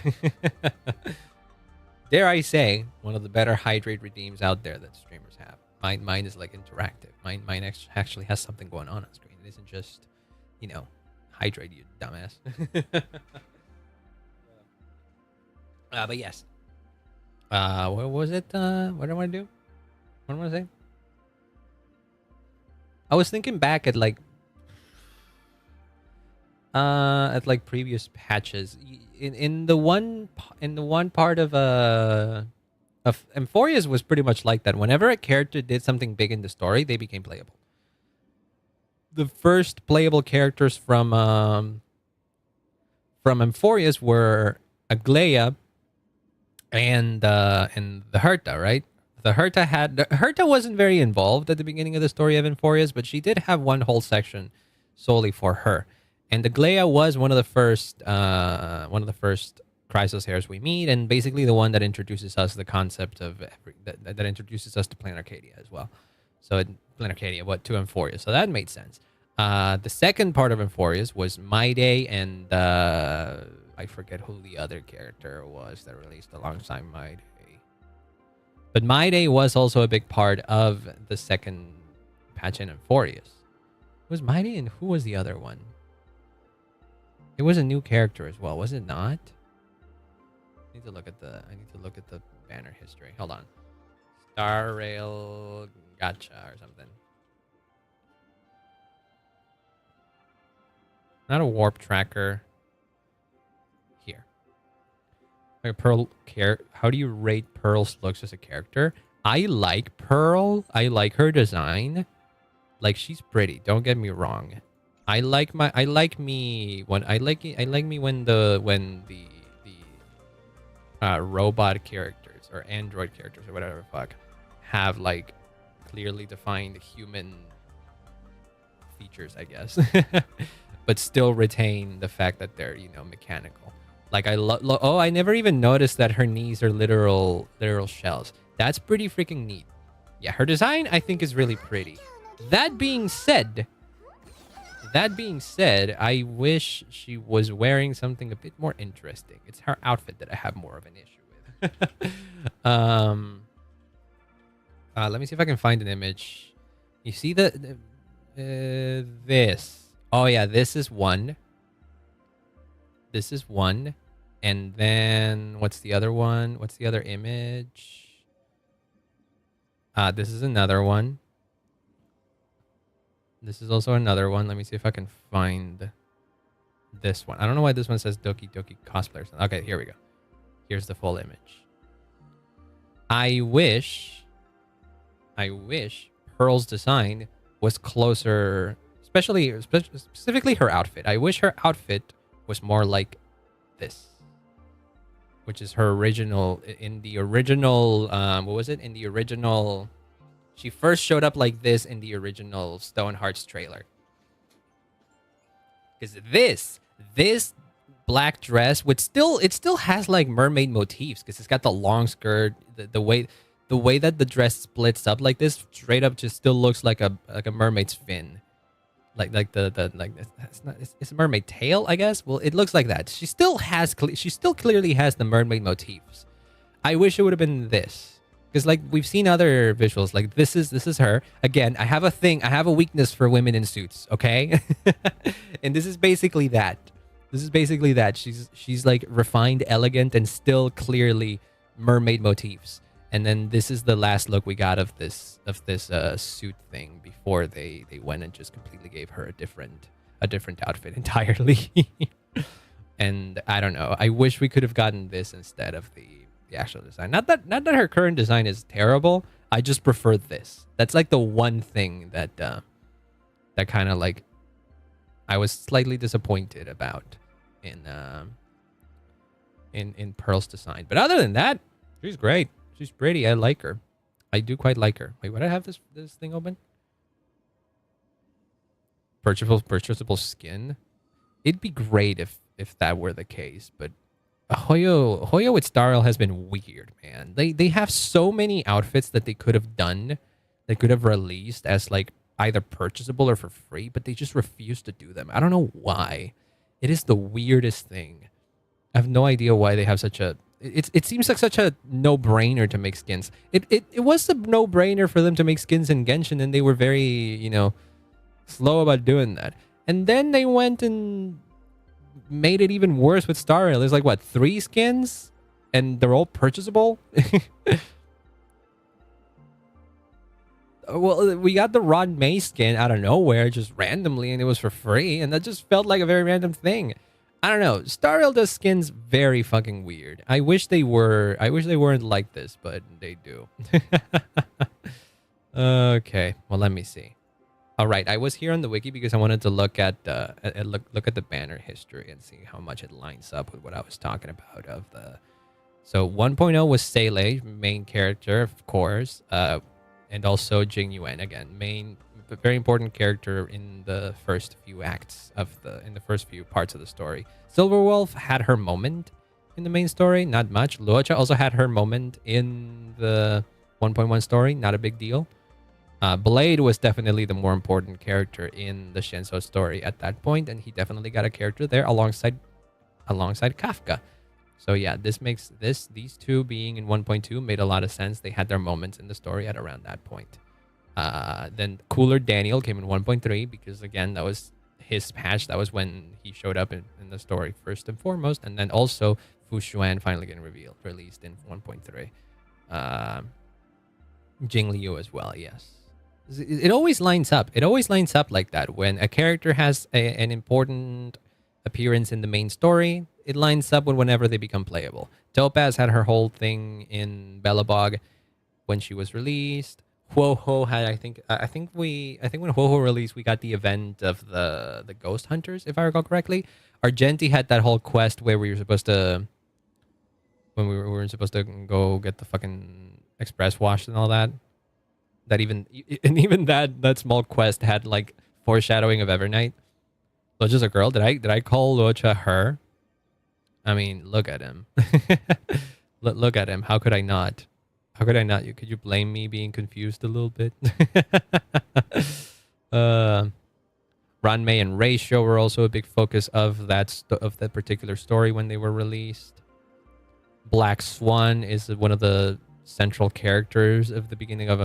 redeem. Dare I say, one of the better hydrate redeems out there that streamers have. Mine is like interactive. Mine actually has something going on screen. It isn't just, hydrate, you dumbass. But yes. What was it? What do I want to do? What do I want to say? I was thinking back at previous patches. In the one part of Emphoria's was pretty much like that. Whenever a character did something big in the story, they became playable. The first playable characters from Emphoria's were Aglaia and the Herta, right? The Herta wasn't very involved at the beginning of the story of Emphoria's, but she did have one whole section solely for her. And Aglaia was one of the first Chrysos hairs we meet, and basically the one that introduces us to the concept of that introduces us to Plain Arcadia as well. So Plain Arcadia, to Emphoria. So that made sense. The second part of Emphoria's was Maide, and I forget who the other character was that released alongside Maide. But Maide was also a big part of the second patch in Emphoria's. It was Maide, and who was the other one? It was a new character as well, was it not? I need to look at the banner history. Hold on. Star Rail Gotcha or something. Not a warp tracker. Here. Like Pearl care. How do you rate Pearl's looks as a character? I like Pearl. I like her design. Like, she's pretty. Don't get me wrong. I like me when the robot characters or android characters or whatever the fuck have like clearly defined human features, I guess, but still retain the fact that they're mechanical. Like I never even noticed that her knees are literal shells. That's pretty freaking neat. Yeah, her design I think is really pretty. That being said, I wish she was wearing something a bit more interesting. It's her outfit that I have more of an issue with. Let me see if I can find an image. You see this? Oh yeah, this is one. And then what's the other one? What's the other image? This is another one. This is also another one. Let me see if I can find this one. I don't know why this one says Doki Doki cosplayers. Okay, here we go. Here's the full image. I wish Pearl's design was closer, specifically her outfit. I wish her outfit was more like this, which is her original. In the original, what was it? In the original, she first showed up like this in the original Stonehearts trailer. Because this black dress would still has like mermaid motifs because it's got the long skirt, the way that the dress splits up like this straight up just still looks like a mermaid's fin, like it's a mermaid tail, I guess. Well, it looks like that. She still clearly has the mermaid motifs. I wish it would have been this, because like we've seen other visuals, like this is her. Again, I have a weakness for women in suits, okay? And this is basically that. She's like refined, elegant, and still clearly mermaid motifs. And then this is the last look we got of this suit thing before they went and just completely gave her a different outfit entirely. And I don't know. I wish we could have gotten this instead of the actual design. Not that her current design is terrible. I just prefer this. That's like the one thing that that kind of like I was slightly disappointed about in Pearl's design. But other than that, she's great. She's pretty. I like her. I do quite like her. Wait, would I have this thing open? Purchasable skin. It'd be great if that were the case, but Hoyo with Star Rail has been weird, man. They have so many outfits that they could have done, they could have released as like either purchasable or for free, but they just refuse to do them. I don't know why. It is the weirdest thing. I have no idea why they have such a... It seems like such a no-brainer to make skins. It was a no-brainer for them to make skins in Genshin, and they were very, slow about doing that. And then they went and made it even worse with Star Rail. There's like, what, 3 skins? And they're all purchasable? Well, we got the Ron May skin out of nowhere, just randomly, and it was for free, and that just felt like a very random thing. I don't know. Star Rail does skins very fucking weird. I wish they weren't like this, but they do. Okay, well, let me see. All right, I was here on the wiki because I wanted to look at look at the banner history and see how much it lines up with what I was talking about of the. So 1.0 was Seilei, main character, of course. And also Jing Yuan, again, very important character in the first few acts in the first few parts of the story. Silverwolf had her moment in the main story, not much. Luocha also had her moment in the 1.1 story, not a big deal. Blade was definitely the more important character in the Shenso story at that point, and he definitely got a character there alongside Kafka. So yeah, these two being in 1.2 made a lot of sense. They had their moments in the story at around that point. Then Cooler Daniel came in 1.3 because again, that was his patch. That was when he showed up in the story first and foremost. And then also Fu Xuan finally getting released in 1.3. Jing Liu as well, yes. It always lines up. It always lines up like that. When a character has an important appearance in the main story, it lines up with whenever they become playable. Topaz had her whole thing in Bellabog when she was released. Huoho had, I think when Huoho released, we got the event of the Ghost Hunters, if I recall correctly. Argenti had that whole quest where we were supposed to go get the fucking express washed and all that. Even that small quest had like foreshadowing of Evernight. Luocha's a girl. Did I call Luocha her? I mean, look at him. Look at him. How could I not? Could you blame me being confused a little bit? Ranmei and Ratio were also a big focus of that particular story when they were released. Black Swan is one of the central characters of the beginning of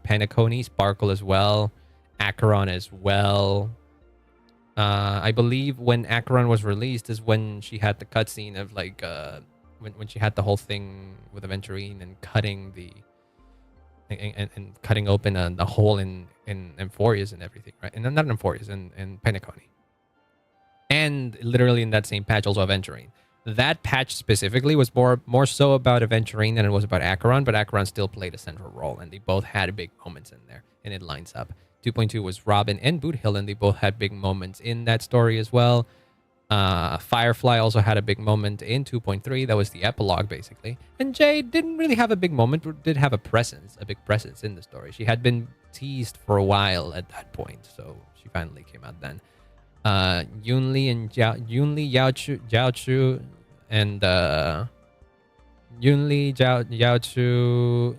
Penacony. Sparkle as well. Acheron as well. I believe when Acheron was released is when she had the cutscene of like when she had the whole thing with Aventurine and cutting the and cutting open a hole in Amphorius and everything, right? And not in Amphorius, in Penacony. And literally in that same patch, also Aventurine. That patch specifically was more so about Aventurine than it was about Acheron, but Acheron still played a central role, and they both had big moments in there, and it lines up. 2.2 was Robin and Boothill, and they both had big moments in that story as well. Firefly also had a big moment in 2.3. That was the epilogue, basically. And Jade didn't really have a big moment, but did have a big presence in the story. She had been teased for a while at that point, so she finally came out then. Yunli and Yao Chu, and Yunli Yao Chu,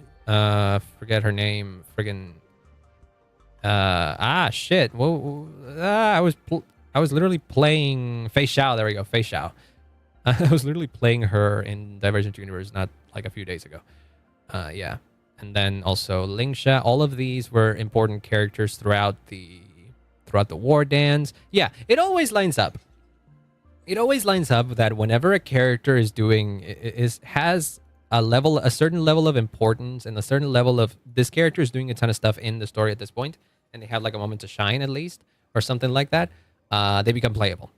forget her name, friggin' shit. Whoa, I was literally playing Fei Xiao. There we go, Fei Xiao. I was literally playing her in Divergent Universe not like a few days ago. Yeah. And then also Lingsha. All of these were important characters throughout the war dance. Yeah, it always lines up. It always lines up that whenever a character is has a certain level of importance and a certain level of this character is doing a ton of stuff in the story at this point, and they have like a moment to shine at least, or something like that, they become playable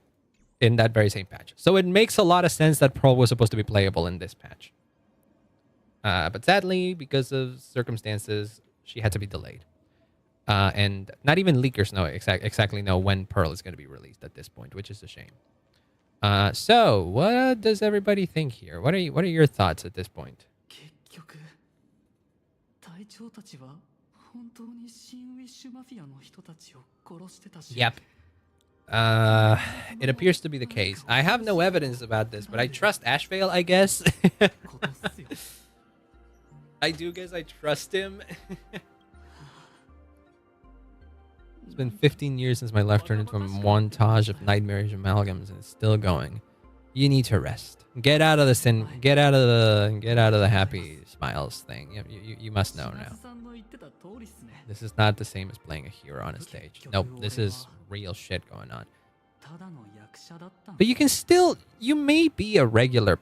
in that very same patch. So it makes a lot of sense that Pearl was supposed to be playable in this patch. But sadly, because of circumstances, she had to be delayed. And not even leakers know exactly know when Pearl is going to be released at this point, which is a shame. So what does everybody think here? What are your thoughts at this point? Yep. It appears to be the case. I have no evidence about this, but I trust Ashvale, I guess. I do guess I trust him. It's been 15 years since my life turned into a montage of nightmarish amalgams, and it's still going. You need to rest. Get out of the get out of the happy smiles thing. You must know now. This is not the same as playing a hero on a stage. Nope, this is real shit going on. But you may be a regular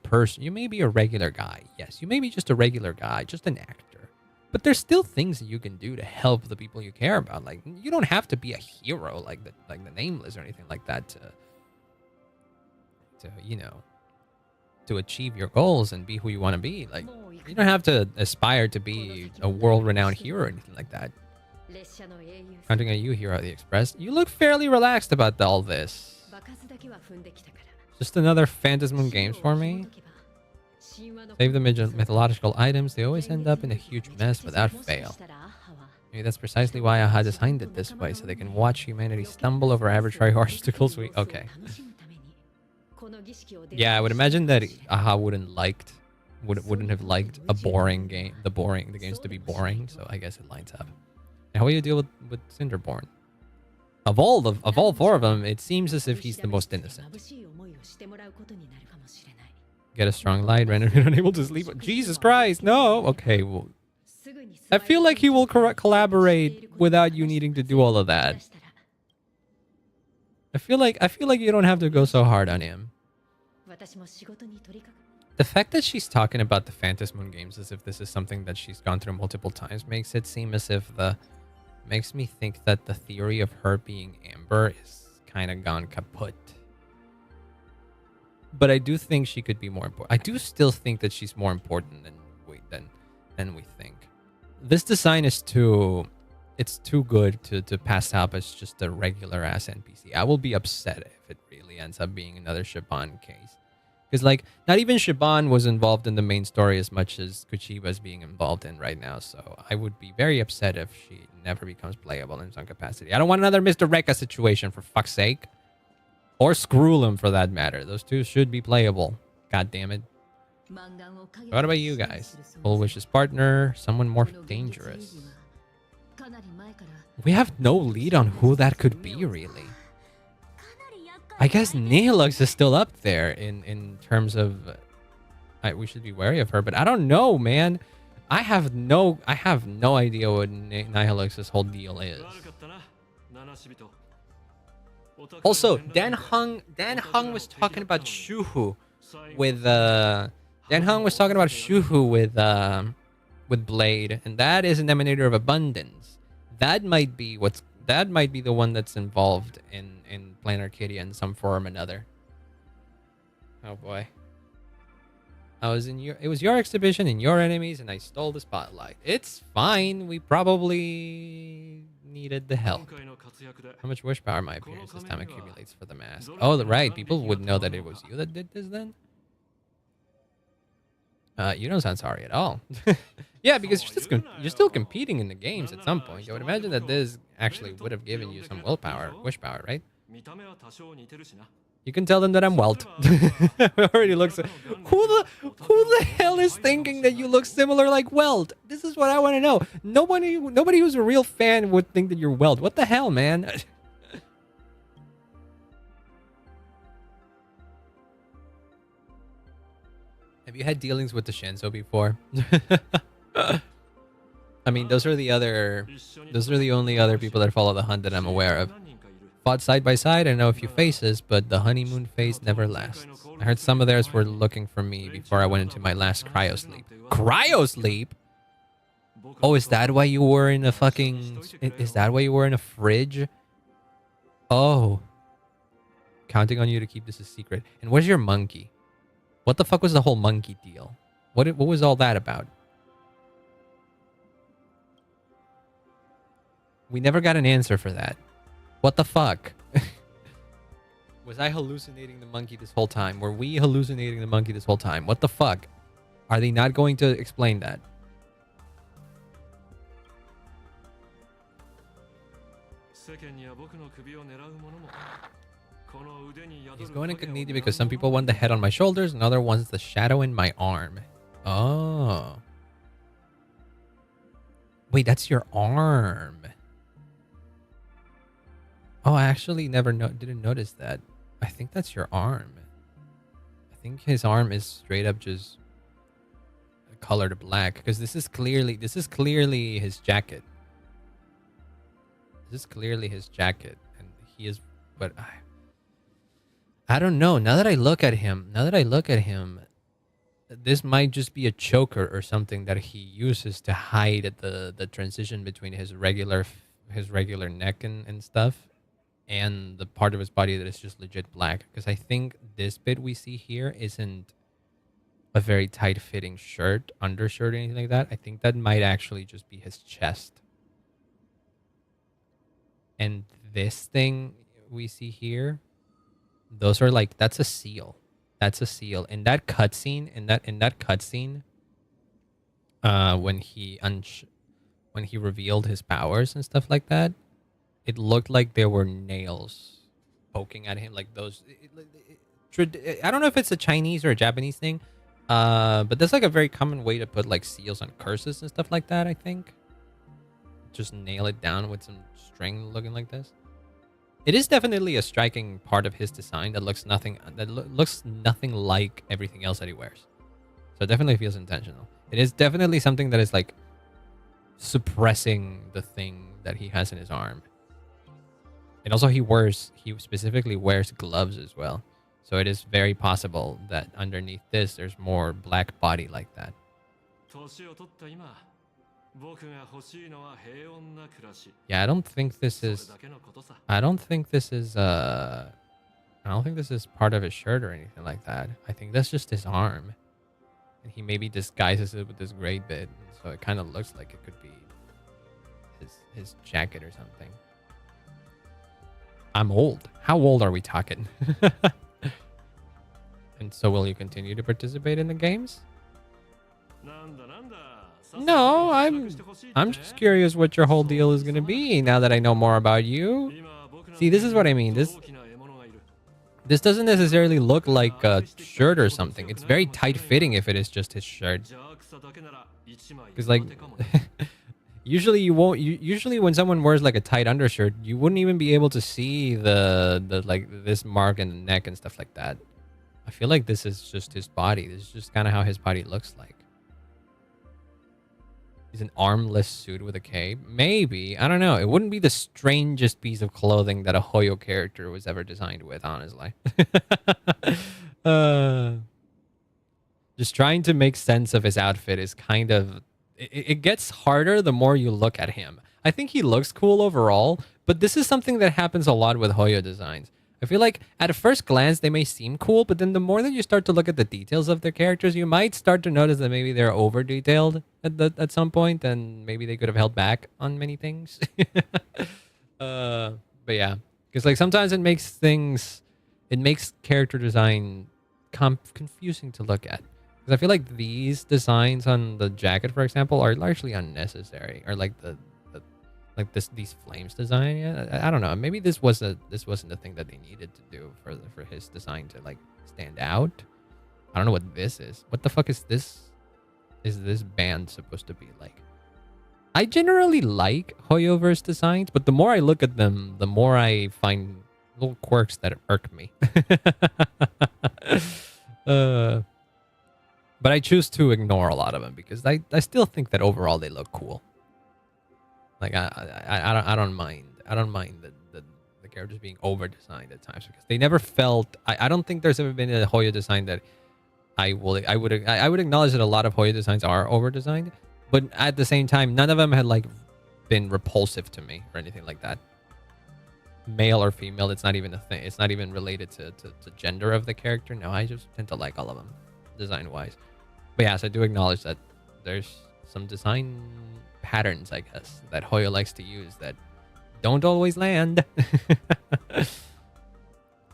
person. You may be a regular guy. Yes, you may be just a regular guy, just an actor. But there's still things that you can do to help the people you care about. Like, you don't have to be a hero like the Nameless or anything like that to achieve your goals and be who you want to be. Like, you don't have to aspire to be a world-renowned hero or anything like that. Counting on you, Hero of the Express. You look fairly relaxed about all this. Just another Phantasmoon Games for me. Save the mythological items. They always end up in a huge mess without fail. Maybe that's precisely why AHA designed it this way, so they can watch humanity stumble over arbitrary obstacles. Okay. Yeah, I would imagine that AHA wouldn't have liked a boring game. The games to be boring. So I guess it lines up. And how will you deal with Cinderborn? Of all four of them, it seems as if he's the most innocent. Get a strong light, render unable to sleep. Jesus Christ, no! Okay, well, I feel like he will collaborate without you needing to do all of that. I feel like you don't have to go so hard on him. The fact that she's talking about the Phantasmoon Games as if this is something that she's gone through multiple times makes it seem as if makes me think that the theory of her being Amber is kind of gone kaput. But I do think she could be more important. I do still think that she's more important than we think. This design is too good to pass up as just a regular ass NPC. I will be upset if it really ends up being another Shaban case. Because like not even Shaban was involved in the main story as much as Kuchiba is being involved in right now. So I would be very upset if she never becomes playable in some capacity. I don't want another Mr. Rekka situation, for fuck's sake. Or Screwlum, for that matter. Those two should be playable. God damn it. What about you guys? Full Wish's partner, someone more dangerous. We have no lead on who that could be, really. I guess Nihilux is still up there in terms of... we should be wary of her, but I don't know, man. I have no idea what Nihilux's whole deal is. Also, Dan Hung was talking about Shuhu with Dan Hung was talking about Shuhu with Blade, and that is an emanator of abundance. That might be the one that's involved in Planar Arcadia in some form or another. Oh boy. It was your exhibition and your enemies, and I stole the spotlight. It's fine. We probably needed the help. How much wish power my appearance this time accumulates for the mask? Oh, right. People would know that it was you that did this then? You don't sound sorry at all. Yeah, because you're still competing in the games at some point. I would imagine that this actually would have given you some willpower, wish power, right? You can tell them that I'm Welt. It already looks. Who the hell is thinking that you look similar like Welt? This is what I want to know. Nobody who's a real fan would think that you're Welt. What the hell, man? Have you had dealings with the Shenzo before? I mean, those are the only other people that follow the hunt that I'm aware of. Fought side by side, I know a few faces, but the honeymoon phase never lasts. I heard some of theirs were looking for me before I went into my last cryo sleep. Cryo sleep? Oh, is that why you were in a fucking... Is that why you were in a fridge? Oh. Counting on you to keep this a secret. And where's your monkey? What the fuck was the whole monkey deal? What was all that about? We never got an answer for that. What the fuck? Was I hallucinating the monkey this whole time? Were we hallucinating the monkey this whole time? What the fuck? Are they not going to explain that? He's going incognito because some people want the head on my shoulders and other ones the shadow in my arm. Oh. Wait, that's your arm. Oh, I actually didn't notice that. I think that's your arm. I think his arm is straight up just colored black because this is clearly his jacket. This is clearly his jacket, and he is. But I don't know. Now that I look at him, this might just be a choker or something that he uses to hide the transition between his regular neck and stuff, and the part of his body that is just legit black. Because I think this bit we see here isn't a very tight-fitting undershirt, or anything like that. I think that might actually just be his chest. And this thing we see here, those are like, that's a seal. That's a seal. In that cutscene, when he revealed his powers and stuff like that, it looked like there were nails poking at him, like those. I don't know if it's a Chinese or a Japanese thing, but that's like a very common way to put like seals on curses and stuff like that. I think just nail it down with some string looking like this. It is definitely a striking part of his design that looks nothing like everything else that he wears. So it definitely feels intentional. It is definitely something that is like suppressing the thing that he has in his arm. And also he specifically wears gloves as well. So it is very possible that underneath this there's more black body like that. Yeah, I don't think this is part of his shirt or anything like that. I think that's just his arm. And he maybe disguises it with this gray bit, so it kind of looks like it could be his jacket or something. I'm old. How old are we talking? And so will you continue to participate in the games? No, I'm just curious what your whole deal is going to be now that I know more about you. See, this is what I mean. This doesn't necessarily look like a shirt or something. It's very tight-fitting if it is just his shirt. Because like usually you won't. Usually when someone wears like a tight undershirt, you wouldn't even be able to see the like this mark in the neck and stuff like that. I feel like this is just his body. This is just kind of how his body looks like. He's an armless suit with a cape. Maybe. I don't know. It wouldn't be the strangest piece of clothing that a Hoyo character was ever designed with, honestly. uh, just trying to make sense of his outfit is kind of... It gets harder the more you look at him. I think he looks cool overall, but this is something that happens a lot with Hoyo designs. I feel like at a first glance they may seem cool, but then the more that you start to look at the details of their characters, you might start to notice that maybe they're over detailed at some point, and maybe they could have held back on many things. But yeah, because like sometimes it makes character design confusing to look at. Because I feel like these designs on the jacket, for example, are largely unnecessary, or like these flames design. Yeah, I don't know. Maybe this wasn't the thing that they needed to do for his design to like stand out. I don't know what this is. What the fuck is this? Is this band supposed to be like? I generally like Hoyoverse designs, but the more I look at them, the more I find little quirks that irk me. But I choose to ignore a lot of them because I still think that overall they look cool. Like I don't mind the characters being over designed at times because they never felt. I don't think there's ever been a Hoyo design that I would acknowledge that a lot of Hoyo designs are over designed, but at the same time none of them had like been repulsive to me or anything like that. Male or female, it's not even a thing. It's not even related to gender of the character. No, I just tend to like all of them design wise. But yes, I do acknowledge that there's some design patterns, I guess, that Hoyo likes to use that don't always land.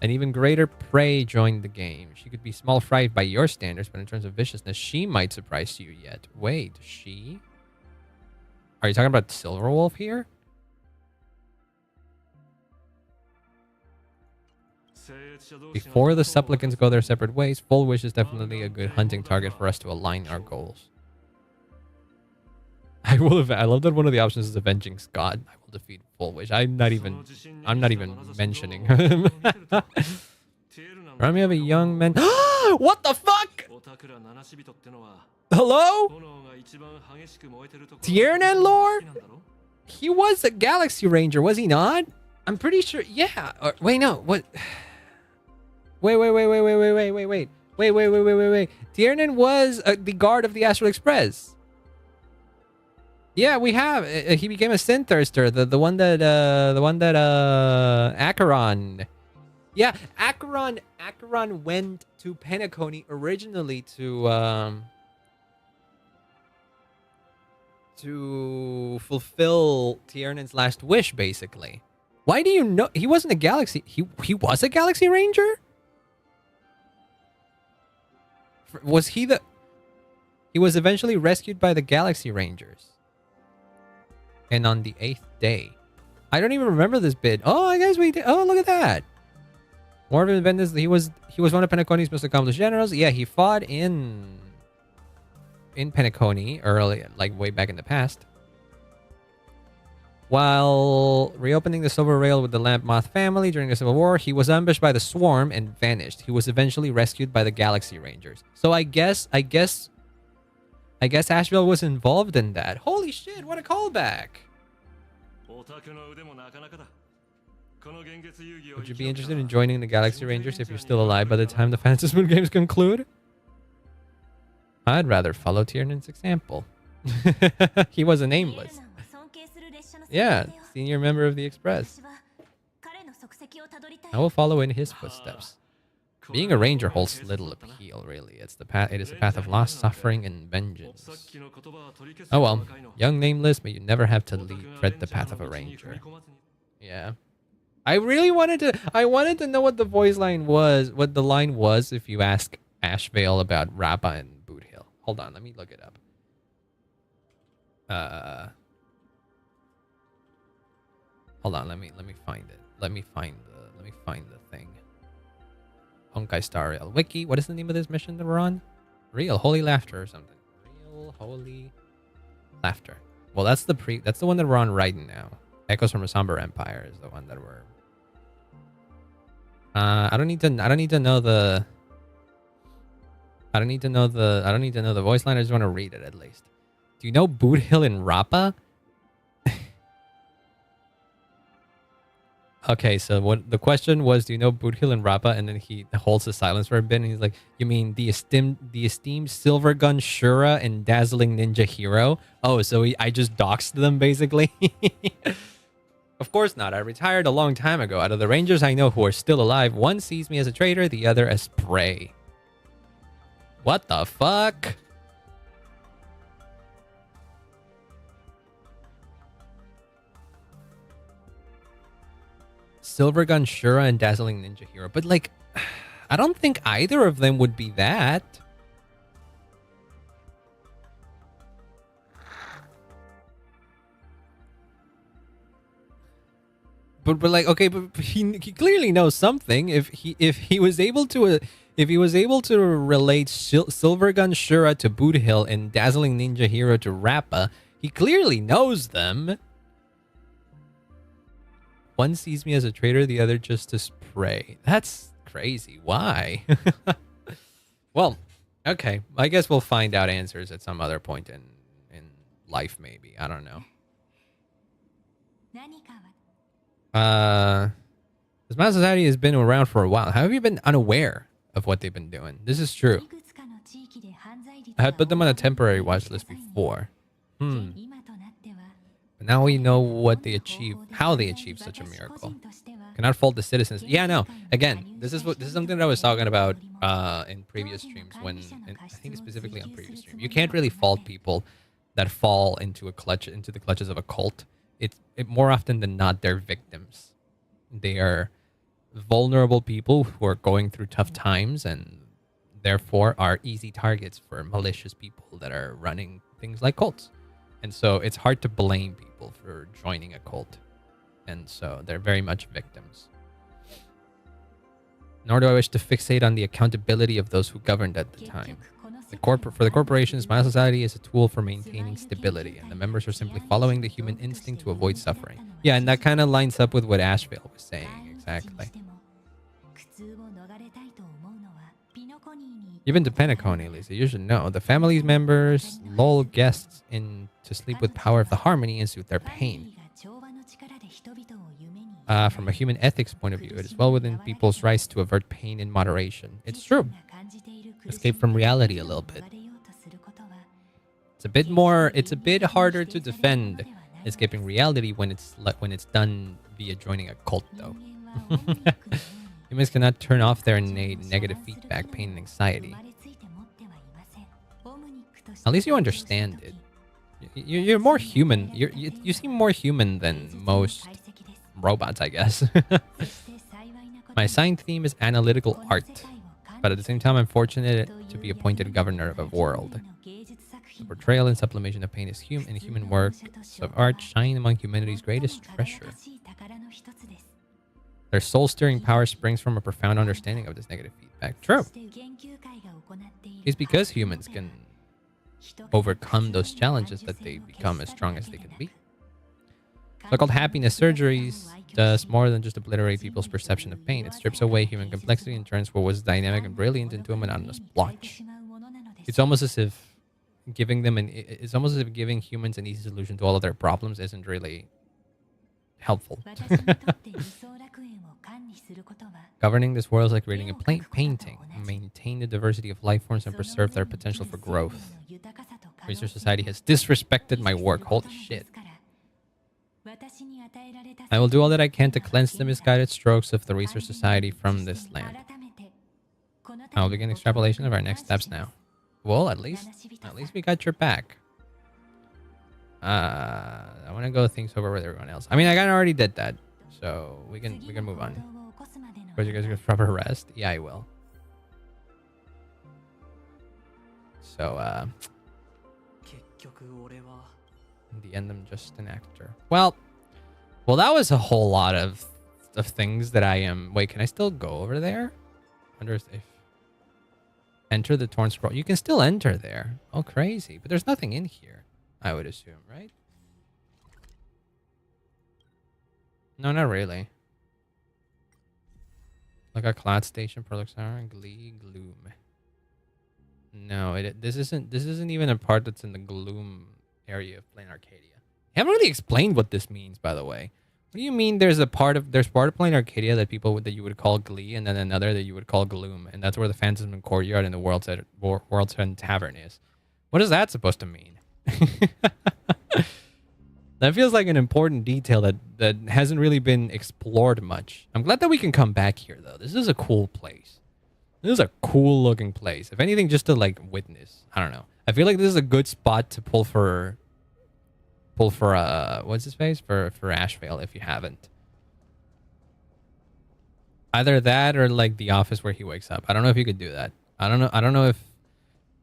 An even greater prey joined the game. She could be small fry by your standards, but in terms of viciousness, she might surprise you yet. Wait, she? Are you talking about Silverwolf here? Before the supplicants go their separate ways, Full Wish is definitely a good hunting target for us to align our goals. I love that one of the options is Avenging Scott. I will defeat Full Wish. I'm not even mentioning him. Remind me of a young man. What the fuck? Hello? Tiernan lore? He was a Galaxy Ranger, was he not? I'm pretty sure. Yeah. Wait, no. What? Wait. Tiernan was the guard of the Astral Express. Yeah, we have. He became a Sin Thirster, the one that Acheron. Yeah, Acheron went to Penacony originally to fulfill Tiernan's last wish, basically. Why do you know he wasn't a Galaxy? He was a Galaxy Ranger? Was he the... He was eventually rescued by the Galaxy Rangers. And on the 8th day. I don't even remember this bit. Oh, I guess we did. Oh, look at that. More of an event is he was one of Penacony's most accomplished generals. Yeah, he fought in Penacony early, like way back in the past. While reopening the Silver Rail with the Lamp Moth family during the Civil War, he was ambushed by the Swarm and vanished. He was eventually rescued by the Galaxy Rangers. So I guess Asheville was involved in that. Holy shit, what a callback. Would you be interested in joining the Galaxy Rangers if you're still alive by the time the Phantasm Moon games conclude? I'd rather follow Tiernan's example. He was a nameless. Yeah, senior member of the Express. I will follow in his footsteps. Being a ranger holds little appeal, really. It is a path of loss, suffering, and vengeance. Oh well, young nameless, but you never have to tread the path of a ranger. Yeah. I wanted to know what the voice line was, what the line was if you ask Ashvale about Rappa and Boot Hill. Hold on, let me look it up. Hold on, let me find it. Let me find the thing. Honkai Star Rail Wiki. What is the name of this mission that we're on? Real Holy Laughter or something. Real Holy Laughter. Well, that's the one that we're on right now. Echoes from a Somber Empire is the one that we're... I don't need to know the voice line. I just want to read it at least. Do you know Boot Hill and Rappa? Okay, so what the question was, do you know Boot Hill and Rappa? And then he holds the silence for a bit, and he's like, "You mean the esteemed Silver Gun Shura and Dazzling Ninja Hero?" Oh, so I just doxed them basically. Of course not. I retired a long time ago. Out of the Rangers I know who are still alive, one sees me as a traitor, the other as prey. What the fuck? Silvergun Shura and Dazzling Ninja Hero. But like, I don't think either of them would be that. But like, okay, but he clearly knows something. If he was able to relate Silvergun Shura to Boot Hill and Dazzling Ninja Hero to Rappa, he clearly knows them. One sees me as a traitor, the other just as prey. That's crazy. Why? Well, okay. I guess we'll find out answers at some other point in life, maybe. I don't know. This Mass Society has been around for a while. How have you been unaware of what they've been doing? This is true. I had put them on a temporary watch list before. But now we know what they achieved, how they achieved such a miracle. Cannot fault the citizens. Yeah, no. Again, this is something that I was talking about in previous streams. I think specifically on previous stream, you can't really fault people that fall into the clutches of a cult. It more often than not, they're victims. They are vulnerable people who are going through tough times and therefore are easy targets for malicious people that are running things like cults. And so it's hard to blame people for joining a cult. And so they're very much victims. Nor do I wish to fixate on the accountability of those who governed at the time. For the corporations, my society is a tool for maintaining stability, and the members are simply following the human instinct to avoid suffering. Yeah, and that kind of lines up with what Ashvale was saying, exactly. Even to Penacony, Lisa, you should know. The family's members lull guests in to sleep with power of the harmony and soothe their pain. From a human ethics point of view, it is well within people's rights to avert pain in moderation. It's true. Escape from reality a little bit. It's a bit harder to defend escaping reality when it's done via joining a cult, though. Humans cannot turn off their innate negative feedback, pain, and anxiety. At least you understand it. You're more human. You seem more human than most robots, I guess. My assigned theme is analytical art, but at the same time, I'm fortunate to be appointed governor of a world. The portrayal and sublimation of pain is human works of art shine among humanity's greatest treasure. Their soul-stirring power springs from a profound understanding of this negative feedback. True. It's because humans can overcome those challenges that they become as strong as they can be. So-called happiness surgeries does more than just obliterate people's perception of pain. It strips away human complexity and turns what was dynamic and brilliant into a monotonous blotch. It's almost as if giving humans an easy solution to all of their problems isn't really helpful. Governing this world is like creating a painting. Maintain the diversity of life forms and preserve their potential for growth. Research Society has disrespected my work. Holy shit. I will do all that I can to cleanse the misguided strokes of the Research Society from this land. I will begin extrapolation of our next steps now. Well, at least we got your back. I want to go things over with everyone else. I mean, I kind of already did that, so we can move on. Of course, you guys get proper rest. Yeah, I will. So, in the end, I'm just an actor. Well, that was a whole lot of things that I am. Wait, can I still go over there? I wonder if enter the torn scroll. You can still enter there. Oh, crazy! But there's nothing in here, I would assume, right? No, not really. Like a cloud station, Prolixar, Glee, Gloom. No, this isn't even a part that's in the Gloom area of Plain Arcadia. I haven't really explained what this means, by the way. What do you mean there's part of Plain Arcadia that that you would call Glee, and then another that you would call Gloom, and that's where the Phantasm Courtyard and the World's End Tavern is. What is that supposed to mean? That feels like an important detail that hasn't really been explored much. I'm glad that we can come back here, though. This is a cool place. This is a cool looking place. If anything, just to like witness. I don't know. I feel like this is a good spot to pull for what's his face? For Ashvale if you haven't. Either that or like the office where he wakes up. I don't know if you could do that. I don't know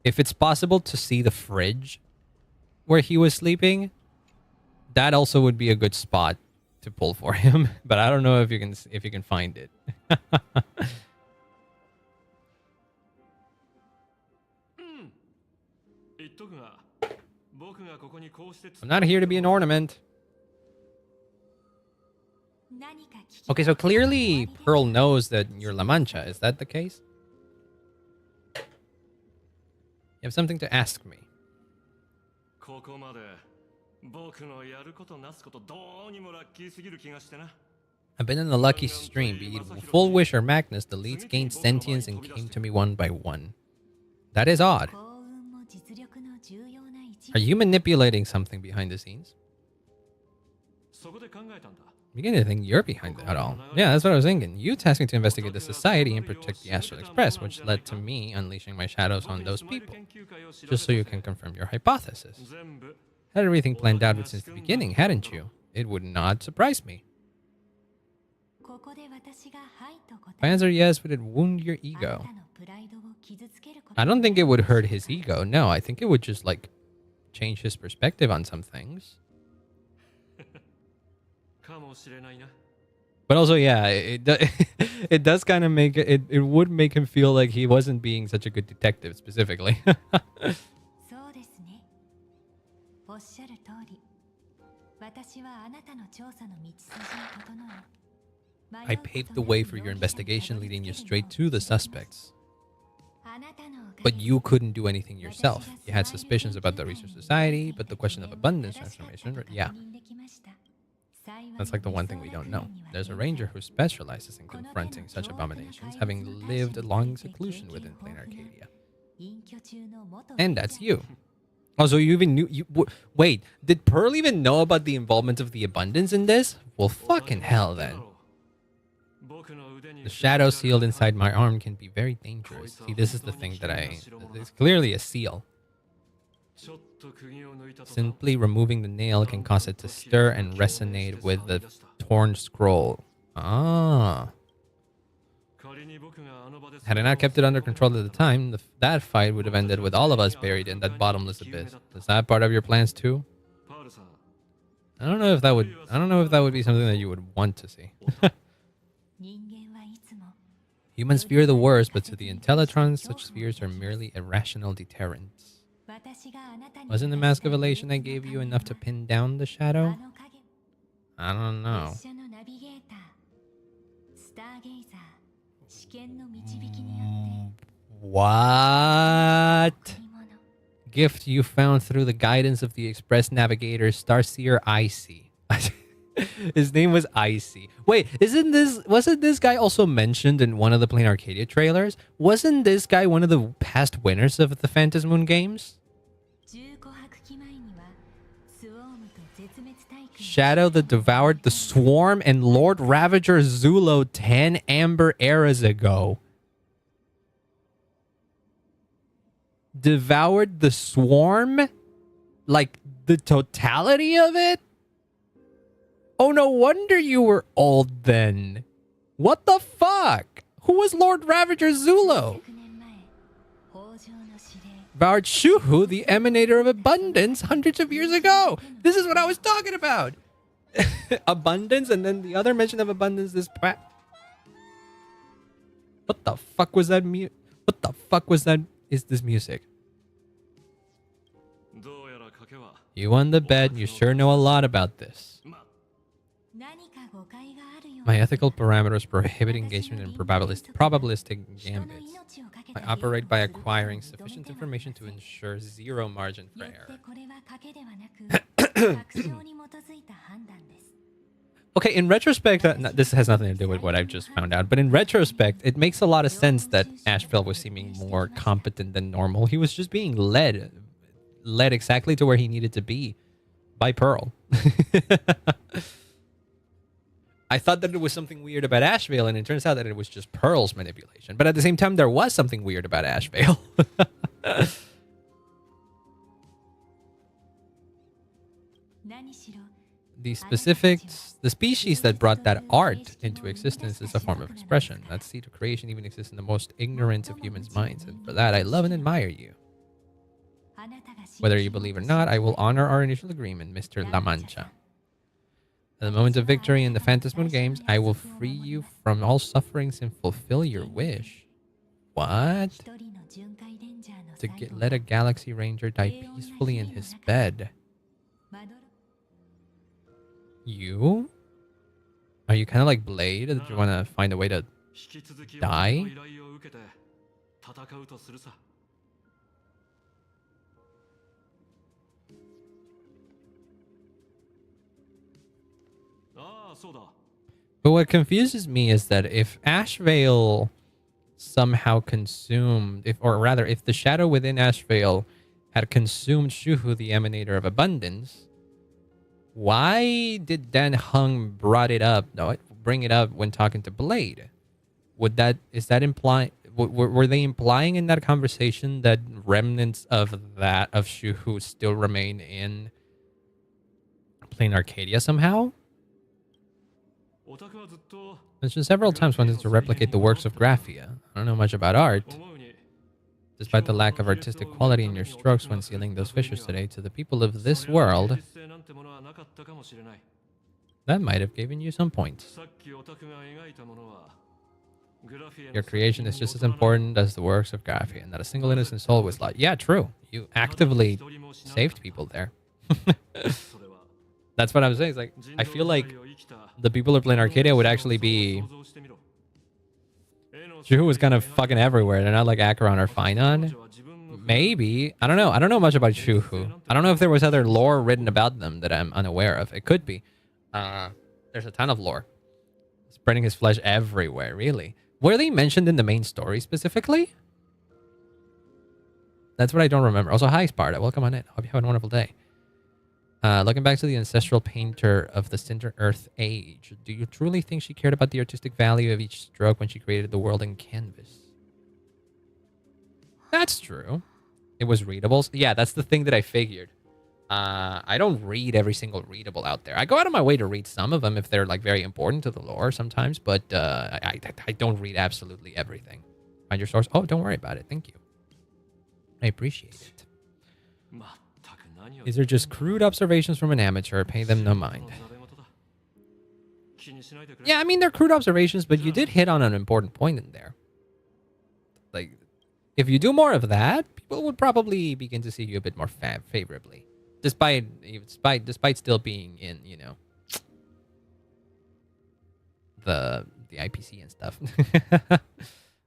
if it's possible to see the fridge where he was sleeping. That also would be a good spot to pull for him, but I don't know if you can find it. I'm not here to be an ornament. Okay, so clearly Pearl knows that you're La Mancha. Is that the case? You have something to ask me. I've been in a lucky stream, be it Full Wish or Magnus, the leads gained sentience and came to me one by one. That is odd. Are you manipulating something behind the scenes? I'm beginning to think you're behind it at all. Yeah, that's what I was thinking. You tasked me to investigate the society and protect the Astral Express, which led to me unleashing my shadows on those people. Just so you can confirm your hypothesis. Had everything planned out since the beginning, hadn't you? It would not surprise me. If I answer yes, would it wound your ego? I don't think it would hurt his ego. No, I think it would just, like, change his perspective on some things. But also, yeah, it does kind of make it. It would make him feel like he wasn't being such a good detective, specifically. I paved the way for your investigation, leading you straight to the suspects. But you couldn't do anything yourself. You had suspicions about the Research Society, but the question of abundance transformation, yeah. That's like the one thing we don't know. There's a ranger who specializes in confronting such abominations, having lived a long seclusion within Plain Arcadia. And that's you. Oh, so you even knew... Wait, did Pearl even know about the involvement of the abundance in this? Well, fucking hell, then. The shadow sealed inside my arm can be very dangerous. See, this is the thing that it's clearly a seal. Simply removing the nail can cause it to stir and resonate with the torn scroll. Ah. Had I not kept it under control at the time, that fight would have ended with all of us buried in that bottomless abyss. Is that part of your plans too? I don't know if that would be something that you would want to see. Humans fear the worst, but to the Intellitrons, such fears are merely irrational deterrents. Wasn't the Mask of Elation I gave you enough to pin down the shadow? I don't know. What? Gift you found through the guidance of the Express Navigator, Starseer Icy. His name was Icy. Wait, wasn't this guy also mentioned in one of the Plain Arcadia trailers? Wasn't this guy one of the past winners of the Phantasmoon games? Shadow that devoured the Swarm and Lord Ravager Zulo 10 Amber eras ago. Devoured the Swarm? Like, the totality of it? Oh, no wonder you were old then. What the fuck? Who was Lord Ravager Zulo? Devoured Shuhu, the emanator of abundance, hundreds of years ago. This is what I was talking about. Abundance, and then the other mention of abundance is... What the fuck was that What the fuck was that? Is this music? You won the bet. You sure know a lot about this. My ethical parameters prohibit engagement in probabilistic gambits. I operate by acquiring sufficient information to ensure zero margin for error. Okay, in retrospect, this has nothing to do with what I've just found out, but in retrospect, it makes a lot of sense that Asheville was seeming more competent than normal. He was just being led exactly to where he needed to be by Pearl. I thought that it was something weird about Asheville, and it turns out that it was just Pearl's manipulation. But at the same time, there was something weird about Asheville. The species that brought that art into existence is a form of expression. That seed of creation even exists in the most ignorant of humans' minds, and for that I love and admire you. Whether you believe or not, I will honor our initial agreement, Mr. La Mancha. At the moment of victory in the Phantasmoon Games, I will free you from all sufferings and fulfill your wish. What? Let a Galaxy Ranger die peacefully in his bed. You? Are you kind of like Blade? That you want to find a way to die? But what confuses me is that if Ashevale somehow consumed, if the shadow within Ashevale had consumed Shuhu, the emanator of abundance, why did Dan Hung bring it up when talking to Blade? Were they implying in that conversation that remnants of Shuhu still remain in Plain Arcadia somehow? Mentioned several times wanted to replicate the works of Graphia. I don't know much about art. Despite the lack of artistic quality in your strokes when sealing those fissures today, to the people of this world, that might have given you some points. Your creation is just as important as the works of Graphia, and not a single innocent soul was lost. Yeah, true. You actively saved people there. That's what I'm saying. It's like, I feel like the people who play in Arcadia would actually be... Shuhu was kind of fucking everywhere. They're not like Acheron or Finon. Maybe. I don't know. I don't know much about Shuhu. I don't know if there was other lore written about them that I'm unaware of. It could be. There's a ton of lore. Spreading his flesh everywhere, really. Were they mentioned in the main story specifically? That's what I don't remember. Also, hi, Sparta. Welcome on in. Hope you have a wonderful day. Looking back to the ancestral painter of the Cinder Earth age, do you truly think she cared about the artistic value of each stroke when she created the world in canvas? That's true. It was readable. Yeah, that's the thing that I figured. I don't read every single readable out there. I go out of my way to read some of them if they're like very important to the lore sometimes, but I don't read absolutely everything. Find your source. Oh, don't worry about it. Thank you. I appreciate it. These are just crude observations from an amateur. Pay them no mind. Yeah, I mean, they're crude observations, but you did hit on an important point in there. Like, if you do more of that, people would probably begin to see you a bit more favorably. Despite still being in, you know, the IPC and stuff.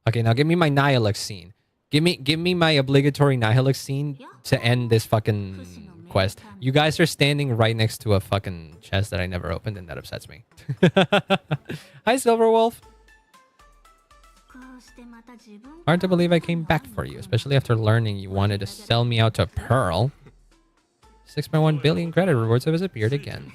Okay, now give me my Nihilux scene. Give me my obligatory Nihilux scene to end this fucking quest. You guys are standing right next to a fucking chest that I never opened, and that upsets me. Hi, Silverwolf. Hard to believe I came back for you, especially after learning you wanted to sell me out to Pearl. 6.1 billion credit rewards have disappeared again.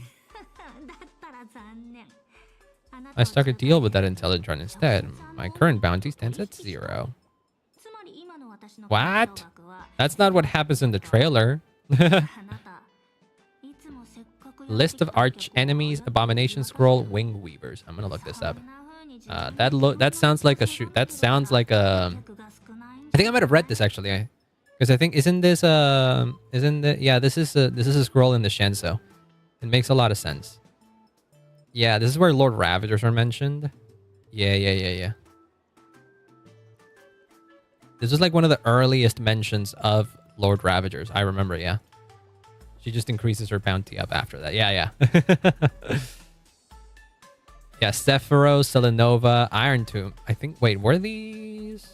I struck a deal with that intelligent run instead. My current bounty stands at 0. What? That's not what happens in the trailer. List of arch enemies, abomination scroll, wing weavers. I'm gonna look this up. That sounds like a shoot. That sounds like a. I think I might have read this actually, because I think this is a scroll in the Shenso. It makes a lot of sense. Yeah, this is where Lord Ravagers are mentioned. Yeah. This is like one of the earliest mentions of Lord Ravagers. I remember, yeah. She just increases her bounty up after that. Yeah. Yeah, Sephiroth, Selenova, Iron Tomb. I think, wait, were these?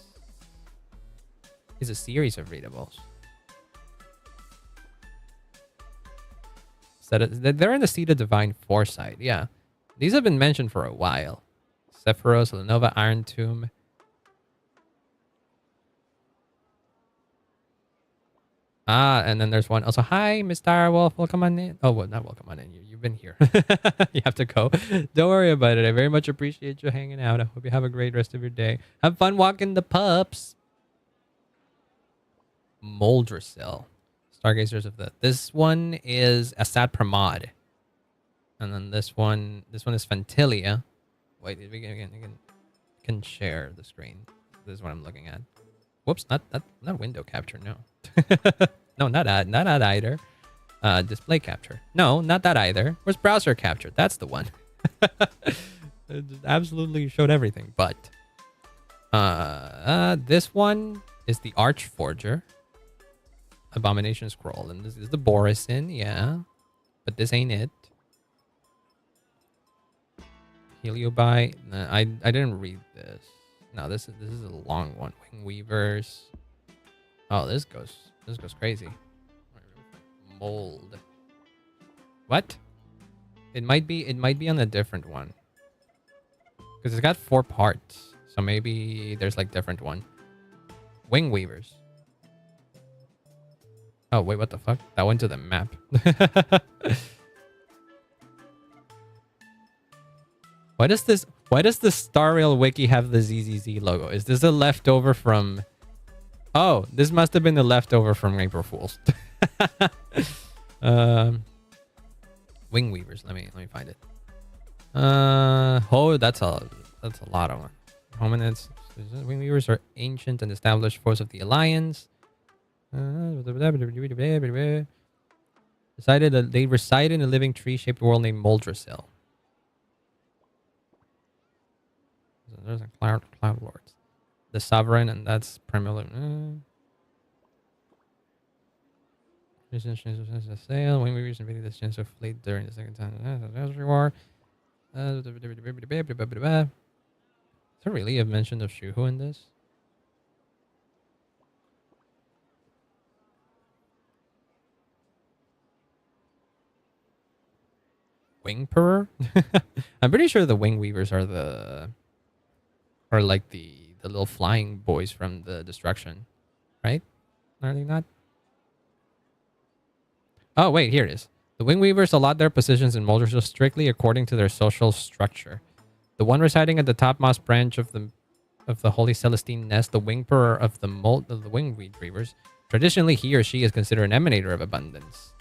is a series of readables. So they're in the Seat of Divine Foresight. Yeah. These have been mentioned for a while. Sephiroth, Lenova, Iron Tomb. Ah, and then there's one. Also, hi, Miss Direwolf. Welcome on in. Oh, well, not welcome on in. You've been here. You have to go. Don't worry about it. I very much appreciate you hanging out. I hope you have a great rest of your day. Have fun walking the pups. Moldrasil. Stargazers of the... This one is Assad Pramod. And then this one is Fantilia. Wait, we can share the screen. This is what I'm looking at. Whoops, not window capture, no. No, not that either. Display capture. No, not that either. Where's browser capture? That's the one. It just absolutely showed everything. But this one is the Archforger. Abomination Scroll. And this is the Borisin, yeah. But this ain't it. Heliobi. I didn't read this. No, this is a long one. Wing Weavers. Oh, this goes crazy. Mold. What? It might be on a different one. Because it's got 4 parts. So maybe there's like different one. Wing Weavers. Oh, wait, what the fuck? That went to the map. Why does the Star Rail wiki have the ZZZ logo? Is this a leftover from... Oh, this must have been the leftover from April Fools. Wing Weavers. Let me find it. Oh, that's a lot of one. Hominids. Wing Weavers are ancient and established foes of the Alliance. Decided that they reside in a living tree-shaped world named Moldrasil. There's a Cloud Lords. The Sovereign, and that's primarily... Sail. Wing Weavers invaded the Shinso fleet during the Second Time War. Is there really a mention of Shuhu in this? Wingperer? I'm pretty sure the Wing Weavers are like the little flying boys from the destruction, right? Are they not? Oh wait, here it is. The Wing Weavers allot their positions in Moldrasil strictly according to their social structure. The one residing at the topmost branch of the Holy Celestine Nest, the Wingperer of the Wing Weavers, traditionally he or she is considered an emanator of abundance.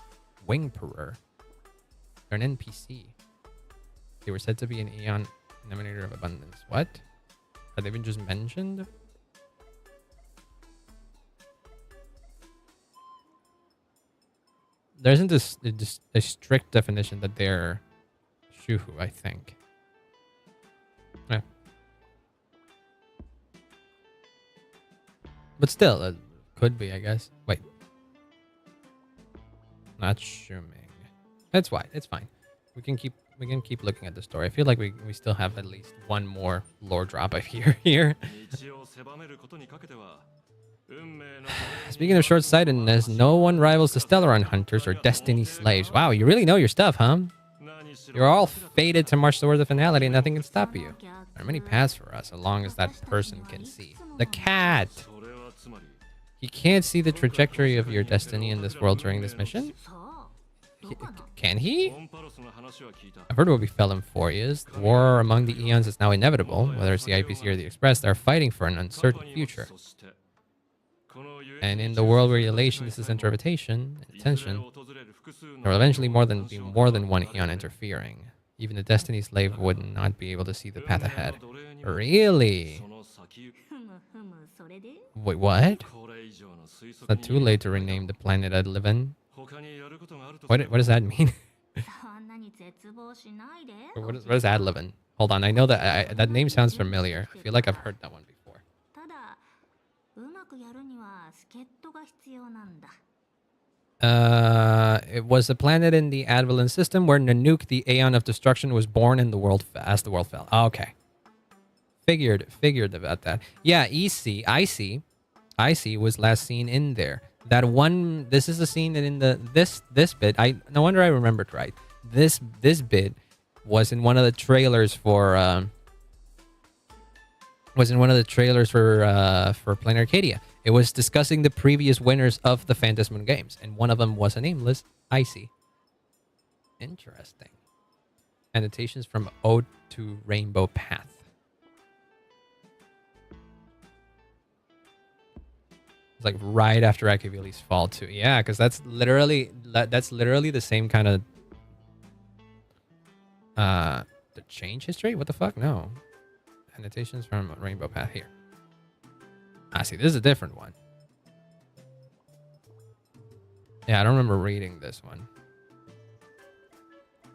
Wingperer. They're an NPC. They were said to be an Aeon emanator of abundance. What? Have they been just mentioned? There isn't a strict definition that they're Shuhu, I think. Yeah. But still, it could be, I guess. Wait. Not Shuming. It's fine. It's fine. We can keep looking at the story. I feel like we still have at least one more lore drop of here. Speaking of short-sightedness, no one rivals the Stellaron hunters or Destiny slaves. Wow, you really know your stuff, huh? You're all fated to march towards the finality and nothing can stop you. There are many paths for us, as long as that person can see. The cat! He can't see the trajectory of your destiny in this world during this mission? Can he? I've heard what befell him 4 years. The war among the Eons is now inevitable. Whether it's the IPC or the Express, they're fighting for an uncertain future. And in the world where elation is the center of attention, there will eventually be more than one Eon interfering. Even the Destiny slave would not be able to see the path ahead. Really? Wait, what? It's not too late to rename the planet I live in. What does that mean? What does ad live in? Hold on, I know that that name sounds familiar. I feel like I've heard that one before. It was a planet in the Advalin system where Nanook, the Aeon of Destruction, was born and as the world fell. Oh, okay. Figured about that. Yeah, I see. Icy was last seen in there. That one. This is a scene that in the this bit. No wonder I remembered right. This bit was in one of the trailers for Plain Arcadia. It was discussing the previous winners of the Phantasm games, and one of them was a nameless Icy. Interesting. Annotations from Ode to Rainbow Path. It's like right after Akavili's fall too. Yeah, because that's literally the same kind of the change history. What the fuck? No. Annotations from Rainbow Path here. I see. This is a different one. Yeah, I don't remember reading this one.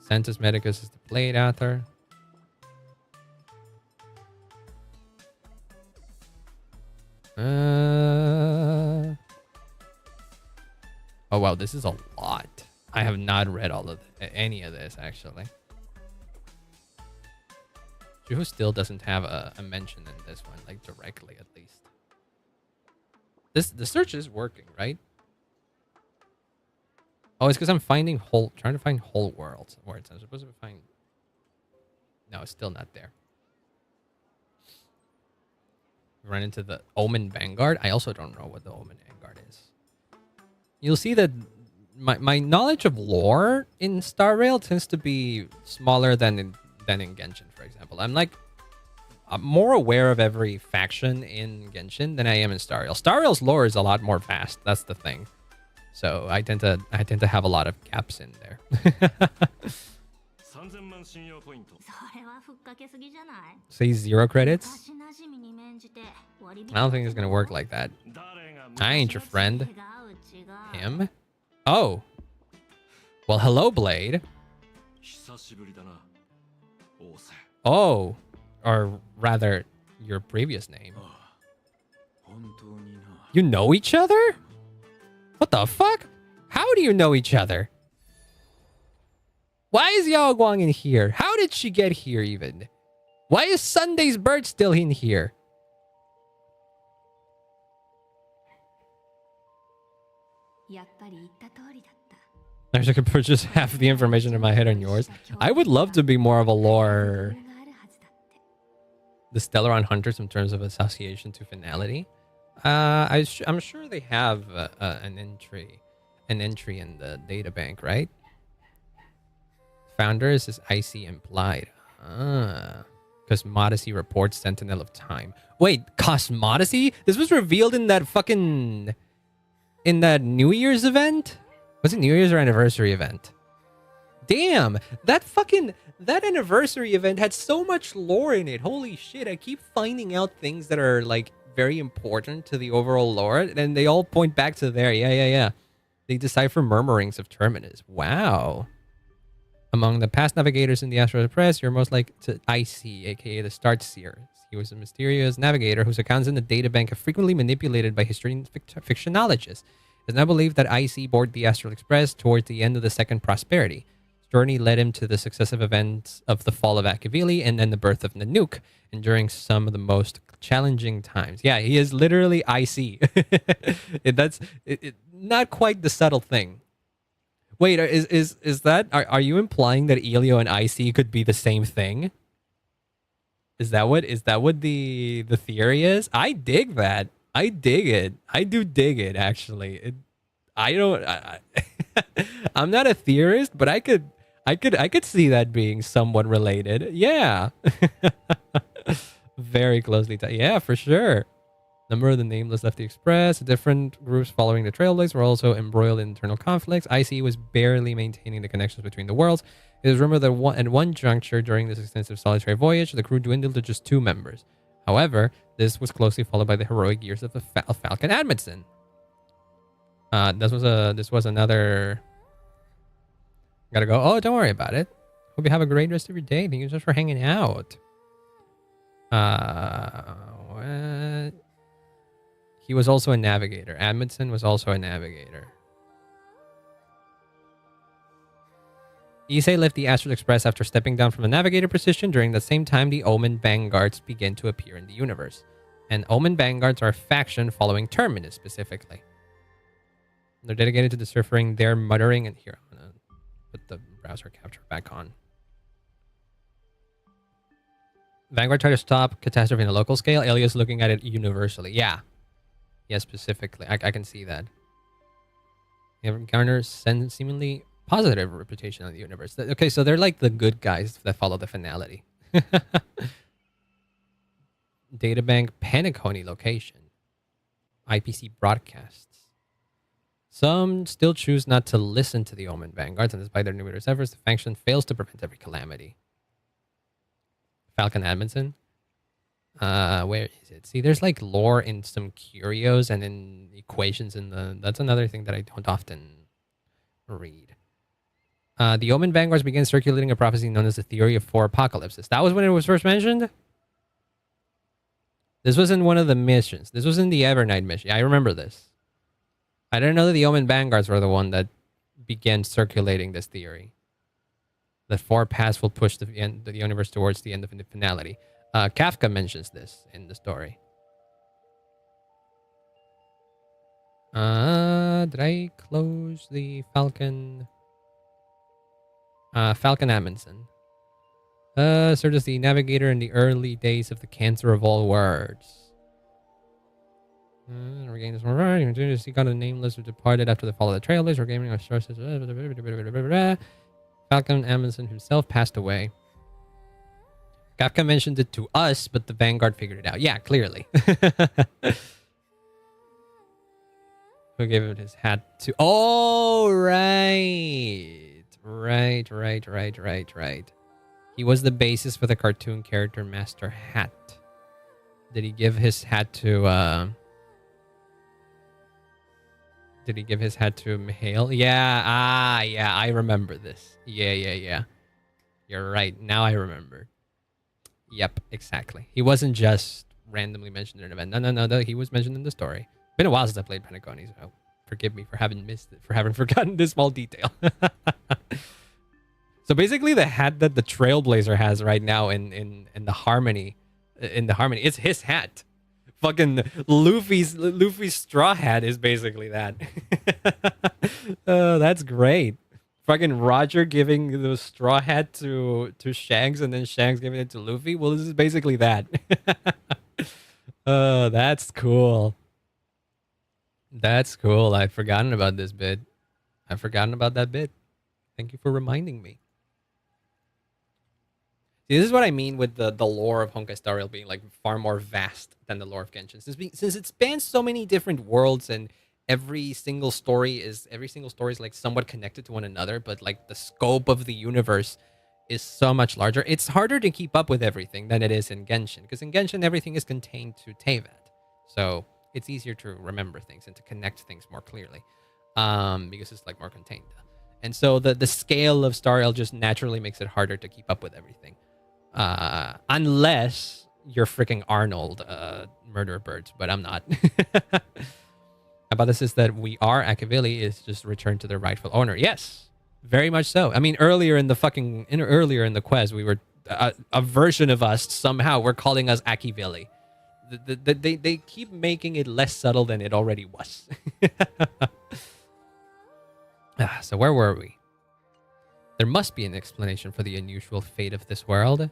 Santus Medicus is the blade author. Oh wow, this is a lot. I have not read all of any of this actually. Who still doesn't have a mention in this one, like directly at least. The search is working, right? Oh, it's because I'm trying to find whole worlds. Words. I'm supposed to find. No, it's still not there. Run into the Omen Vanguard. I also don't know what the Omen Vanguard is. You'll see that my knowledge of lore in Star Rail tends to be smaller than in Genshin, for example. I'm more aware of every faction in Genshin than I am in Star Rail. Star Rail's lore is a lot more vast. That's the thing. So I tend to have a lot of gaps in there. Say 0 credits? I don't think it's gonna work like that. I ain't your friend. Him? Oh. Well, hello, Blade. Oh. Or rather, your previous name. You know each other? What the fuck? How do you know each other? Why is Yao Guang in here? How did she get here even? Why is Sunday's bird still in here? I wish I could purchase half the information in my head on yours. I would love to be more of a lore. The Stellaron Hunters in terms of association to finality. I'm sure they have an entry in the data bank, right? Founders is IC implied. Cosmodesy reports Sentinel of Time. Wait, Cosmodesy? This was revealed in that fucking... in that New Year's event? Was it New Year's or anniversary event? Damn! That anniversary event had so much lore in it. Holy shit, I keep finding out things that are, like, very important to the overall lore, and they all point back to there. Yeah. They decipher murmurings of Terminus. Wow. Among the past navigators in the Astral Press, you're most like to IC, aka the Start Seer. He was a mysterious navigator whose accounts in the databank are frequently manipulated by historian fictionologists. It is now believed that IC boarded the Astral Express towards the end of the Second Prosperity. His journey led him to the successive events of the fall of Akavili and then the birth of Nanook, enduring some of the most challenging times. Yeah, he is literally IC. That's not quite the subtle thing. Wait, is that are you implying that Elio and IC could be the same thing? Is that what the theory is? I dig that. I dig it. I do dig it actually. I'm not a theorist, but I could see that being somewhat related. Yeah. Very closely tied. Yeah, for sure. Number of the Nameless left the Express. Different groups following the Trailblazers were also embroiled in internal conflicts. IC was barely maintaining the connections between the worlds. It is rumored that at one juncture during this extensive solitary voyage, the crew dwindled to just 2 members. However, this was closely followed by the heroic years of the Falcon Amundsen. This was another. Gotta go. Oh, don't worry about it. Hope you have a great rest of your day. Thank you so much for hanging out. What? He was also a navigator. Amundsen was also a navigator. Issei left the Astral Express after stepping down from the navigator position. During the same time, the Omen Vanguards began to appear in the universe. And Omen Vanguards are a faction following Terminus specifically. They're dedicated to deciphering their muttering. And here, I'm going to put the browser capture back on. Vanguard tried to stop catastrophe in a local scale. Alias looking at it universally. Yeah. Yeah, specifically. I can see that. They have garnered seemingly positive reputation on the universe. Okay, so they're like the good guys that follow the finality. Databank Penacony location. IPC broadcasts. Some still choose not to listen to the Omen Vanguards, and despite their numerous efforts, the faction fails to prevent every calamity. Falcon Amundsen. Where is it? See, there's like lore in some curios and in equations in the... That's another thing that I don't often read. The Omen Vanguards began circulating a prophecy known as the theory of 4 apocalypses. That was when it was first mentioned? This was in one of the missions. This was in the Evernight mission. I remember this. I didn't know that the Omen Vanguards were the one that began circulating this theory. That 4 paths will push the universe towards the end of the finality. Kafka mentions this in the story. Did I close the Falcon? Falcon Amundsen. Served as the navigator in the early days of the Cancer of All Words. Regain this more right. You continue to seek out a nameless who departed after the fall of the Trailblazers. Regaining our sources. Falcon Amundsen himself passed away. Kafka mentioned it to us, but the Vanguard figured it out. Yeah, clearly. Who gave it his hat to... Oh, right. Right. He was the basis for the cartoon character Master Hat. Did he give his hat to... Did he give his hat to Mihail? Yeah. Yeah, I remember this. Yeah. You're right. Now I remember. Yep, exactly. He wasn't just randomly mentioned in an event. No. He was mentioned in the story. Been a while since I played Penacony, so forgive me for having missed it, for having forgotten this small detail. So basically, the hat that the Trailblazer has right now in the Harmony, it's his hat. Fucking Luffy's straw hat is basically that. Oh, that's great. Fucking Roger giving the straw hat to Shanks and then Shanks giving it to Luffy. Well, this is basically that. Oh, that's cool. That's cool. I've forgotten about this bit. I've forgotten about that bit. Thank you for reminding me. See, this is what I mean with the lore of Honkai Star Rail being like far more vast than the lore of Genshin. Since it spans so many different worlds and every single story is like somewhat connected to one another, but like the scope of the universe is so much larger. It's harder to keep up with everything than it is in Genshin, because in Genshin everything is contained to Teyvat, so it's easier to remember things and to connect things more clearly, because it's like more contained. And so the scale of Star Rail just naturally makes it harder to keep up with everything, unless you're freaking Arnold, Murder Birds, but I'm not. About this is that we are Akavili is just returned to their rightful owner. Yes, very much so. I mean, earlier in the quest, we were a version of us somehow. We're calling us Akivili. They keep making it less subtle than it already was. So where were we? There must be an explanation for the unusual fate of this world.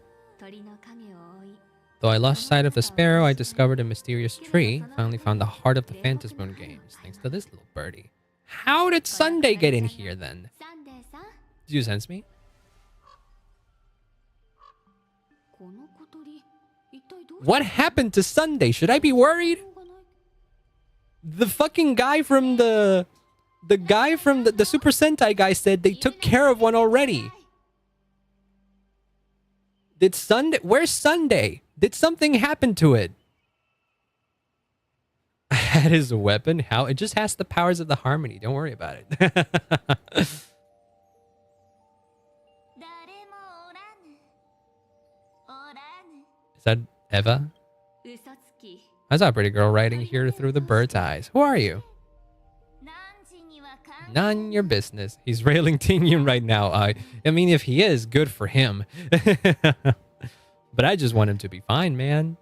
Though I lost sight of the sparrow, I discovered a mysterious tree. Finally found the heart of the Phantasmoon games, thanks to this little birdie. How did Sunday get in here then? Did you sense me? What happened to Sunday? Should I be worried? The fucking guy from the Super Sentai guy said they took care of one already. Where's Sunday? Did something happen to it? Had his weapon? How? It just has the powers of the Harmony. Don't worry about it. Is that Eva? I saw a pretty girl riding here through the bird's eyes. Who are you? None your business. He's railing Tingyun right now. I mean, if he is, good for him. But I just want him to be fine, man.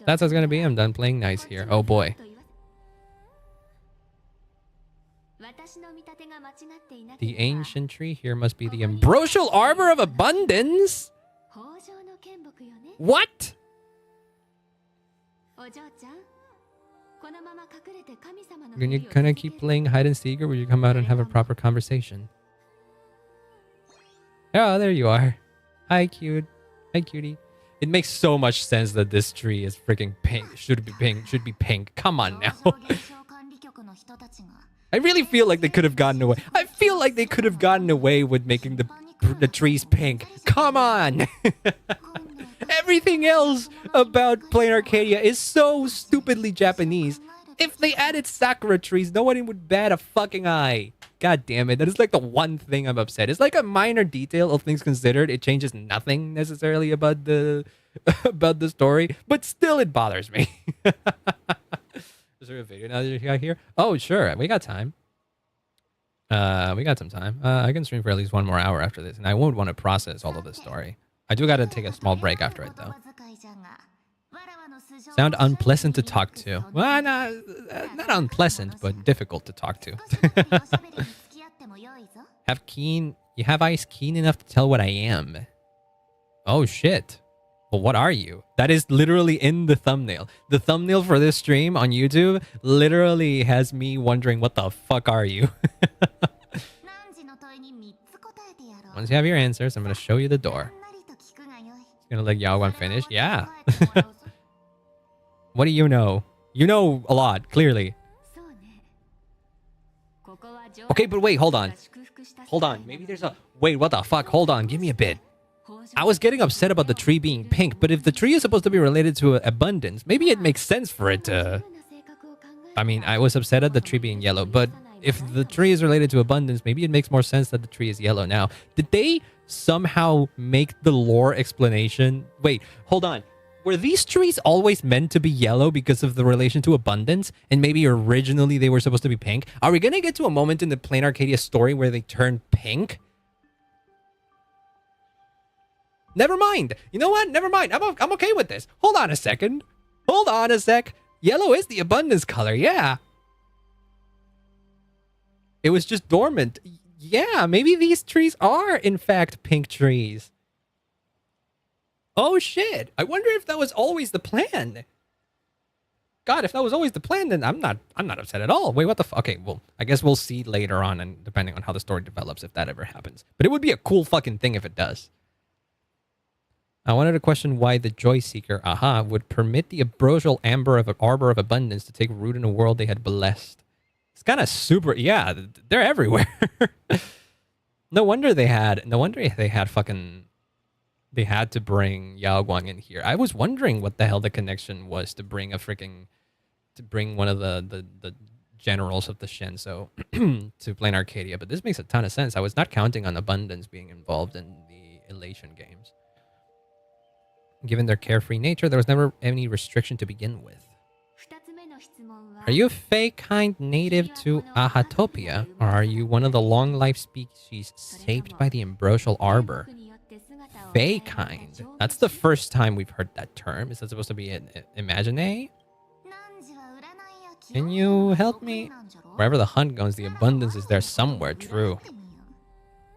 That's how it's gonna be. I'm done playing nice here. Oh boy. The ancient tree here must be the ambrosial arbor of abundance. What? You're gonna keep playing hide and seek, or will you come out and have a proper conversation? Oh, there you are. Hi, cute. Hi, cutie. It makes so much sense that this tree is freaking pink. Should be pink. Should be pink. Come on now. I really feel like they could have gotten away. I feel like they could have gotten away with making the trees pink. Come on. Everything else about Plain Arcadia is so stupidly Japanese. If they added sakura trees, no one would bat a fucking eye. God damn it. That is like the one thing I'm upset. It's like a minor detail, all things considered. It changes nothing necessarily about the about the story, but still it bothers me. Is there a video now that you got here? Oh, sure. We got time. We got some time. I can stream for at least 1 more hour after this, and I won't want to process all of this story. I do got to take a small break after it, though. Sound unpleasant to talk to. Well, not unpleasant, but difficult to talk to. You have eyes keen enough to tell what I am. Oh, shit. Well, what are you? That is literally in the thumbnail. The thumbnail for this stream on YouTube literally has me wondering, what the fuck are you? Once you have your answers, I'm going to show you the door. Gonna let Yaoguan finish? Yeah. What do you know? You know a lot, clearly. Okay, but wait, hold on. Hold on. Maybe there's a... Wait, what the fuck? Hold on. Give me a bit. I was getting upset about the tree being pink, but if the tree is supposed to be related to abundance, maybe it makes sense for it to... I mean, I was upset at the tree being yellow, but if the tree is related to abundance, maybe it makes more sense that the tree is yellow now. Did they somehow make the lore explanation? Wait, hold on. Were these trees always meant to be yellow because of the relation to abundance? And maybe originally they were supposed to be pink? Are we going to get to a moment in the Plain Arcadia story where they turn pink? Never mind. You know what? Never mind. I'm okay with this. Hold on a second. Hold on a sec. Yellow is the abundance color. Yeah. It was just dormant. Yeah, maybe these trees are, in fact, pink trees. Oh, shit. I wonder if that was always the plan. God, if that was always the plan, then I'm not upset at all. Wait, what the fuck? Okay, well, I guess we'll see later on, and depending on how the story develops, if that ever happens. But it would be a cool fucking thing if it does. I wanted to question why the Joy Seeker, would permit the ambrosial arbor of abundance to take root in a world they had blessed. It's kind of super... Yeah, they're everywhere. No wonder they had fucking... They had to bring Yaoguang in here. I was wondering what the hell the connection was to bring a freaking... To bring one of the generals of the Shenso to Plain Arcadia. But this makes a ton of sense. I was not counting on abundance being involved in the Elation games. Given their carefree nature, there was never any restriction to begin with. Are you a fey kind native to Ahatopia, or are you one of the long-life species shaped by the ambrosial arbor? Fey kind? That's the first time we've heard that term. Is that supposed to be an imagine? Can you help me? Wherever the hunt goes, the abundance is there somewhere, true.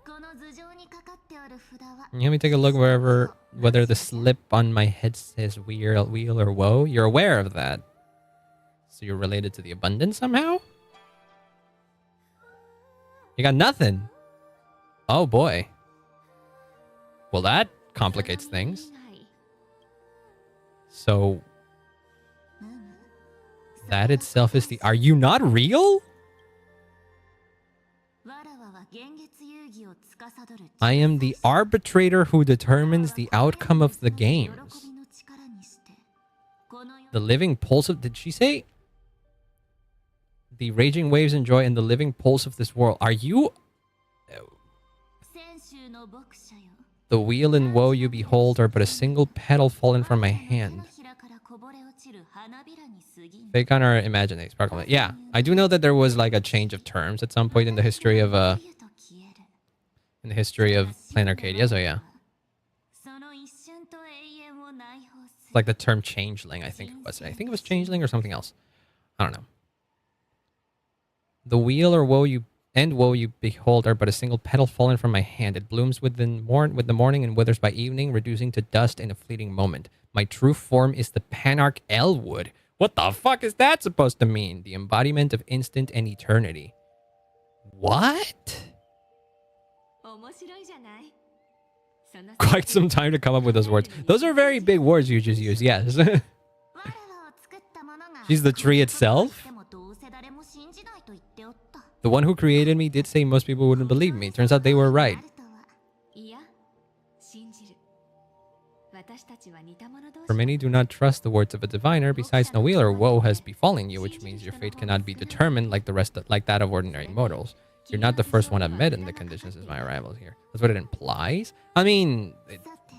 Can you help me take a look whether the slip on my head says wheel or woe? You're aware of that. So you're related to the abundance somehow? You got nothing. Oh boy. Well, that complicates things. So that itself is the... Are you not real? I am the arbitrator who determines the outcome of the games. The living pulse of... Did she say? The raging waves and joy and the living pulse of this world. Are you... The wheel and woe you behold are but a single petal fallen from my hand. Fake on our imagination. Sparkle. Yeah, I do know that there was like a change of terms at some point in the history of Plain Arcadia, so yeah. It's like the term changeling, I think it was. I think it was changeling or something else. I don't know. The wheel or woe you behold are but a single petal fallen from my hand. It blooms with the morning and withers by evening, reducing to dust in a fleeting moment. My true form is the Panarch Elwood. What the fuck is that supposed to mean? The embodiment of instant and eternity. What? Quite some time to come up with those words. Those are very big words you just used, yes. She's the tree itself? The one who created me did say most people wouldn't believe me. Turns out they were right. For many do not trust the words of a diviner. Besides, no wheel or woe has befallen you, which means your fate cannot be determined like that of ordinary mortals. You're not the first one I've met in the conditions of my arrival here. That's what it implies? I mean,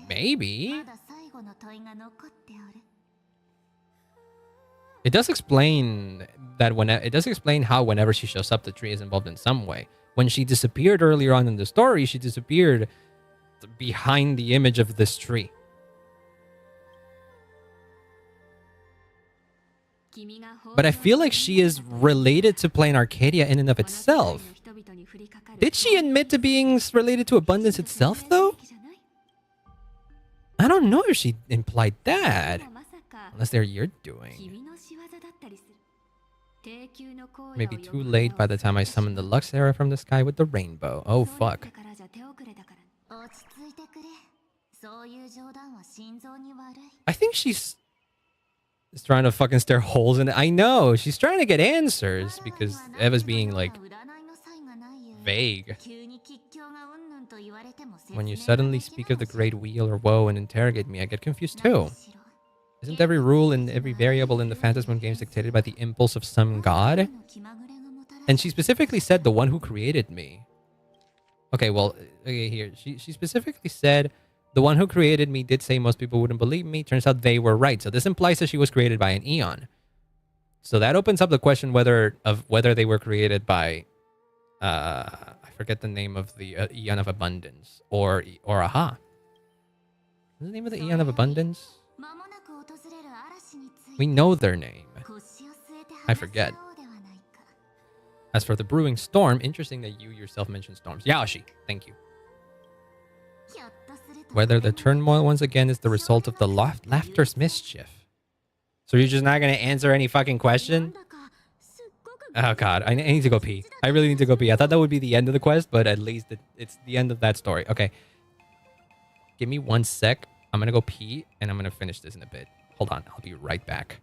maybe. It does explain that how whenever she shows up, the tree is involved in some way. When she disappeared earlier on in the story, she disappeared behind the image of this tree. But I feel like she is related to plain Arcadia in and of itself. Did she admit to being related to abundance itself, though? I don't know if she implied that. Unless they're your doing. Maybe too late by the time I summon the Lux era from the sky with the rainbow. Oh, fuck. I think she's trying to fucking stare holes in it. I know. She's trying to get answers because Eva's being, like, vague. When you suddenly speak of the great wheel or woe and interrogate me, I get confused too. Isn't every rule and every variable in the Phantasm games dictated by the impulse of some god? And she specifically said the one who created me. Okay, well, okay, here. She specifically said the one who created me did say most people wouldn't believe me. Turns out they were right. So this implies that she was created by an Eon. So that opens up the question whether they were created by I forget the name of the Eon of Abundance or Aha. What's the name of the Eon of Abundance? We know their name. I forget. As for the brewing storm, interesting that you yourself mentioned storms. Yaoshi, thank you. Whether the turmoil once again is the result of the laughter's mischief. So you're just not going to answer any fucking question? Oh god, I need to go pee. I really need to go pee. I thought that would be the end of the quest, but at least it's the end of that story. Okay. Give me 1 sec. I'm going to go pee, and I'm going to finish this in a bit. Hold on, I'll be right back.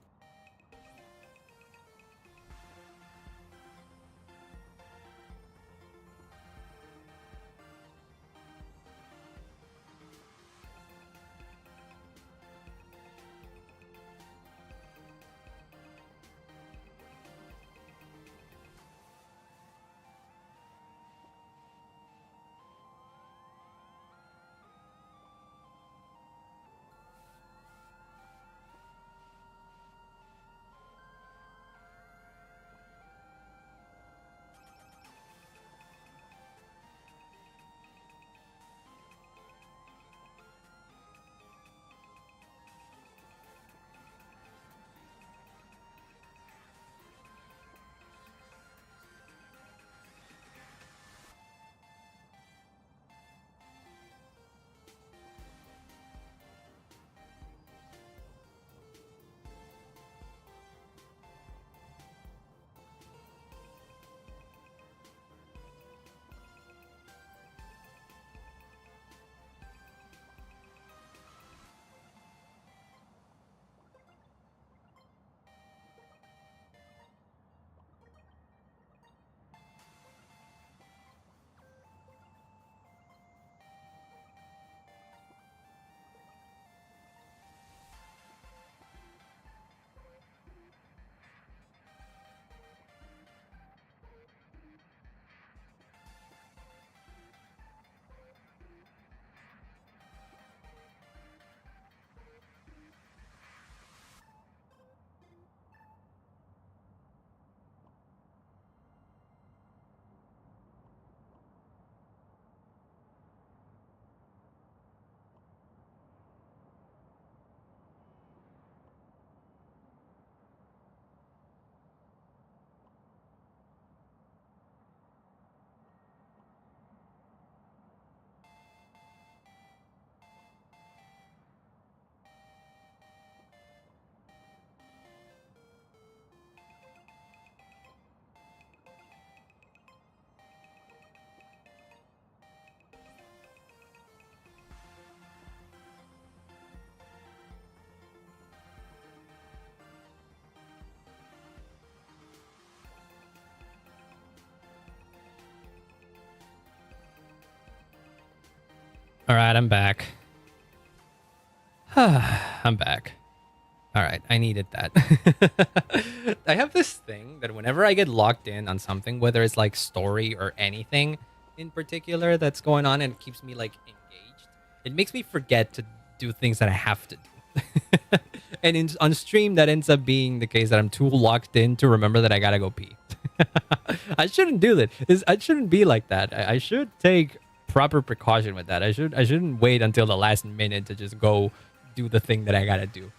All right, I'm back. I'm back. All right, I needed that. I have this thing that whenever I get locked in on something, whether it's like story or anything in particular that's going on and it keeps me like engaged, it makes me forget to do things that I have to do. And on stream, that ends up being the case that I'm too locked in to remember that I gotta go pee. I shouldn't do that. I shouldn't be like that. I should take proper precaution with that. I shouldn't wait until the last minute to just go do the thing that I gotta do.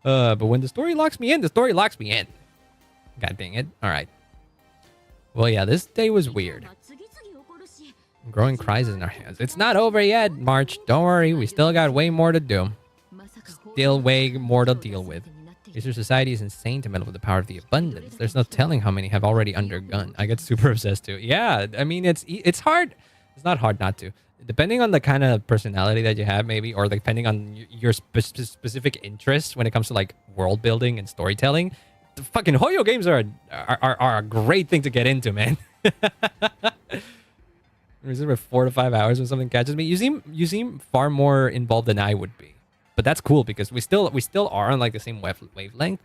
But when the story locks me in, the story locks me in. God dang it. All right. Well, yeah, this day was weird. Growing crisis in our hands. It's not over yet, March. Don't worry. We still got way more to do. Still way more to deal with. User society is insane to meddle with the power of the abundance. There's no telling how many have already undergone. I get super obsessed too. Yeah, I mean, it's hard. It's not hard not to. Depending on the kind of personality that you have, maybe, or depending on your specific interests when it comes to like world building and storytelling, the fucking Hoyo games are a great thing to get into, man. Reserve 4 to 5 hours when something catches me. You seem far more involved than I would be, but that's cool because we still are on like the same wavelength,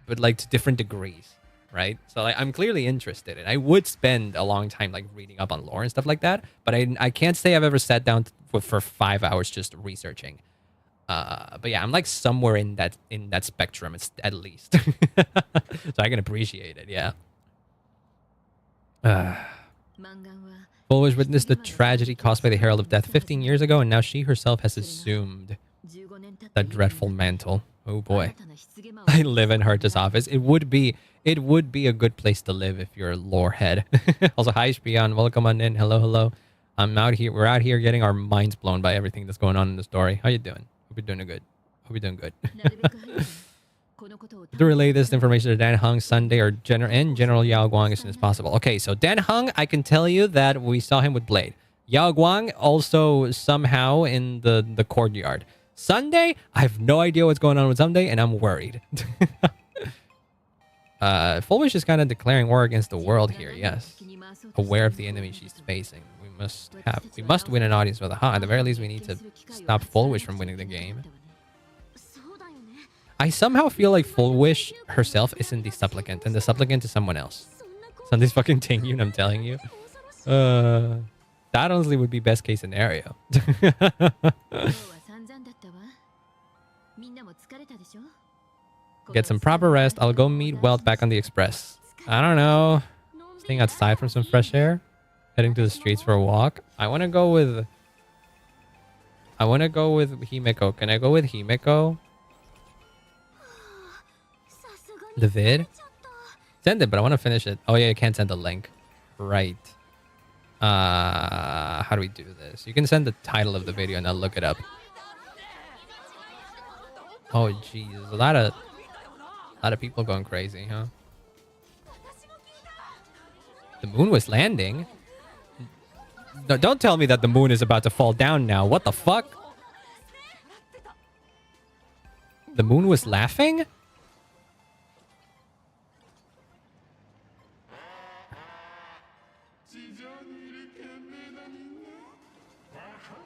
but like to different degrees, right? So like, I'm clearly interested, and I would spend a long time like reading up on lore and stuff like that. But I can't say I've ever sat down for 5 hours just researching. But yeah, I'm like somewhere in that spectrum, at least, so I can appreciate it. Yeah. Foolish witnessed the tragedy caused by the Herald of Death 15 years ago, and now she herself has assumed the dreadful mantle. Oh boy. I live in Herta's office. It would be a good place to live if you're a lore head. Also, hi Spion, welcome on in. Hello. We're out here getting our minds blown by everything that's going on in the story. How you doing? Hope you're doing good. To relay this information to Dan Heng Sunday or General Yao Guang as soon as possible. Okay, so Dan Heng, I can tell you that we saw him with Blade. Yao Guang also somehow in the courtyard. Sunday, I have no idea what's going on with Sunday, and I'm worried. Fulwish is kind of declaring war against the world here, yes. Aware of the enemy she's facing. We must win an audience with a At the very least, we need to stop Fulwish from winning the game. I somehow feel like Fulwish herself isn't the supplicant, and the supplicant is someone else. Sunday's fucking Tingyun, I'm telling you. That honestly would be best case scenario. Get some proper rest. I'll go meet Welt back on the express. I don't know. Staying outside for some fresh air. Heading to the streets for a walk. I want to go with Himeko. Can I go with Himeko? The vid? Send it, but I want to finish it. Oh yeah, you can't send the link. Right. How do we do this? You can send the title of the video and I'll look it up. Oh geez, there's a lot of people going crazy, huh? The moon was landing. No, don't tell me that the moon is about to fall down now. What the fuck? The moon was laughing?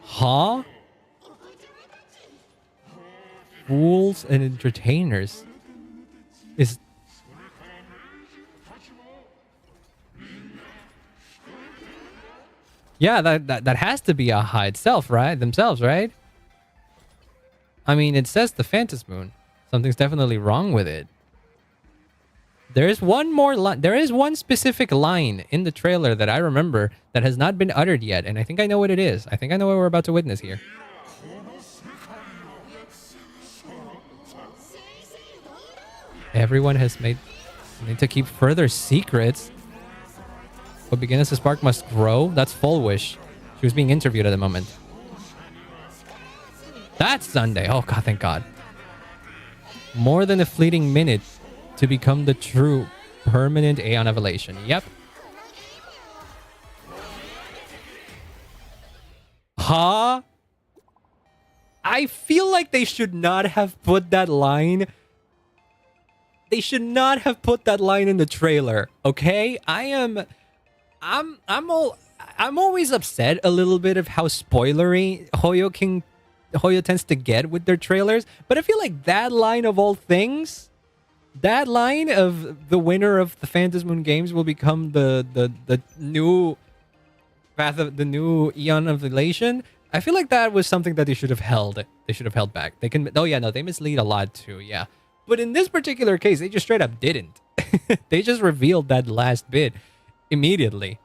Huh? Fools and entertainers. Is... Yeah, that has to be Aha itself, right? Themselves, right? I mean, it says the Phantom Moon. Something's definitely wrong with it. There is one more line. There is one specific line in the trailer that I remember that has not been uttered yet, and I think I know what it is. I think I know what we're about to witness here. Everyone has made to keep further secrets. What begins as a spark must grow. That's Fulwish. She was being interviewed at the moment. That's Sunday. Oh God, thank God. More than a fleeting minute to become the true permanent Aeon of Elation. Yep. Huh? I feel like they should not have put that line. They should not have put that line in the trailer, okay? I I'm always upset a little bit of how spoilery Hoyo tends to get with their trailers, but I feel like that line of all things, that line of the winner of the Phantasmoon Games will become the new path of the new Eon of Elation. I feel like that was something that they should have held. They should have held back. They can. Oh yeah, no, they mislead a lot too. Yeah, but in this particular case, they just straight up didn't. They just revealed that last bit immediately.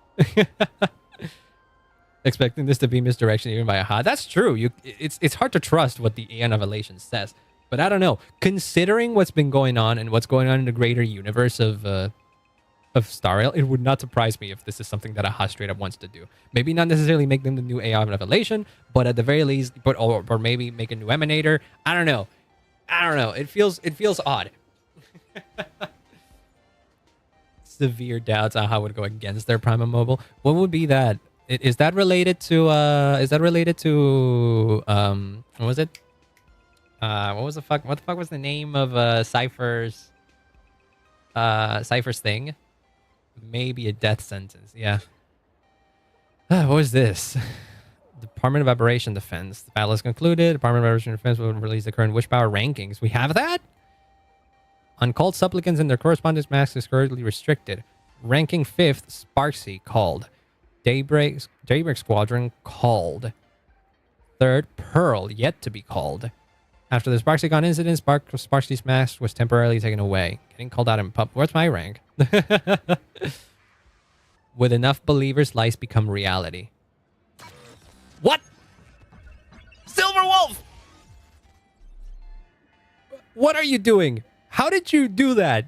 Expecting this to be misdirection even by a ha. That's true. It's hard to trust what the Aeon of Elation says. But I don't know. Considering what's been going on and what's going on in the greater universe of Star Rail, it would not surprise me if this is something that Aha straight up wants to do. Maybe not necessarily make them the new Aeon of Elation, but at the very least, or maybe make a new Emanator. I don't know. It feels odd. Severe doubts Aha would go against their Prima Mobile. What would be that? Is that related to what was it? What the fuck was the name of Cypher's thing? Maybe a death sentence. Yeah. What was this? Department of Aberration Defense. The battle is concluded. Department of Aberration Defense will release the current wish power rankings. We have that? Uncalled supplicants and their correspondence masks is currently restricted. Ranking 5th, Sparksy called. Daybreak Squadron called. 3rd, Pearl yet to be called. After the Sparksy incident, Sparksy's mask was temporarily taken away. Getting called out in pub. Where's my rank? With enough believers, lies become reality. What? Silver Wolf! What are you doing? How did you do that?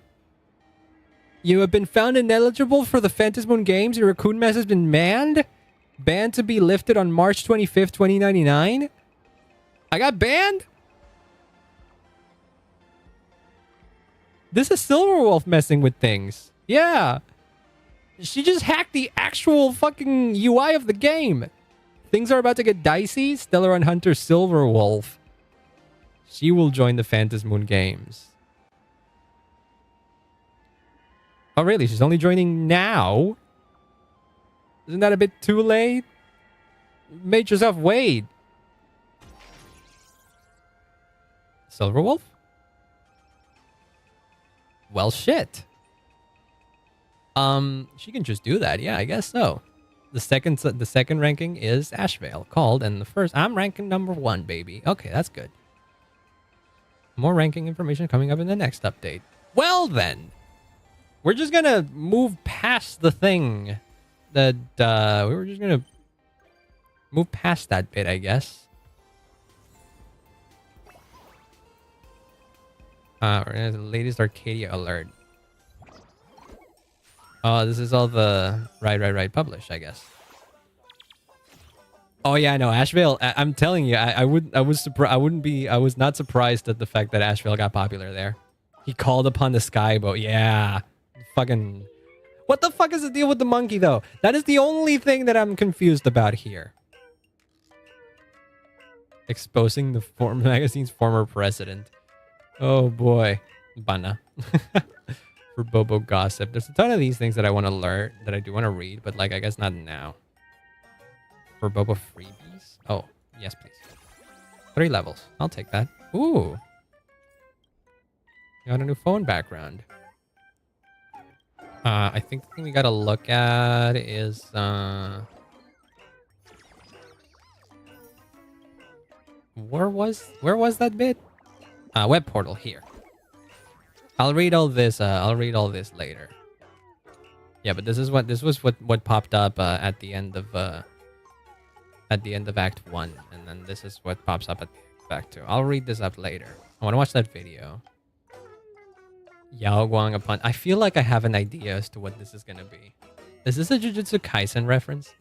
You have been found ineligible for the Phantasmoon Games. Your raccoon mess has been banned. Banned to be lifted on March 25th, 2099. I got banned? This is Silverwolf messing with things. Yeah. She just hacked the actual fucking UI of the game. Things are about to get dicey. Stellar and Hunter Silverwolf. She will join the Phantasmoon Games. Oh, really? She's only joining now? Isn't that a bit too late? Made yourself wait. Silverwolf? Well, shit. She can just do that. Yeah, I guess so. The second ranking is Ashvale called, and the first I'm ranking number 1, baby. Okay, that's good. More ranking information coming up in the next update. Well then, we're just gonna move past the thing that we were just gonna move past that bit, I guess. We're gonna the latest Arcadia alert. Oh, this is all the right publish, I guess. Oh yeah, no, Ashvale. I'm telling you, I was not surprised at the fact that Ashvale got popular there. He called upon the skyboat. Yeah, fucking. What the fuck is the deal with the monkey though? That is the only thing that I'm confused about here. Exposing the magazine's former president. Oh boy, Bana. For Bobo gossip. There's a ton of these things that I want to learn, that I do want to read, but like I guess not now. For Bobo freebies? Oh, yes please. 3 levels. I'll take that. Ooh. Got a new phone background. I think the thing we gotta look at is where was that bit? Web portal here. I'll read all this later. Yeah, but this was what popped up at the end of Act 1, and then this is what pops up at Act 2. I'll read this up later. I want to watch that video. Yao Guang upon. I feel like I have an idea as to what this is gonna be. Is this a Jujutsu Kaisen reference?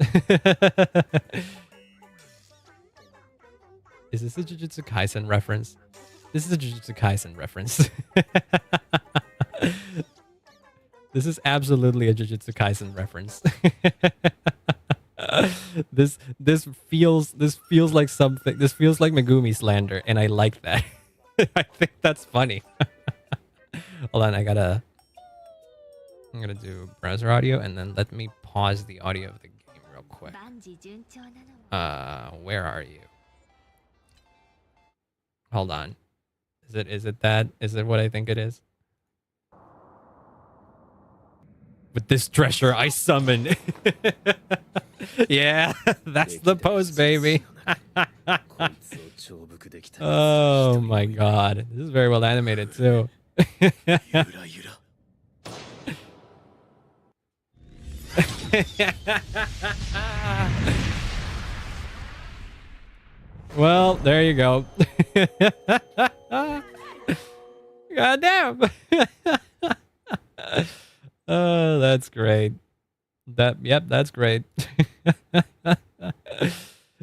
Is this a Jujutsu Kaisen reference? This is a Jujutsu Kaisen reference. This is absolutely a Jujutsu Kaisen reference. This feels like something. This feels like Megumi slander, and I like that. I think that's funny. Hold on, I gotta I'm gonna do browser audio and then let me pause the audio of the game real quick. Where are you? Hold on. Is it that? Is it what I think it is? With this treasure I summon. Yeah, that's the pose, baby. Oh my god. This is very well animated too. Well, there you go. God damn. Oh, that's great. Yep, that's great.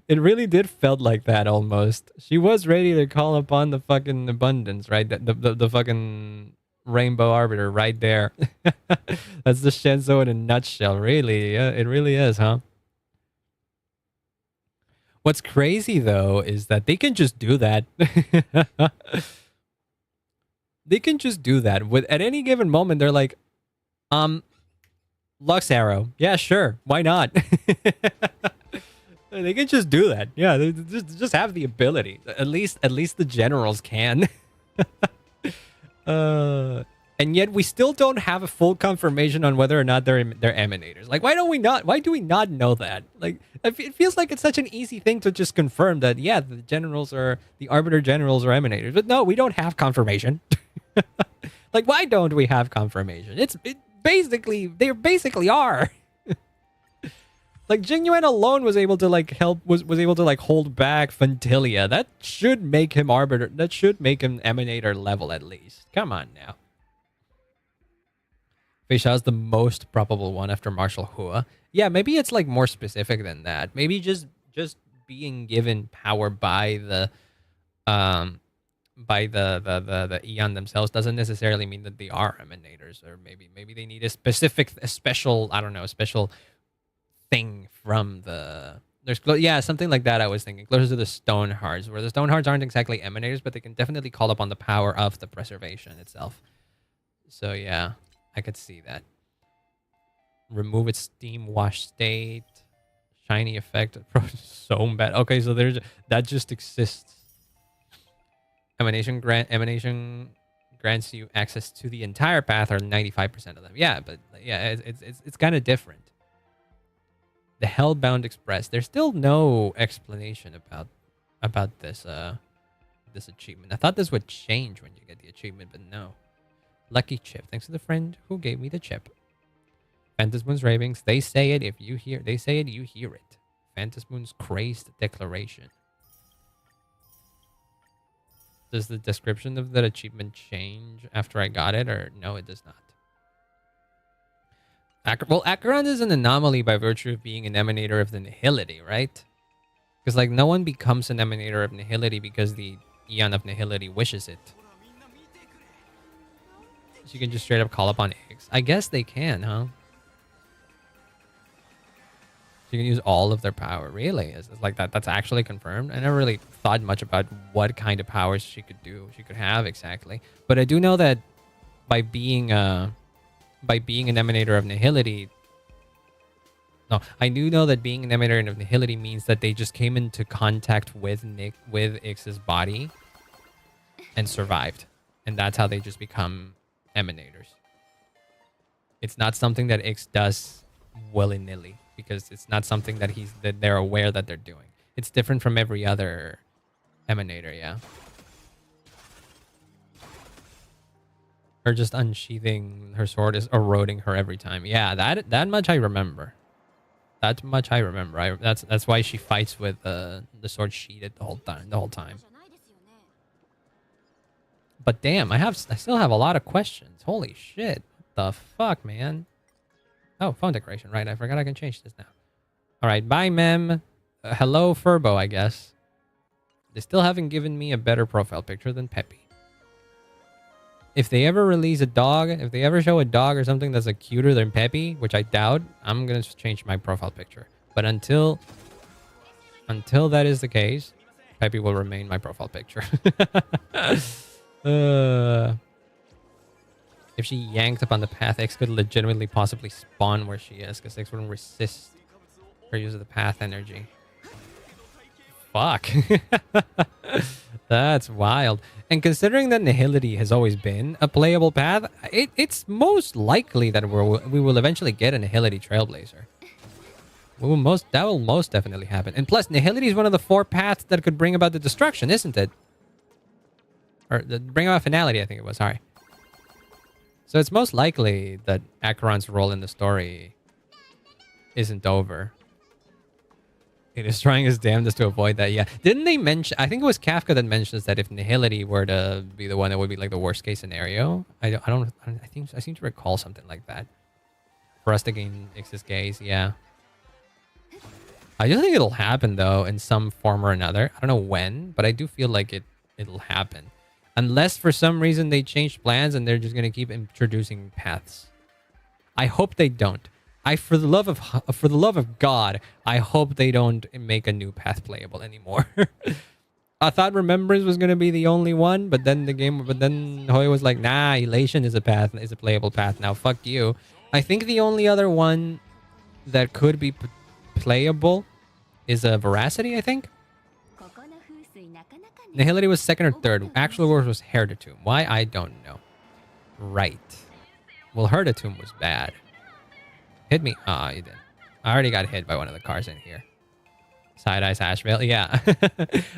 It really did felt like that almost. She was ready to call upon the fucking abundance, right? The fucking rainbow arbiter right there. That's the Shenzo in a nutshell, really. Yeah, it really is, huh? What's crazy though is that they can just do that. They can just do that. With at any given moment, they're like, Lux Arrow. Yeah, sure. Why not? They can just do that. Yeah, they just have the ability. At least the generals can. And yet we still don't have a full confirmation on whether or not they're emanators. Like, why do we not know that? Like, it feels like it's such an easy thing to just confirm that, yeah, the arbiter generals are emanators. But no, we don't have confirmation. Like, why don't we have confirmation? They basically are. Like, Jingyuan alone was able to like was able to like hold back Fantilia. That should make him arbiter. That should make him emanator level at least. Come on now. Fei Xiao's the most probable one after Marshal Hua. Yeah, maybe it's like more specific than that. Maybe just being given power by the Eon themselves doesn't necessarily mean that they are emanators, or maybe they need a special, I don't know, a special thing from the something like that. I was thinking closer to the Stone Hearts, where the Stone Hearts aren't exactly emanators, but they can definitely call upon the power of the preservation itself. So yeah, I could see that. Remove its steam wash state, shiny effect, so bad. Okay, so that just exists. Emanation grants you access to the entire path, or 95% of them. Yeah, but yeah, it's kind of different. The Hellbound Express. There's still no explanation about this this achievement. I thought this would change when you get the achievement, but no. Lucky chip. Thanks to the friend who gave me the chip. Phantasmoon's ravings. They say it, you hear it. Phantasmoon's crazed declaration. Does the description of that achievement change after I got it, or no, it does not? Well, Acheron is an anomaly by virtue of being an emanator of the nihility, right? Because like no one becomes an emanator of nihility because the Eon of nihility wishes it. So you can just straight up call upon eggs. I guess they can, huh? So you can use all of their power. Really? Is it like that? That's actually confirmed? I never really thought much about what kind of powers she could have exactly. But I do know that by being an emanator of nihility. No, I do know that being an emanator of nihility means that they just came into contact with Ix's body and survived. And that's how they just become emanators. It's not something that Ix does willy-nilly, because it's not something that they're aware that they're doing. It's different from every other emanator, yeah. Her just unsheathing her sword is eroding her every time. Yeah, that much I remember. That much I remember. That's why she fights with the sword sheathed the whole time. But damn, I still have a lot of questions. Holy shit. What the fuck, man? Oh, phone decoration, right? I forgot I can change this now. All right, bye, mem. Hello, Furbo, I guess. They still haven't given me a better profile picture than Peppy. If they ever release a dog, if they ever show a dog or something that's like cuter than Peppy, which I doubt, I'm gonna change my profile picture. But until that is the case, Peppy will remain my profile picture. If she yanked up on the path, X could legitimately possibly spawn where she is, because X wouldn't resist her use of the path energy. Fuck. That's wild. And considering that Nihility has always been a playable path, it's most likely that we will eventually get a Nihility Trailblazer. That will most definitely happen. And plus, Nihility is one of the 4 paths that could bring about the destruction, isn't it? Or bring about finality, I think it was. Sorry. So it's most likely that Acheron's role in the story isn't over. It is trying his damnedest to avoid that. Yeah. Didn't they mention... I think it was Kafka that mentions that if Nihility were to be the one that would be like the worst case scenario. I seem to recall something like that. For us to gain Ix's gaze, yeah. I do think it'll happen though in some form or another. I don't know when, but I do feel like it'll happen. Unless for some reason they change plans and they're just gonna keep introducing paths. I hope they don't. For the love of God, I hope they don't make a new path playable anymore. I thought Remembrance was gonna be the only one, but then Hoy was like, nah, Elation is a playable path now. Fuck you. I think the only other one that could be playable is a Veracity, I think. Nihility was 2nd or 3rd. Actual Wars was Herditomb. Why? I don't know. Right. Well, Herditomb was bad. Hit me. Ah, you did. I already got hit by one of the cars in here. Side-eye Ashvale. Yeah.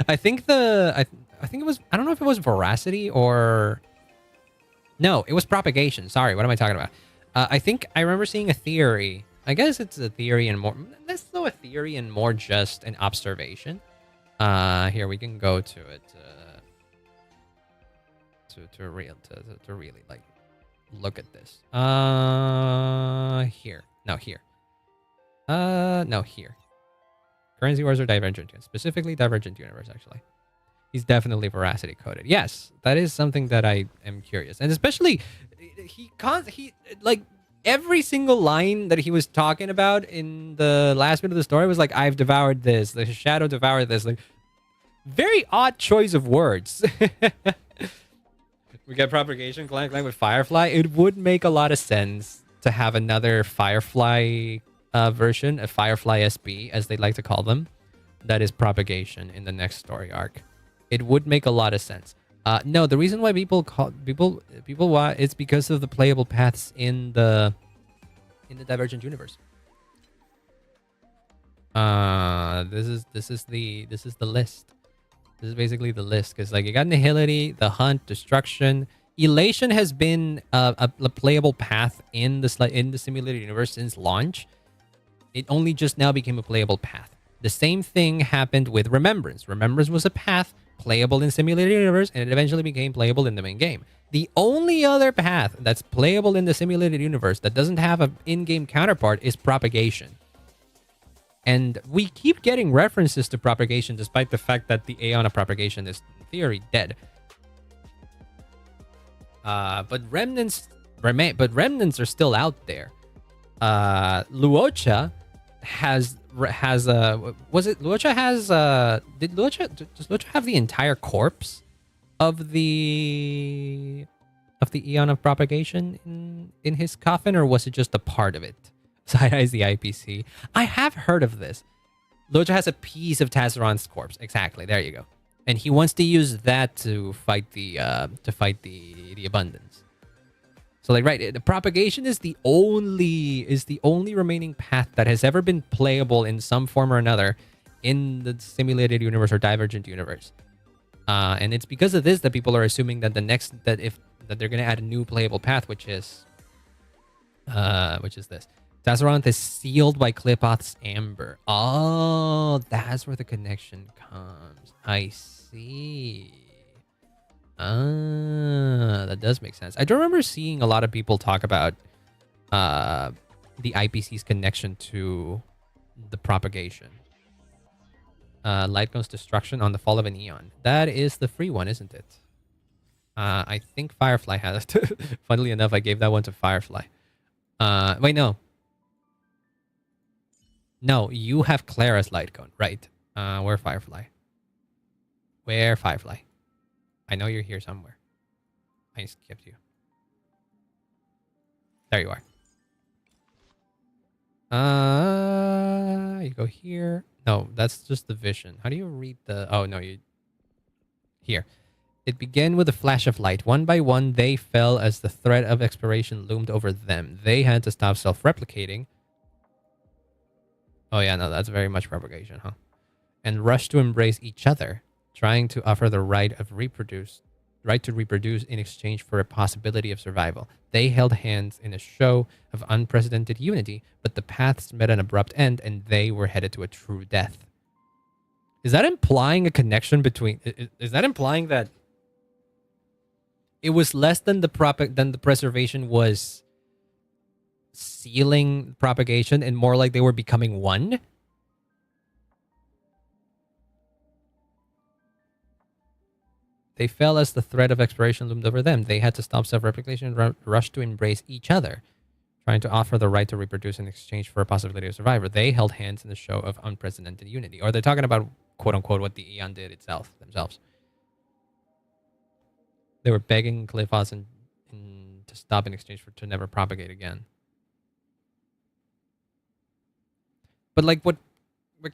I think I think it was... I don't know if it was Veracity or... No, it was Propagation. Sorry, what am I talking about? I think I remember seeing a theory. I guess it's a theory and more... Less so a theory and more just an observation. Here, we can go to it. To really, like, look at this. Here. No, here. No, here. Currency Wars or Divergent. Specifically Divergent Universe, actually. He's definitely Veracity coded. Yes, that is something that I am curious. And especially, like, every single line that he was talking about in the last bit of the story was like, I've devoured this. The shadow devoured this. Like, very odd choice of words. We get Propagation Clank with Firefly. It would make a lot of sense to have another Firefly version, a Firefly SB, as they like to call them. That is Propagation in the next story arc. It would make a lot of sense. No, the reason why people why it's because of the playable paths in the Divergent universe. This is the list. This is basically the list, because like you got Nihility, the Hunt, Destruction. Elation has been a playable path in the simulated universe since launch. It only just now became a playable path. The same thing happened with Remembrance. Remembrance was a path playable in simulated universe, and it eventually became playable in the main game. The only other path that's playable in the simulated universe that doesn't have an in-game counterpart is Propagation. And we keep getting references to Propagation despite the fact that the Aeon of Propagation is, in theory, dead. But remnants are still out there. Luocha has was it Luocha has does Luocha have the entire corpse of the Aeon of Propagation in his coffin, or was it just a part of it? Side-eye is the IPC. I have heard of this. Luocha has a piece of Tazaron's corpse. Exactly. There you go. And he wants to use that to fight the abundance. So like right, the Propagation is the only remaining path that has ever been playable in some form or another in the simulated universe or Divergent universe. And it's because of this that people are assuming that they're gonna add a new playable path, which is this. Tazaronth is sealed by Klipoth's Amber. Oh, that's where the connection comes. I see. That does make sense. I do remember seeing a lot of people talk about the IPC's connection to the Propagation. Light Goes Destruction on the Fall of an Eon. That is the free one, isn't it? I think Firefly has it. Funnily enough, I gave that one to Firefly. Wait, no. No, you have Clara's light cone. Right. Where Firefly? Where Firefly? I know you're here somewhere. I skipped you. There you are. You go here. No, that's just the vision. How do you read the... Oh, no, you... Here. It began with a flash of light. One by one, they fell as the threat of expiration loomed over them. They had to stop self-replicating. Oh, yeah, no, that's very much propagation, huh? And rush to embrace each other, trying to offer the right to reproduce in exchange for a possibility of survival. They held hands in a show of unprecedented unity, but the paths met an abrupt end, and they were headed to a true death. Is that implying a connection between... Is that implying that it was less than the preservation was sealing propagation, and more like they were becoming one? They fell as the threat of expiration loomed over them. They had to stop self-replication and rush to embrace each other, trying to offer the right to reproduce in exchange for a possibility of survival. They held hands in the show of unprecedented unity. Or they're talking about, quote-unquote, what the Aeon did themselves. They were begging Cleophas to stop in exchange to never propagate again. But like what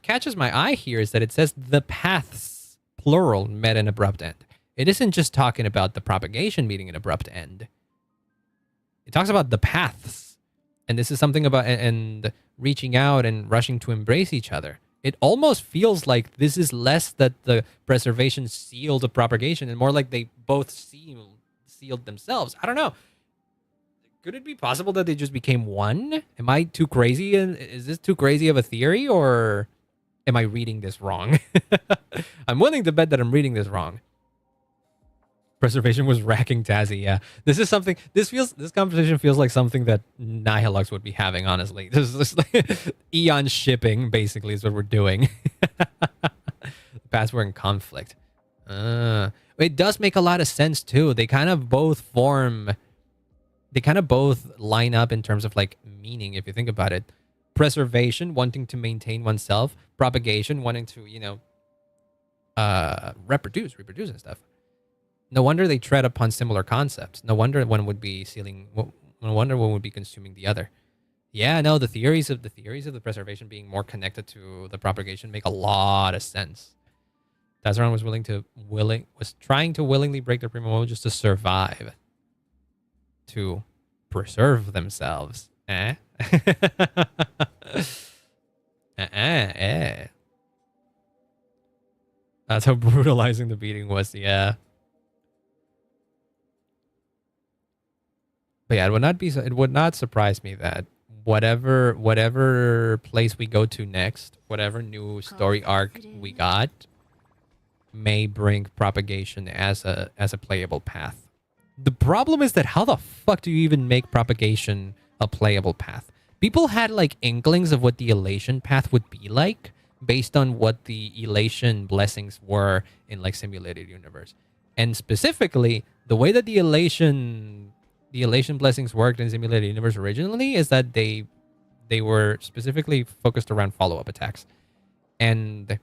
catches my eye here is that it says the paths, plural, met an abrupt end. It isn't just talking about the propagation meeting an abrupt end. It talks about the paths. And this is something about and reaching out and rushing to embrace each other. It almost feels like this is less that the preservation sealed the propagation and more like they both sealed themselves. I don't know. Could it be possible that they just became one? Am I too crazy? Is this too crazy of a theory, or am I reading this wrong? I'm willing to bet that I'm reading this wrong. Preservation was racking Tazzy, yeah. This conversation feels like something that Nihilux would be having, honestly. This is like Eon shipping, basically, is what we're doing. The past were in conflict. It does make a lot of sense, too. They kind of both line up in terms of, like, meaning, if you think about it. Preservation, wanting to maintain oneself. Propagation, wanting to, reproduce and stuff. No wonder they tread upon similar concepts. No wonder one would be sealing. No wonder one would be consuming the other. Yeah, no, the theories of the preservation being more connected to the propagation make a lot of sense. Tazaran was trying to willingly break the primo mode just to survive, to preserve themselves. Eh? That's how brutalizing the beating was. Yeah. But yeah, it would not surprise me that whatever place we go to next, whatever new story arc we got, may bring propagation as a playable path. The problem is that how the fuck do you even make propagation a playable path? People had like inklings of what the elation path would be like based on what the elation blessings were in like simulated universe. And specifically, the way that the elation blessings worked in simulated universe originally is that they were specifically focused around follow-up attacks. And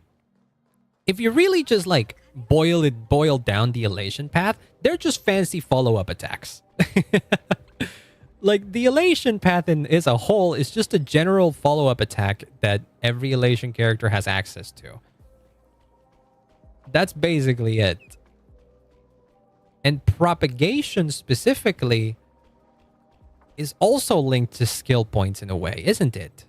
if you really just like boil down the elation path, they're just fancy follow-up attacks. Like the elation path as a whole is just a general follow-up attack that every elation character has access to. That's basically it. And propagation specifically is also linked to skill points in a way, isn't it?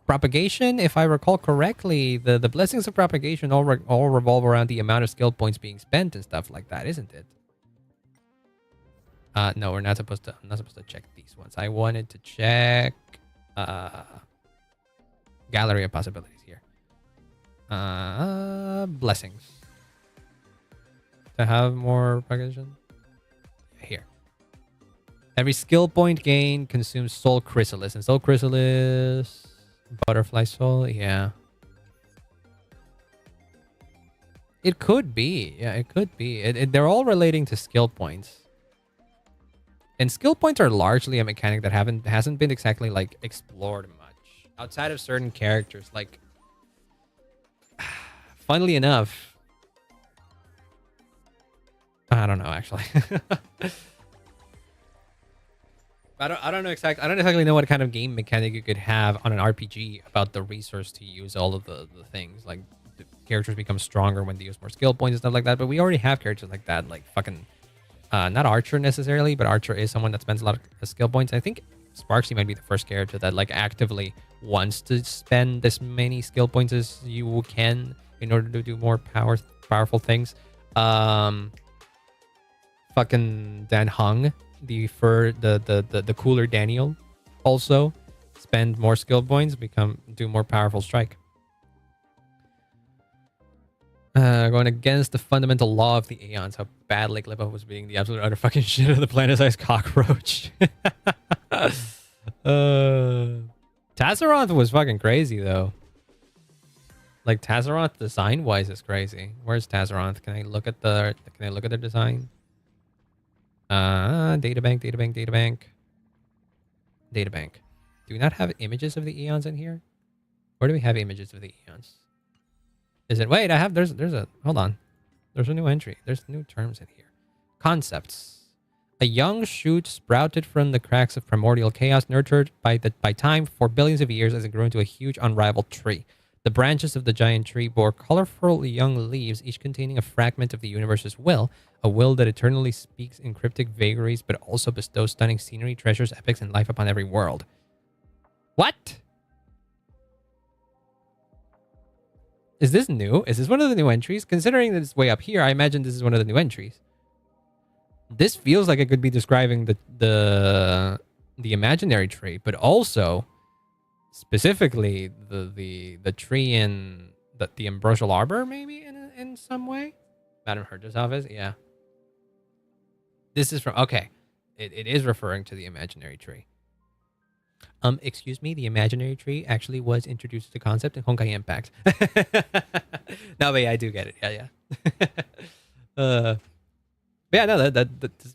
Propagation, if I recall correctly, the blessings of propagation all revolve around the amount of skill points being spent and stuff like that, isn't it? No, I'm not supposed to check these ones. I wanted to check gallery of possibilities here. Blessings. To have more propagation. Here. Every skill point gained consumes soul chrysalis. And soul chrysalis, butterfly soul, yeah. It could be. Yeah, it could be. They're all relating to skill points. And skill points are largely a mechanic that hasn't been exactly like explored much. Outside of certain characters. Like, funnily enough, I don't know, actually. I don't know exactly. I don't exactly know what kind of game mechanic you could have on an RPG about the resource to use all of the things. Like the characters become stronger when they use more skill points and stuff like that. But we already have characters like that, like fucking not Archer necessarily, but Archer is someone that spends a lot of skill points. I think Sparksy might be the first character that like actively wants to spend as many skill points as you can in order to do more powerful things. Fucking Dan Hung, the cooler Daniel, also spend more skill points, do more powerful strike. Going against the fundamental law of the Aeons, how badly Glippa was being the absolute utter fucking shit of the planet-sized cockroach. Tazaroth was fucking crazy though. Like Tazaroth design-wise is crazy. Where's Tazaroth? Can I look at the design? Databank. Do we not have images of the Aeons in here? Where do we have images of the Aeons? Is it? Wait, hold on. There's a new entry. There's new terms in here. Concepts. A young shoot sprouted from the cracks of primordial chaos, nurtured by time for billions of years as it grew into a huge, unrivaled tree. The branches of the giant tree bore colorful young leaves, each containing a fragment of the universe's will, a will that eternally speaks in cryptic vagaries, but also bestows stunning scenery, treasures, epics, and life upon every world. What? Is this new? Is this one of the new entries? Considering that it's way up here, I imagine this is one of the new entries. This feels like it could be describing the imaginary tree, but also specifically the tree in the ambrosial arbor, maybe in some way. Madam Herta's office, yeah. This is from it is referring to the imaginary tree. Excuse me, the imaginary tree actually was introduced as a concept in Honkai Impact. No, but yeah, I do get it. Yeah. Yeah, no, that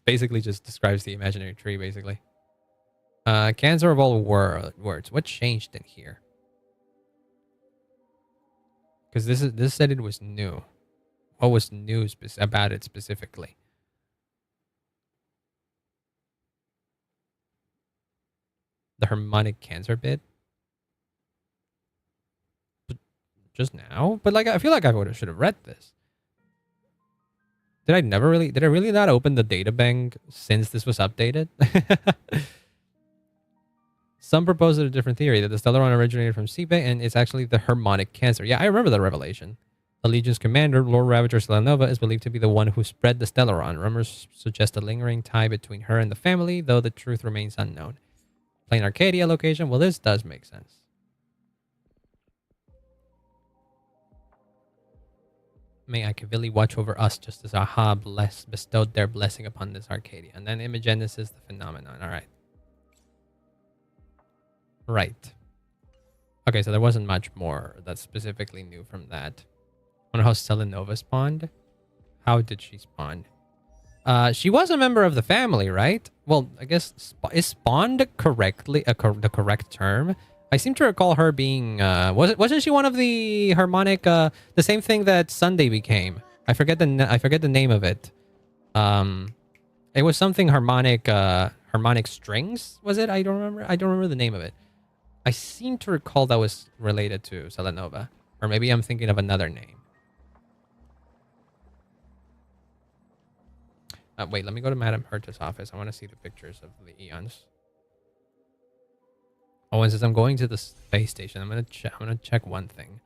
basically just describes the imaginary tree, basically. Cancer of all words. What changed in here? Because this said it was new. What was new about it specifically? The harmonic cancer bit? But just now? But like, I feel like I should have read this. Did I really not open the data bank since this was updated? Some propose a different theory that the Stellaron originated from Sipe and it's actually the harmonic cancer. Yeah, I remember the revelation. The Legion's commander, Lord Ravager Selenova, is believed to be the one who spread the Stellaron. Rumors suggest a lingering tie between her and the family, though the truth remains unknown. Plain Arcadia location? Well, this does make sense. May Akavili watch over us just as Aha bestowed their blessing upon this Arcadia. And then Imagenesis, the phenomenon. All right. Right. Okay, so there wasn't much more that's specifically new from that. I wonder how Selenova spawned. How did she spawn? She was a member of the family, right? Well, I guess is spawned correctly the correct term? I seem to recall her being wasn't she one of the harmonic the same thing that Sunday became? I forget the name of it. It was something harmonic strings, was it? I don't remember the name of it. I seem to recall that was related to Selenova, or maybe I'm thinking of another name. Wait, let me go to Madame Herta's office. I want to see the pictures of the Eons. Oh, and since I'm going to the space station, I'm gonna check one thing.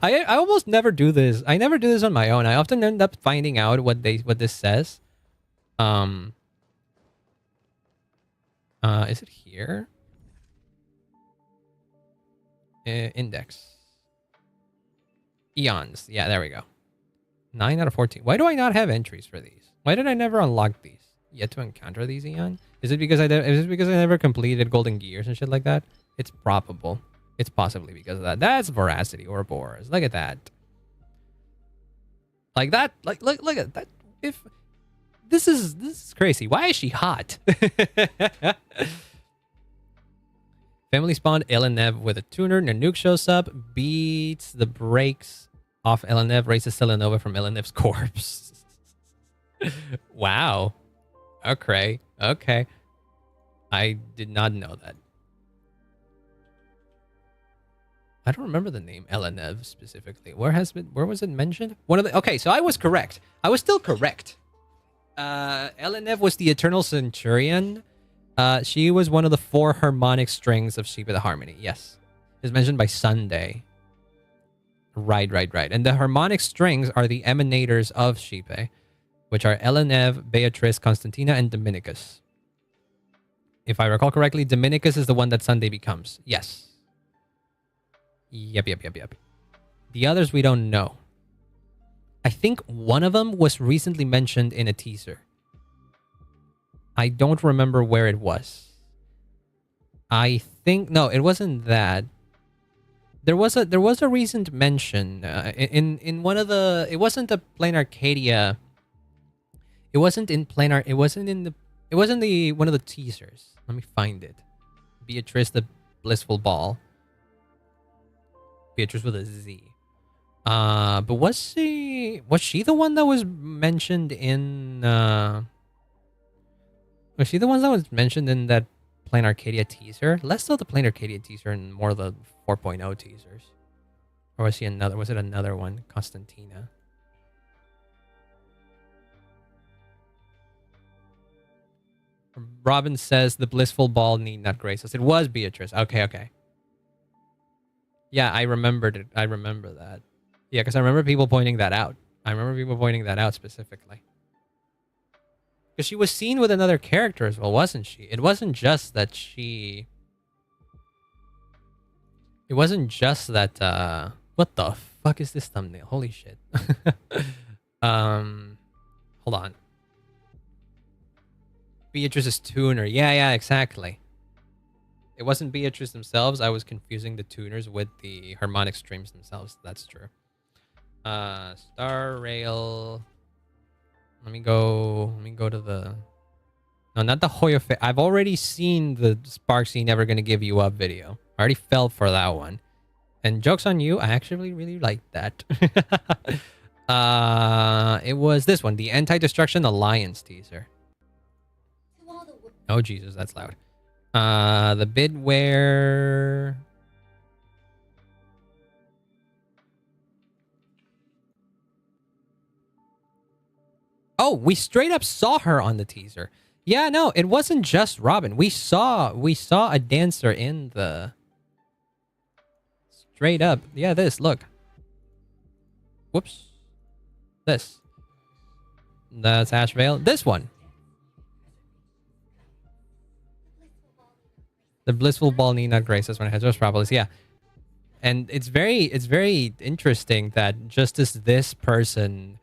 I almost never do this. I never do this on my own. I often end up finding out what this says. Is it here? Index. Eons. Yeah, there we go. 9 out of 14. Why do I not have entries for these? Why did I never unlock these? Yet to encounter these Eon? Is it because I never completed Golden Gears and shit like that? It's probable. It's possibly because of that. That's Veracity or Boris. Look at that. Like that. Look at that. If this is crazy. Why is she hot? Family spawned Elenev with a tuner. Nanook shows up, beats the brakes off Elenev, raises Selenova from Elenev's corpse. Wow. Okay. I did not know that. I don't remember the name Elenev specifically. Where was it mentioned? Okay, so I was correct. I was still correct. Elenev was the Eternal Centurion. She was one of the 4 harmonic strings of Sheep of the Harmony. Yes. It's mentioned by Sunday. Right. And the harmonic strings are the emanators of Sheepe, which are Elenev, Beatrice, Constantina, and Dominicus. If I recall correctly, Dominicus is the one that Sunday becomes. Yes. Yep. The others we don't know. I think one of them was recently mentioned in a teaser. I don't remember where it was. I think no, it wasn't that. There was a recent mention in one of the. It wasn't the Plain Arcadia. It wasn't in Planar. It wasn't in the. It wasn't the one of the teasers. Let me find it. Beatrice the Blissful Ball. Beatrice with a Z. But was she the one that was mentioned in? Was she the one that was mentioned in that Plain Arcadia teaser? Less so the Plain Arcadia teaser and more the 4.0 teasers. Or was she another? Was it another one? Constantina. Robin says the Blissful Ball need not grace us. It was Beatrice. Okay. Yeah, I remembered it. I remember that. Yeah, because I remember people pointing that out. Specifically. Because she was seen with another character as well, wasn't she? It wasn't just that she... It wasn't just that, what the fuck is this thumbnail? Holy shit. Hold on. Beatrice's tuner. Yeah, exactly. It wasn't Beatrice themselves. I was confusing the tuners with the harmonic streams themselves. That's true. Star Rail. Let me go to the... No, not the Hoya... I've already seen the Sparksy Never Gonna Give You Up video. I already fell for that one. And joke's on you, I actually really liked that. It was this one, the Anti-Destruction Alliance teaser. Oh, Jesus, that's loud. The bit where... Oh, we straight up saw her on the teaser. Yeah, no, it wasn't just Robin. We saw a dancer in the... Straight up. Yeah, this, look. Whoops. This. That's Ashvale. This one. The Blissful Ball need not grace us when it has those problems. Yeah. And it's very interesting that just as this person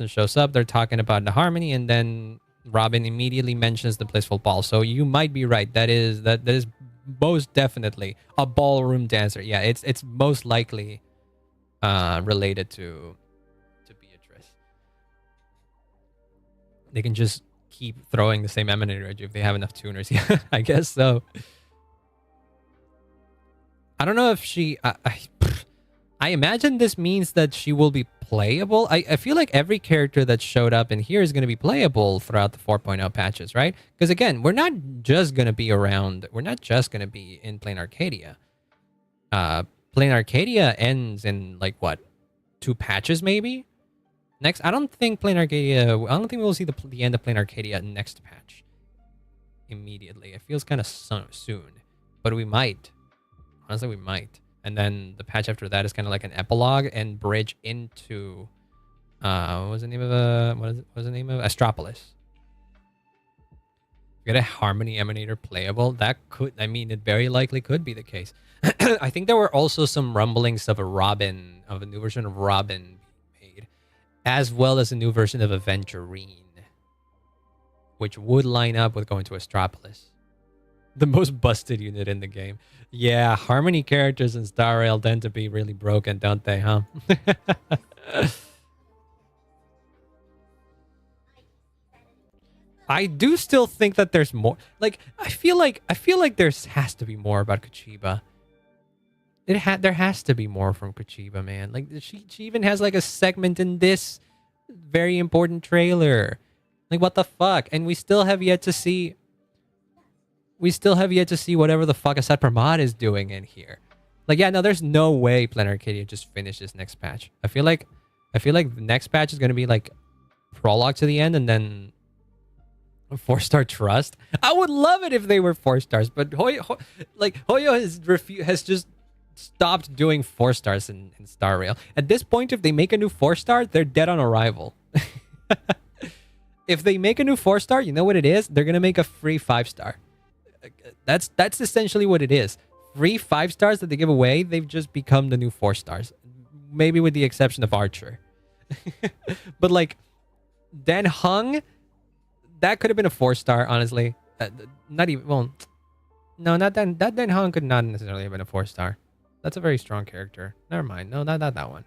shows up, they're talking about the harmony, and then Robin immediately mentions the Blissful Ball. So you might be right. That is most definitely a ballroom dancer. Yeah, it's most likely related to Beatrice. They can just keep throwing the same emanator at you if they have enough tuners. Yeah, I guess so. I don't know if she... I imagine this means that she will be playable. I feel like every character that showed up in here is going to be playable throughout the 4.0 patches, right? Because again, we're not just going to be around... We're not just going to be in Plain Arcadia. Plain Arcadia ends in, like, what? 2 patches, maybe? Next, I don't think Plain Arcadia... I don't think we'll see the end of Plain Arcadia next patch. Immediately. It feels kind of soon. But we might. Honestly, we might. And then the patch after that is kind of like an epilogue and bridge into... what was the name of... What was the name of... Astropolis. Get a Harmony Emanator playable? That could... I mean, it very likely could be the case. I think there were also some rumblings of a new version of Robin being made, as well as a new version of Aventurine, which would line up with going to Astropolis. The most busted unit in the game. Yeah, Harmony characters in Star Rail tend to be really broken, don't they, huh? I do still think that there's more. Like, I feel like there has to be more about Kuchiba. There has to be more from Kuchiba, man. Like, she even has like a segment in this very important trailer. Like, what the fuck? And we still have yet to see... we still have yet to see whatever the fuck Asad Pramod is doing in here. Like, yeah, no, there's no way Planet Arcadia just finished this next patch. I feel like the next patch is gonna be like prologue to the end and then 4-star trust. I would love it if they were 4 stars, but Hoyo has just stopped doing 4 stars in Star Rail. At this point, if they make a new 4-star, they're dead on arrival. If they make a new 4-star, you know what it is? They're gonna make a free 5-star. That's essentially what it is. Free 5 stars that they give away, they've just become the new 4 stars. Maybe with the exception of Archer. But like Dan Hung, that could have been a 4-star, honestly. Not even, well, no, not Dan. That Dan Hung could not necessarily have been a 4-star. That's a very strong character. Never mind. No, not that one.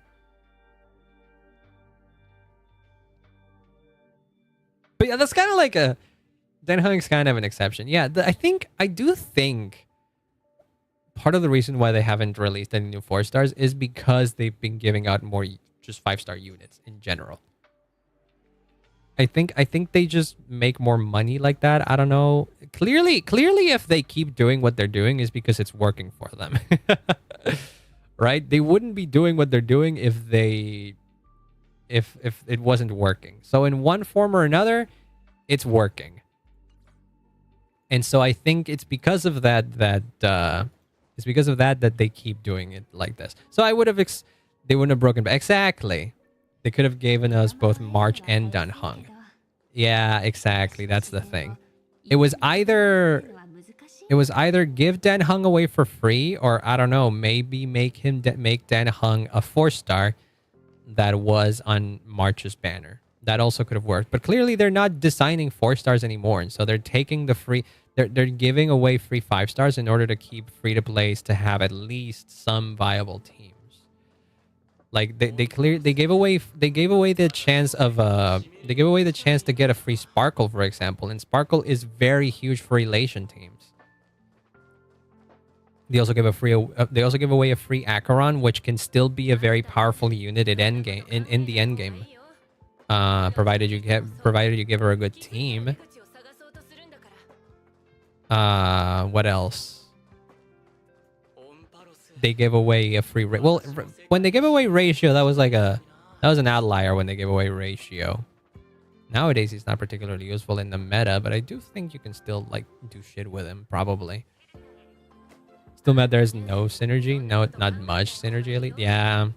But yeah, that's kind of like a... Dan Hung's kind of an exception. Yeah, I do think part of the reason why they haven't released any new 4 stars is because they've been giving out more just 5-star units in general. I think they just make more money like that. I don't know. Clearly, if they keep doing what they're doing, is because it's working for them. Right? They wouldn't be doing what they're doing if it wasn't working. So in one form or another, it's working. And so I think it's because of that that they keep doing it like this. So I would have they wouldn't have broken back. Exactly. They could have given us both March and Dan Hung. Yeah, exactly. That's the thing. It was either give Dan Hung away for free, or I don't know, maybe make Dan Hung a 4-star that was on March's banner. That also could have worked. But clearly they're not designing 4 stars anymore, and so they're taking the free. They're giving away free 5 stars in order to keep free-to-plays to have at least some viable teams. Like they gave away the chance to get a free Sparkle, for example, and Sparkle is very huge for Elation teams. They also give away a free Acheron, which can still be a very powerful unit at endgame in the endgame, provided you give her a good team. What else? They give away a free... when they give away Ratio, that was an outlier when they give away Ratio. Nowadays, he's not particularly useful in the meta, but I do think you can still, like, do shit with him, probably. Still mad there's no synergy? No, not much synergy, at least. Yeah.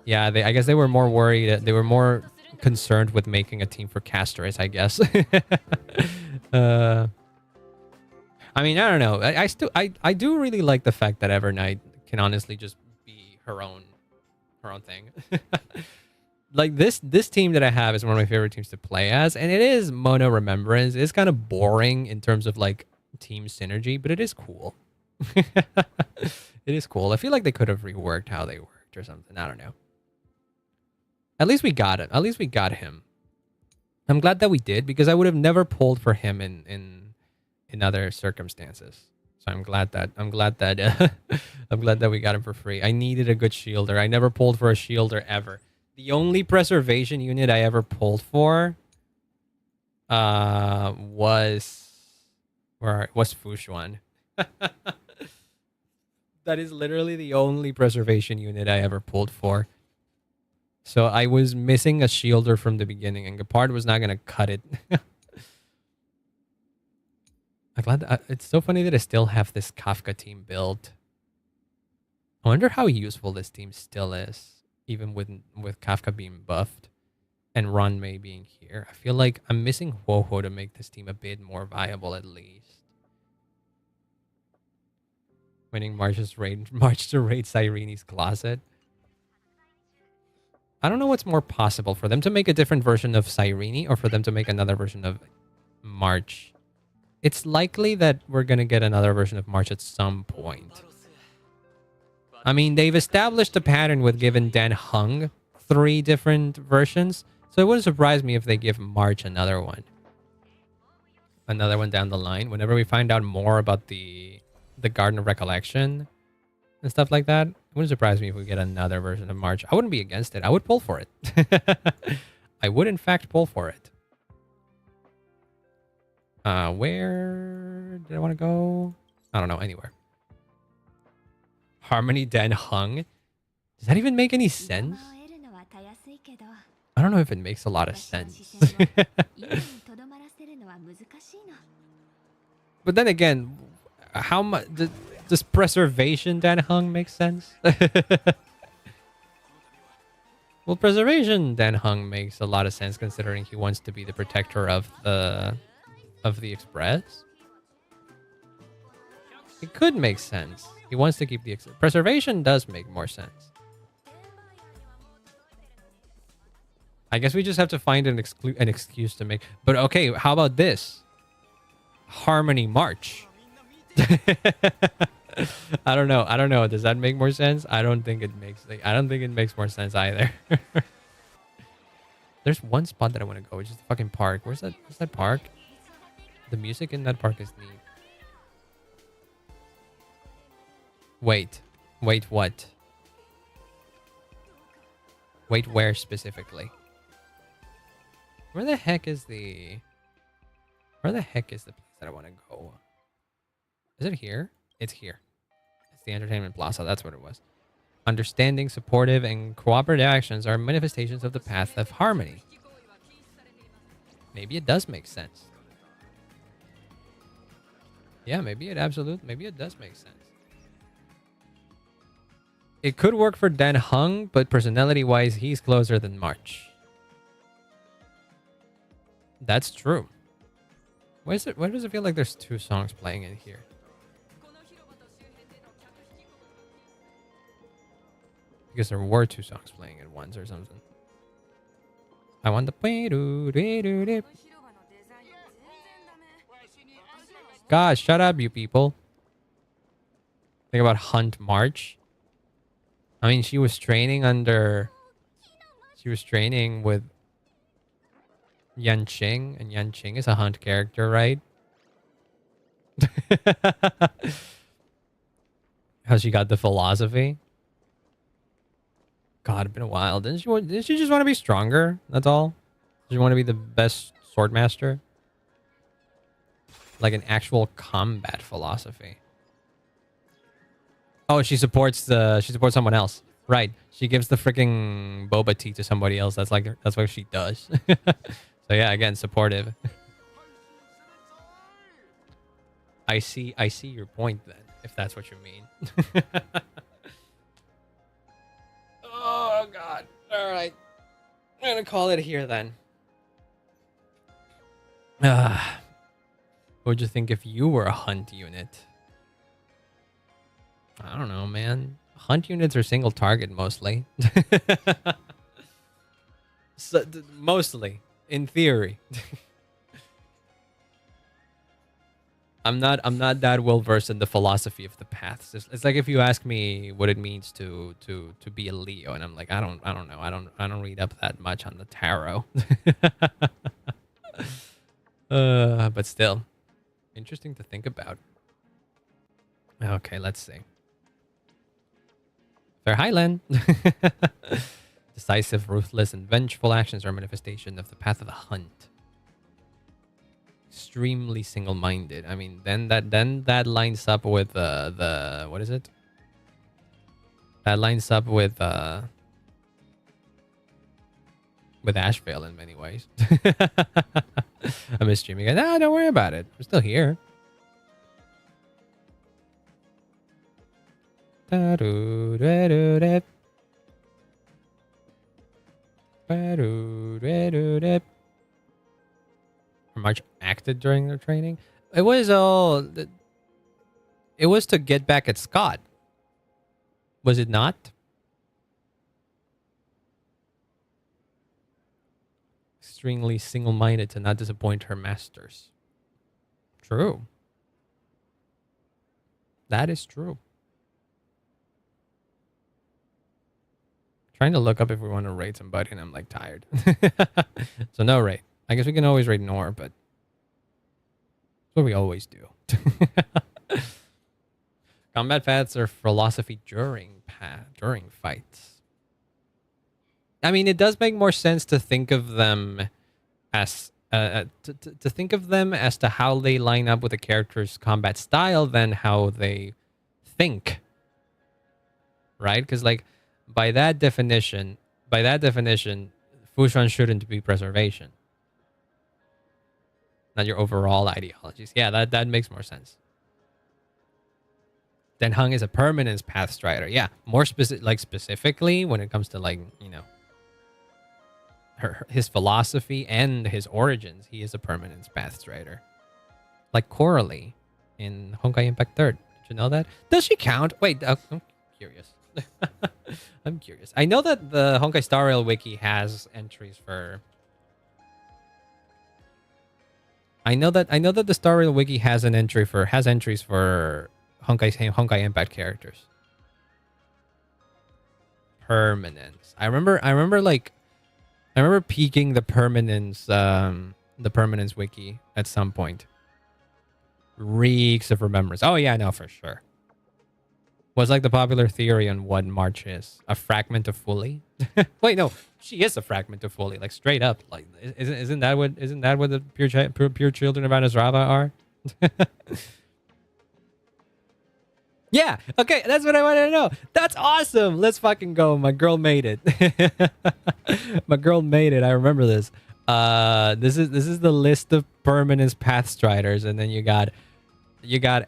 Yeah, I guess they were more worried. They were more concerned with making a team for Castores, I guess. I mean, I don't know. I do really like the fact that Evernight can honestly just be her own thing. Like this team that I have is one of my favorite teams to play as, and it is Mono Remembrance. It's kind of boring in terms of like team synergy, but it is cool. It is cool. I feel like they could have reworked how they worked or something. I don't know. At least we got it. At least we got him. I'm glad that we did, because I would have never pulled for him in other circumstances. So I'm glad that I'm glad that we got him for free. I needed a good shielder. I never pulled for a shielder ever. The only preservation unit I ever pulled for was Fushuan. That is literally the only preservation unit I ever pulled for. So I was missing a shielder from the beginning, and Gepard was not going to cut it. I'm glad it's so funny that I still have this Kafka team built. I wonder how useful this team still is, even with Kafka being buffed and Ranmei being here. I feel like I'm missing Ho-Ho to make this team a bit more viable, at least. Winning March to raid Cyrene's closet. I don't know what's more possible, for them to make a different version of Cyrene or for them to make another version of March. It's likely that we're going to get another version of March at some point. I mean, they've established a pattern with giving Dan Hung 3 different versions, so it wouldn't surprise me if they give March another one. Another one down the line. Whenever we find out more about the Garden of Recollection and stuff like that, it wouldn't surprise me if we get another version of March. I wouldn't be against it. I would pull for it. I would, in fact, pull for it. Where did I want to go? I don't know, anywhere. Harmony Den Hung? Does that even make any sense? I don't know if it makes a lot of sense. But then again, how much does preservation Dan Hung make sense? Well, preservation Dan Hung makes a lot of sense considering he wants to be the protector of the Express. It could make sense. He wants to keep the preservation does make more sense. I guess we just have to find an excuse to make. But okay, how about this? Harmony March. I don't know. Does that make more sense? I don't think it makes more sense either. There's one spot that I want to go, which is the fucking park. Where's that park? The music in that park is neat. Wait, what? Wait, where specifically? Where the heck is the place that I want to go? Is it here? It's here. It's the entertainment plaza. That's what it was. Understanding, supportive, and cooperative actions are manifestations of the path of harmony. Maybe it does make sense. Yeah, maybe it does make sense. It could work for Dan Hung, but personality-wise, he's closer than March. That's true. Why does it feel like there's two songs playing in here? Because there were two songs playing at once or something. I want the... God, shut up, you people. Think about Hunt March. I mean, she was training with Yan Qing, and Yan Qing is a Hunt character, right? How she got the philosophy. God, it's been a while. Didn't she just want to be stronger? That's all? Did she want to be the best swordmaster? Like an actual combat philosophy. Oh, she supports someone else. Right. She gives the freaking boba tea to somebody else. That's what she does. So yeah, again, supportive. I see your point then, if that's what you mean. Oh god. All right. I'm going to call it here then. What would you think if you were a Hunt unit? I don't know, man. Hunt units are single target mostly. So, mostly, in theory. I'm not that well versed in the philosophy of the paths. It's like if you ask me what it means to be a Leo, and I'm like, I don't know. I don't read up that much on the tarot. But still, interesting to think about. Okay, let's see. Fair Highland. Decisive, ruthless, and vengeful actions are a manifestation of the path of the Hunt. Extremely single-minded. I mean, then that lines up with the what is it? That lines up with Ashvale in many ways. I'm just streaming. Nah, don't worry about it. We're still here. March acted during their training. It was to get back at Scott. Was it not? Extremely single-minded to not disappoint her masters. True. That is true. Trying to look up if we want to raid somebody, and I'm like tired. So no raid. I guess we can always raid Nor, but that's what we always do. Combat paths are philosophy during fights. I mean, it does make more sense to think of them as to think of them as to how they line up with the character's combat style than how they think, right? Because like by that definition, Fushan shouldn't be preservation, not your overall ideologies. Yeah, that makes more sense. Then Hung is a permanence path strider. Yeah, more specific, like specifically when it comes to like his philosophy and his origins, he is a permanence path strider. Like Coralie in Honkai Impact Third. Did you know that? Does she count? Wait, I'm curious. I'm curious. I know that the Honkai Star Rail wiki has entries for. I know that the Star Rail wiki has entries for Honkai Impact characters. Permanence. I remember peeking the permanence wiki at some point. Reeks of remembrance. Oh yeah, I know for sure. What's like the popular theory on what March is? A fragment of Fully? Wait, no, she is a fragment of Fully, like straight up. Like, isn't that what the pure children of Anasrava are? Yeah. Okay, that's what I wanted to know. That's awesome. Let's fucking go. My girl made it. My girl made it. I remember this. This is the list of permanence path striders, and then you got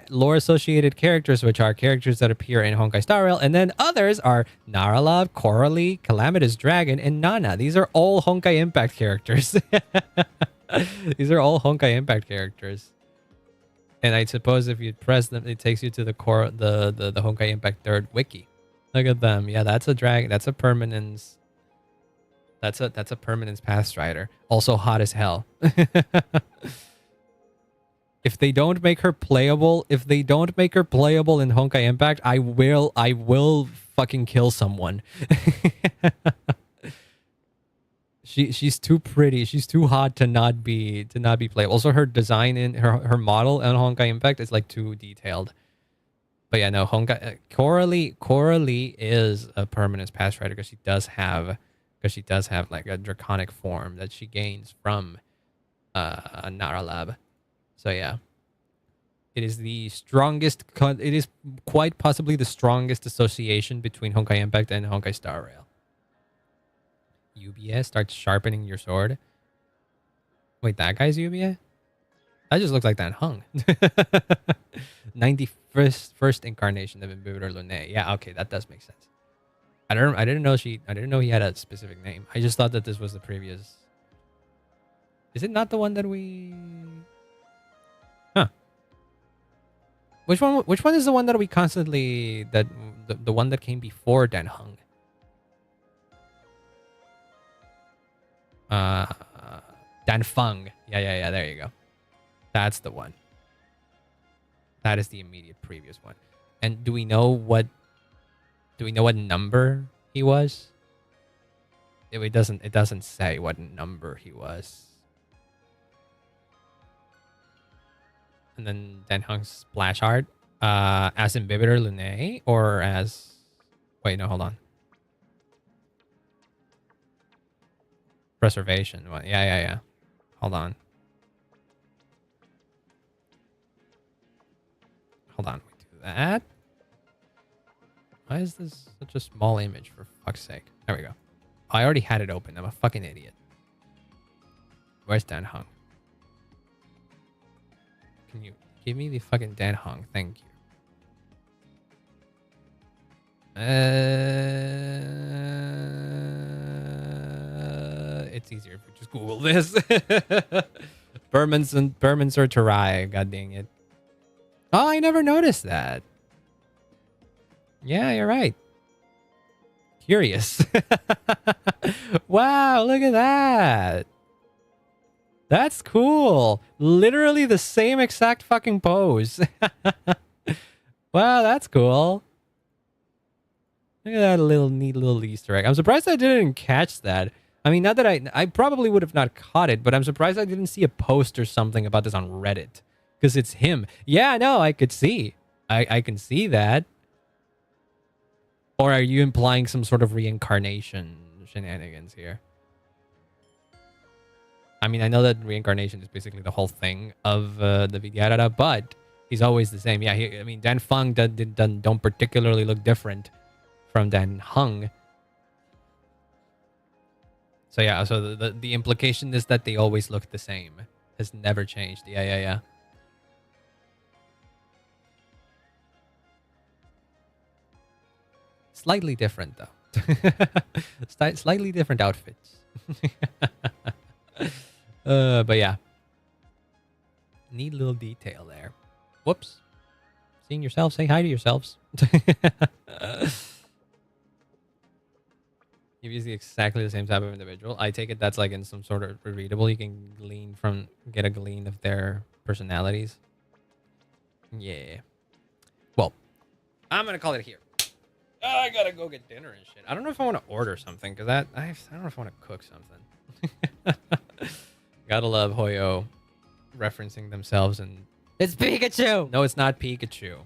lore associated characters, which are characters that appear in Honkai Star Rail, and then others are Naralav, Coralie, Calamitous Dragon, and Nana. These are all Honkai Impact characters. These are all Honkai Impact characters. And I suppose if you press them, it takes you to the core, the Honkai Impact Third wiki. Look at them. Yeah, that's a dragon. That's a permanence. That's a permanence path strider. Also hot as hell. If they don't make her playable, in Honkai Impact, I will fucking kill someone. She's too pretty. She's too hot to not be playable. Also, her design in her model on Honkai Impact is like too detailed. But yeah, no, Coralie is a permanence path strider because she does have like a draconic form that she gains from Naralab. So yeah, it is the strongest. It is quite possibly the strongest association between Honkai Impact and Honkai Star Rail. UBS starts sharpening your sword. Wait, that guy's UBS? That just looks like that Hung. 91st incarnation of Imbibitor Lune. Yeah, okay, that does make sense. I didn't know he had a specific name. I just thought that this was the previous. Is it not the one that we? Huh. Which one is the one that we constantly the one that came before Dan Hung? Dan Feng. Yeah, there you go. That's the one. That is the immediate previous one. And do we know what number he was? It doesn't say what number he was. And then Dan Hung's splash art. As Imbibitor Lune or as wait, no, hold on. Preservation. Yeah. Hold on. We do that. Why is this such a small image, for fuck's sake? There we go. I already had it open. I'm a fucking idiot. Where's Dan Hung? Can you give me the fucking Dan Hung? Thank you. It's easier if we just Google this. Bermans or Tarai. God dang it. Oh, I never noticed that. Yeah, you're right. Curious. Wow, look at that. That's cool. Literally the same exact fucking pose. Wow, that's cool. Look at that neat little Easter egg. I'm surprised I didn't catch that. I mean, not that I probably would have not caught it, but I'm surprised I didn't see a post or something about this on Reddit. Because it's him. Yeah, no, I could see. I can see that. Or are you implying some sort of reincarnation shenanigans here? I mean, I know that reincarnation is basically the whole thing of the Vidyadhara, but he's always the same. Yeah, I mean, Dan Feng don't particularly look different from Dan Heng. So yeah, so the implication is that they always look the same. Has never changed. Yeah. Slightly different though. Slightly different outfits. But yeah. Neat little detail there. Whoops. Seeing yourself, say hi to yourselves. If you see exactly the same type of individual, I take it that's like in some sort of readable. You can get a glean of their personalities. Yeah. Well, I'm gonna call it here. I gotta go get dinner and shit. I don't know if I want to order something because I don't know if I want to cook something. Gotta love Hoyo referencing themselves and It's Pikachu. no, it's not Pikachu.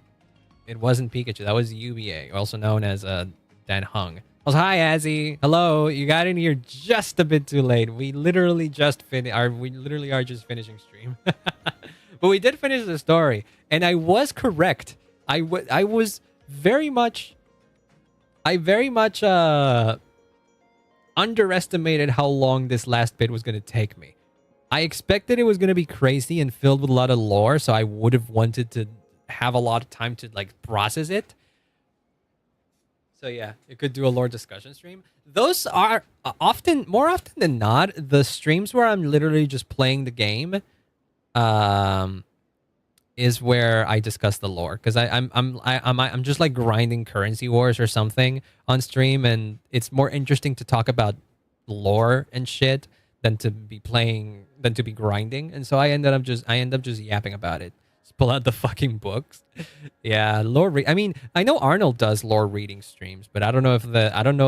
It wasn't Pikachu. That was UBA, also known as Dan Hung. Also, hi Azzy. Hello. You got in here just a bit too late. We literally just are just finishing stream. But we did finish the story, and I was correct. I very much underestimated how long this last bit was going to take me. I expected it was going to be crazy and filled with a lot of lore, so I would have wanted to have a lot of time to like process it. So yeah, it could do a lore discussion stream. Those are more often than not, the streams where I'm literally just playing the game is where I discuss the lore, because I'm just like grinding currency wars or something on stream, and it's more interesting to talk about lore and shit than to be grinding, and so I end up just yapping about it. Just pull out the fucking books. Yeah, I mean, I know Arnold does lore reading streams, but I don't know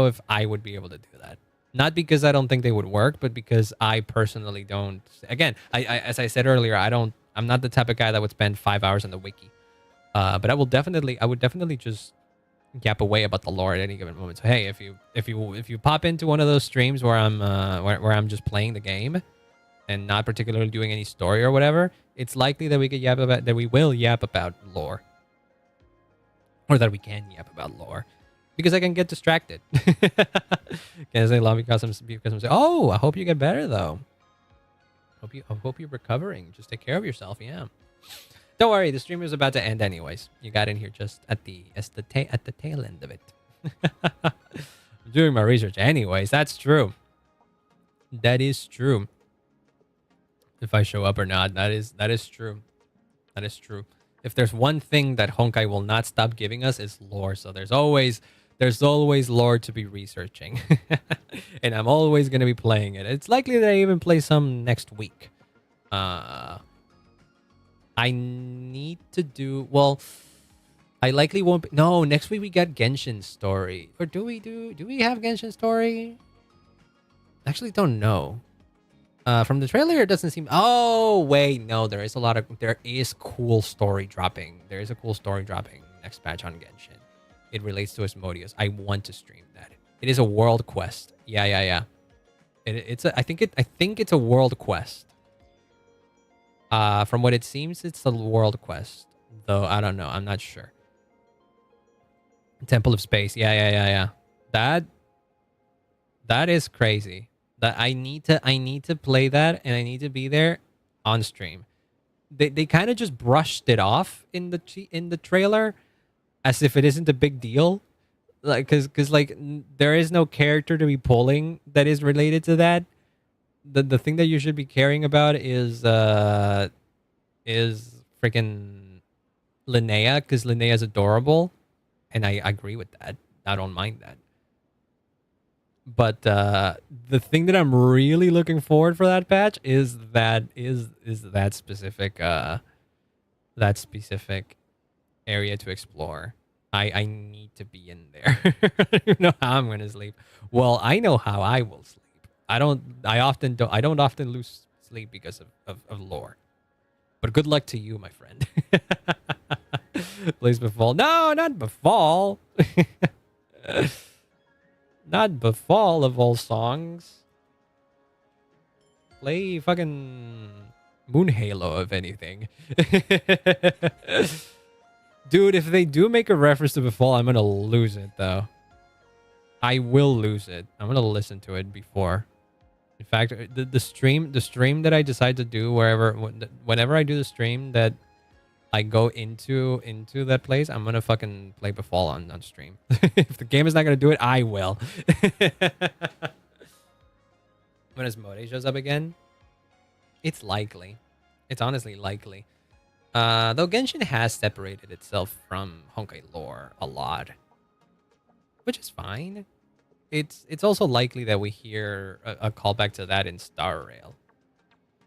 if I would be able to do that. Not because I don't think they would work, but because I personally don't. Again, as I said earlier, I'm not the type of guy that would spend 5 hours on the wiki. But I would definitely just gap away about the lore at any given moment. So hey, if you pop into one of those streams where I'm just playing the game and not particularly doing any story or whatever, it's likely that we will yap about lore, or that we can yap about lore, because I can get distracted. Can I say love because I'm saying, oh, I hope you get better though. I hope you're recovering. Just take care of yourself. Yeah. Don't worry, the stream is about to end anyways. You got in here just at the tail end of it. I'm doing my research anyways. That's true. That is true. If I show up or not, that is true. That is true. If there's one thing that Honkai will not stop giving us, is lore. So there's always lore to be researching. And I'm always going to be playing it. It's likely that I even play some next week. I need to do... Well, I likely won't... No, next week we got Genshin Story. Or do we have Genshin Story? Actually, don't know. From the trailer, it doesn't seem... Oh, wait. No, there is cool story dropping. There is a cool story dropping next patch on Genshin. It relates to Asmodeus. I want to stream that. It is a world quest. Yeah. I think it's a world quest. From what it seems, it's a world quest. Though I don't know. I'm not sure. Temple of Space. Yeah. That is crazy. That I need to play that, and I need to be there on stream. They kind of just brushed it off in the trailer, as if it isn't a big deal, like because like there is no character to be pulling that is related to that. The thing that you should be caring about is freaking Linnea, because Linnea is adorable, and I agree with that. I don't mind that. But the thing that I'm really looking forward for that patch is that specific area to explore. I need to be in there. I don't know how I'm gonna sleep. Well, I know how I will sleep. I don't often lose sleep because of lore. But good luck to you, my friend. Please befall. No, not befall. Not befall of all songs. Play fucking Moon Halo, if anything. Dude, if they do make a reference to Befall, I'm gonna lose it, though. I will lose it. I'm gonna listen to it before. In fact, the stream that I decide to do whenever I do the stream that I go into that place, I'm gonna fucking play Befall on stream. If the game is not gonna do it, I will. When Asmodee shows up again, it's likely. It's honestly likely. Though Genshin has separated itself from Honkai lore a lot, which is fine. It's also likely that we hear a callback to that in Star Rail,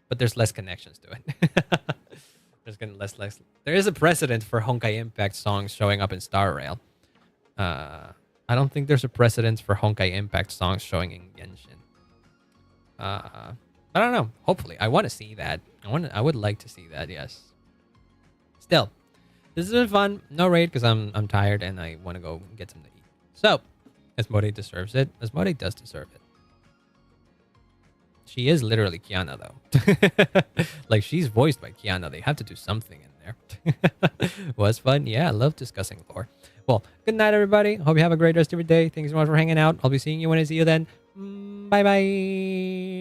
but there's less connections to it. There's gonna less. There is a precedent for Honkai Impact songs showing up in Star Rail. I don't think there's a precedent for Honkai Impact songs showing in Genshin. I don't know. Hopefully, I want to see that. I would like to see that. Yes. Still, this has been fun. No raid because I'm tired and I want to go get something to eat. So, Asmodee deserves it. Asmodee does deserve it. She is literally Kiana, though. Like, she's voiced by Kiana. They have to do something in there. Was fun. Yeah, I love discussing lore. Well, good night, everybody. Hope you have a great rest of your day. Thanks so much for hanging out. I'll be seeing you when I see you then. Bye-bye.